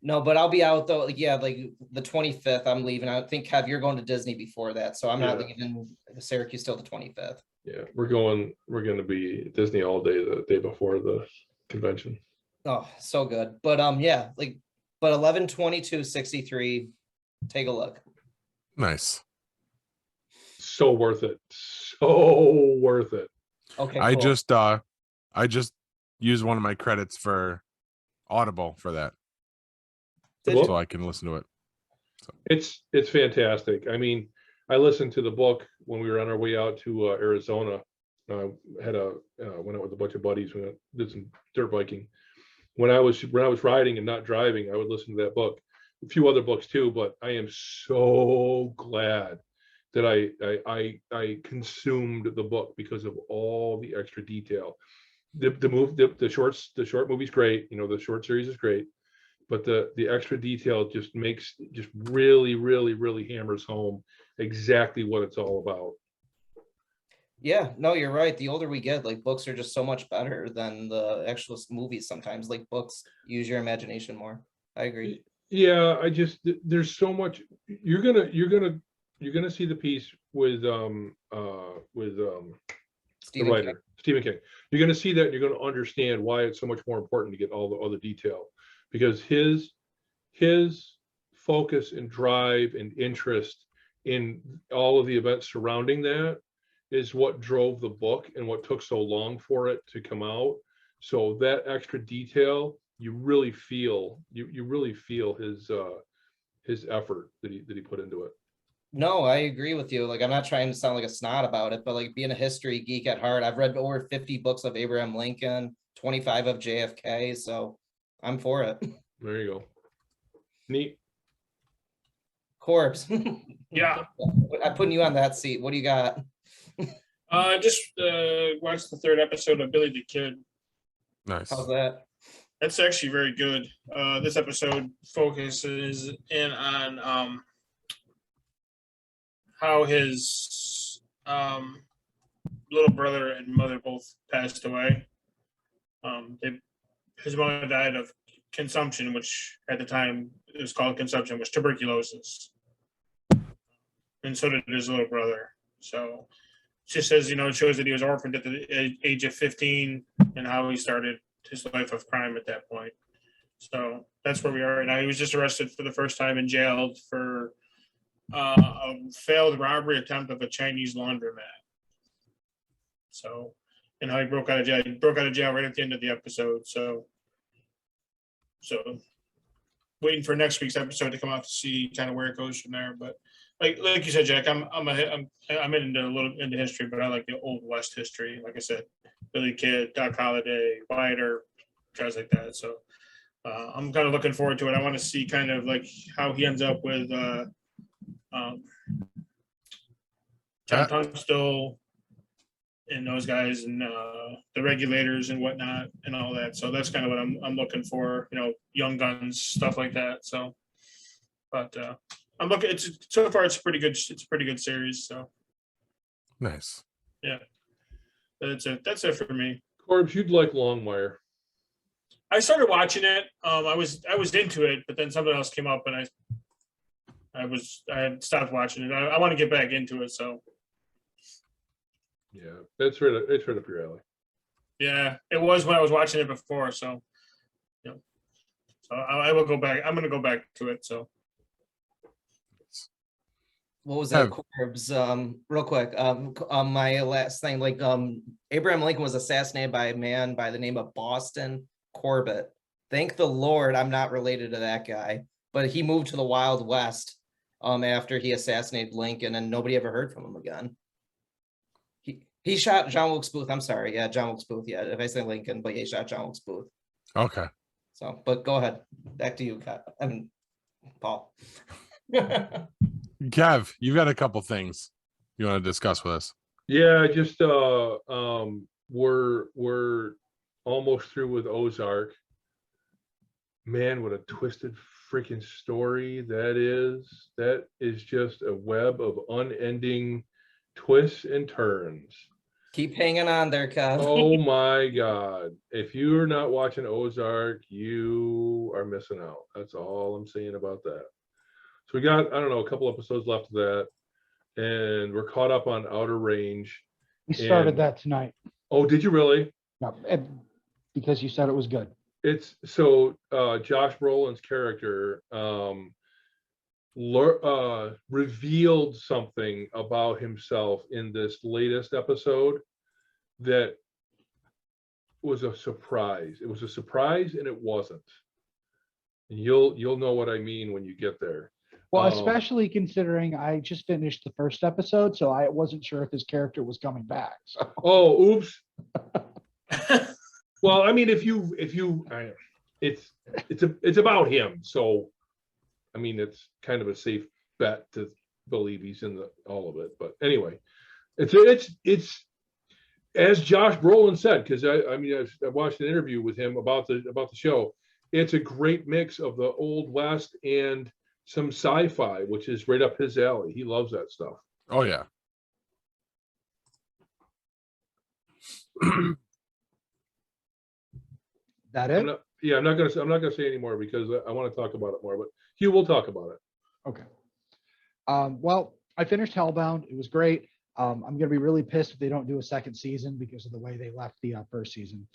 no, but I'll be out though. Like, yeah, like the 25th, I'm leaving. I think Kev, you're going to Disney before that, so I'm not Yeah. leaving Syracuse till the 25th. Yeah, we're going to be at Disney all day the day before the convention. Oh, so good. But yeah, like, but 11/22/63. Take a look. Nice. So worth it. So worth it. Okay. I cool. just used one of my credits for Audible for that, The book? so I can listen to it. It's fantastic. I mean, I listened to the book when we were on our way out to Arizona. Went out with a bunch of buddies. We did some dirt biking. When I was riding and not driving, I would listen to that book. A few other books too, but I am so glad that I consumed the book because of all the extra detail. The short movie's great. You know, the short series is great, but the extra detail just really hammers home exactly what it's all about. Yeah, no, you're right. The older we get, like books are just so much better than the actual movies sometimes. Like books use your imagination more. I agree. Yeah, there's so much. You're gonna see the piece with the Stephen writer King. Stephen King. You're gonna see that and you're gonna understand why it's so much more important to get all the other detail, because his focus and drive and interest in all of the events surrounding that is what drove the book and what took so long for it to come out. So that extra detail, you really feel his effort that he put into it. No, I agree with you. Like, I'm not trying to sound like a snot about it, but like being a history geek at heart, I've read over 50 books of Abraham Lincoln, 25 of JFK, so I'm for it. There you go. Neat. Corbs. Yeah. I'm putting you on that seat. What do you got? I just watched the third episode of Billy the Kid. Nice. How's that? That's actually very good. This episode focuses in on how his little brother and mother both passed away. His mother died of consumption, which at the time it was called consumption, was tuberculosis. And so did his little brother. So it just says, it shows that he was orphaned at the age of 15 and how he started his life of crime at that point. So that's where we are right now. He was just arrested for the first time and jailed for a failed robbery attempt of a Chinese laundromat. So, and how he broke out of jail. He broke out of jail right at the end of the episode. So waiting for next week's episode to come out to see kind of where it goes from there. But like you said, Jack, I'm into a little into history, but I like the old West history. Like I said, Billy Kid, Doc Holliday, Wyatt Earp, guys like that. So I'm kind of looking forward to it. I want to see kind of like how he ends up with John Tunstall and those guys and the regulators and whatnot and all that. So that's kind of what I'm looking for, young guns, stuff like that. So, but I'm looking. So far it's pretty good. It's a pretty good series. So Nice. yeah, that's it. That's it for me. Corbs, you'd like Longmire. I started watching it. I was into it, but then something else came up and I had stopped watching it. I want to get back into it. So Yeah, it's right up your alley. yeah, it was when I was watching it before. So, so I will go back. I'm going to go back to it. So. What was that, Corbs? Real quick. My last thing, like Abraham Lincoln was assassinated by a man by the name of Boston Corbett. Thank the Lord I'm not related to that guy. But he moved to the Wild West after he assassinated Lincoln, and nobody ever heard from him again. He shot John Wilkes Booth. I'm sorry. Yeah, John Wilkes Booth. Yeah, if I say Lincoln, but he shot John Wilkes Booth. Okay. So, but go ahead. Back to you, Paul. Kev, you've got a couple things you want to discuss with us. Yeah, just we're almost through with Ozark. Man, what a twisted freaking story that is. That is just a web of unending twists and turns. Keep hanging on there, Kev. Oh my God. If you're not watching Ozark, you are missing out. That's all I'm saying about that. So we got, I don't know, a couple episodes left of that. And we're caught up on Outer Range. We started that tonight. Oh, did you really? No, because you said it was good. It's so Josh Brolin's character revealed something about himself in this latest episode that was a surprise. It was a surprise and it wasn't. And you'll know what I mean when you get there. Well, especially considering I just finished the first episode, so I wasn't sure if his character was coming back. So. Oh, oops. Well, I mean, it's about him, so I mean, it's kind of a safe bet to believe he's in all of it. But anyway, it's as Josh Brolin said, because I watched an interview with him about the show. It's a great mix of the Old West and some sci-fi, which is right up his alley. He loves that stuff. Oh yeah. That it? I'm not gonna say any more because I want to talk about it more. But Hugh will talk about it. Okay. Well, I finished Hellbound. It was great. I'm gonna be really pissed if they don't do a second season because of the way they left the first season.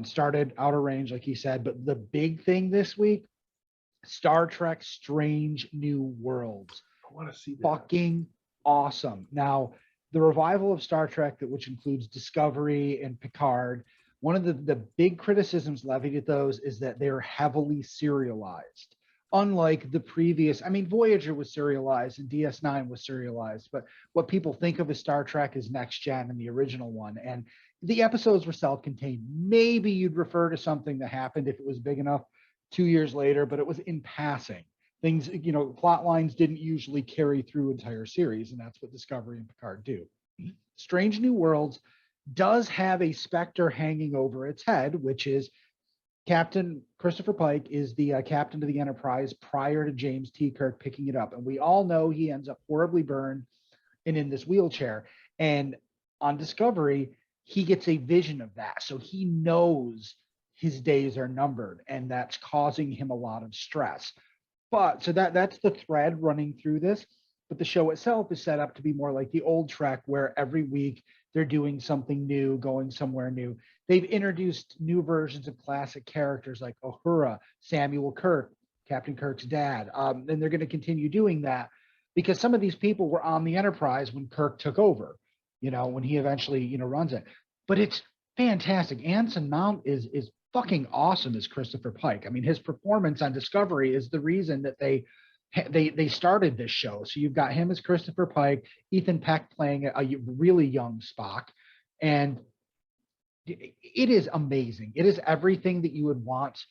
Started Outer Range, like he said, but the big thing this week Star Trek Strange New Worlds. I want to see that. Fucking awesome. Now, the revival of Star Trek, which includes Discovery and Picard, one of the big criticisms levied at those is that they're heavily serialized. Unlike the previous, I mean, Voyager was serialized and DS9 was serialized, but what people think of as Star Trek is Next Gen and the original one. And the episodes were self-contained. Maybe you'd refer to something that happened if it was big enough 2 years later, but it was in passing. Things, plot lines didn't usually carry through entire series, and that's what Discovery and Picard do. Strange New Worlds does have a specter hanging over its head, which is Captain Christopher Pike is the captain of the Enterprise prior to James T. Kirk picking it up. And we all know he ends up horribly burned and in this wheelchair. And on Discovery, he gets a vision of that. So he knows his days are numbered, and that's causing him a lot of stress. But so that's the thread running through this. But the show itself is set up to be more like the old Trek, where every week they're doing something new, going somewhere new. They've introduced new versions of classic characters like Uhura, Samuel Kirk, Captain Kirk's dad. And they're going to continue doing that because some of these people were on the Enterprise when Kirk took over, when he eventually, runs it. But it's fantastic. Anson Mount is fucking awesome as Christopher Pike. I mean, his performance on Discovery is the reason that they started this show. So you've got him as Christopher Pike, Ethan Peck playing a really young Spock, and it is amazing. It is everything that you would want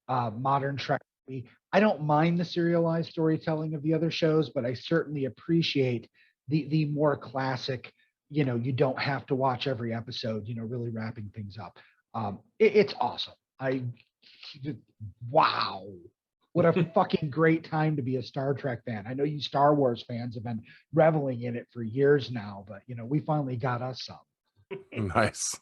modern Trek to be. I don't mind the serialized storytelling of the other shows, but I certainly appreciate the more classic, you don't have to watch every episode, really wrapping things up. It's awesome. Wow. What a fucking great time to be a Star Trek fan. I know you Star Wars fans have been reveling in it for years now, but we finally got us some. Nice.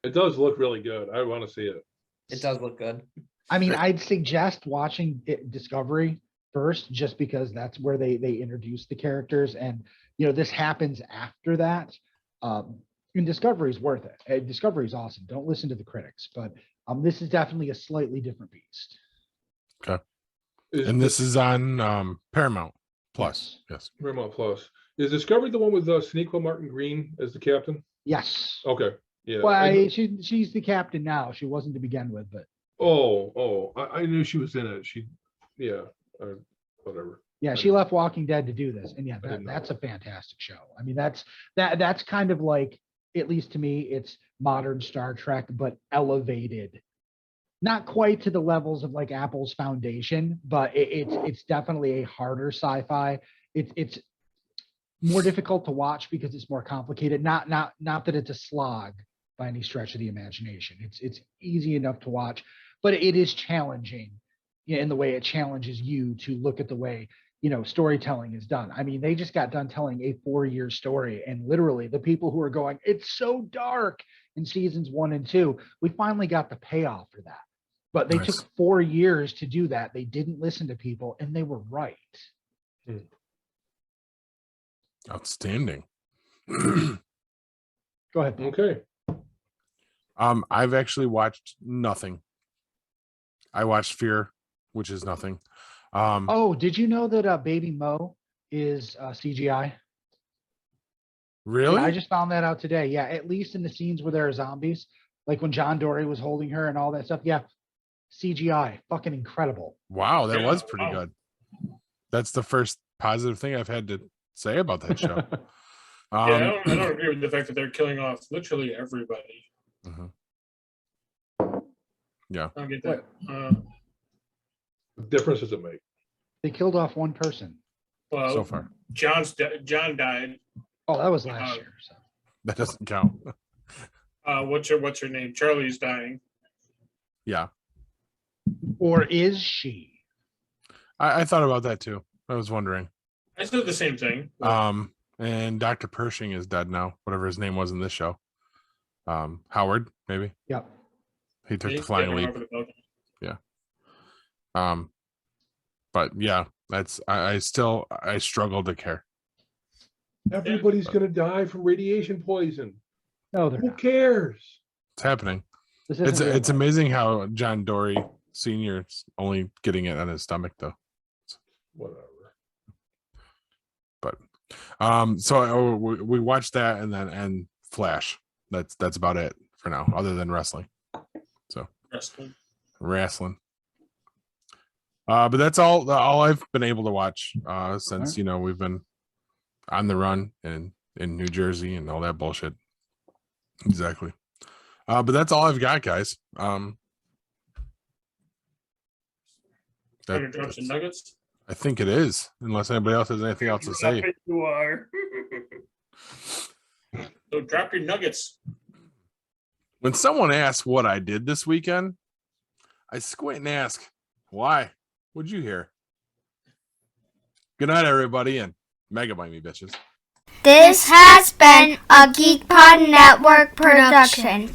It does look really good. I want to see it. It does look good. I mean, I'd suggest watching Discovery first, just because that's where they introduce the characters, and this happens after that. And Discovery's worth it. Discovery's awesome. Don't listen to the critics, but this is definitely a slightly different beast. Okay. And this is on Paramount Plus. Yes. Paramount Plus. Is Discovery the one with Sonequa Martin Green as the captain? Yes. Okay. Yeah. Well, she's the captain now. She wasn't to begin with, but. I knew she was in it. Whatever. Yeah, she left Walking Dead to do this, and yeah, that's a fantastic show. I mean, that's kind of like, at least to me, it's modern Star Trek, but elevated. Not quite to the levels of like Apple's Foundation, but it's definitely a harder sci-fi. It's more difficult to watch because it's more complicated. Not that it's a slog by any stretch of the imagination. It's easy enough to watch, but it is challenging in the way it challenges you to look at the way storytelling is done. I mean, they just got done telling a 4-year story, and literally the people who are going, it's so dark in seasons 1 and 2, we finally got the payoff for that. But they took 4 years to do that. They didn't listen to people, and they were right. Outstanding. Go ahead. Okay. I've actually watched nothing. I watched Fear, which is nothing. Did you know that Baby Mo is CGI? Really? Yeah, I just found that out today. Yeah, at least in the scenes where there are zombies, like when John Dory was holding her and all that stuff. Yeah, CGI, fucking incredible. Wow, that was pretty good. That's the first positive thing I've had to say about that show. I don't agree with the fact that they're killing off literally everybody. Yeah. I don't get that. What difference does it make? They killed off one person. Well, So far. John died. Oh, that was last year. So. That doesn't count. What's her name? Charlie's dying. Yeah. Or is she? I thought about that too. I was wondering. I said the same thing. And Dr. Pershing is dead now, whatever his name was in this show. Howard, maybe. Yep. He took the flying leap. Yeah. But yeah, that's I struggle to care. Everybody's gonna die from radiation poison. No, they're Who not. cares? It's happening. This isn't real It's life. amazing how John Dory Senior's only getting it on his stomach though. Whatever. So we watched that and Flash. That's about it for now, other than wrestling. So wrestling. But that's all I've been able to watch since we've been on the run and in New Jersey and all that bullshit. Exactly. But that's all I've got, guys. Drop some nuggets. I think it is, unless anybody else has anything else to say. You are. So drop your nuggets. When someone asks what I did this weekend, I squint and ask, why? What'd you hear? Good night, everybody, and megabyte me, bitches. This has been a Geek Pod Network production.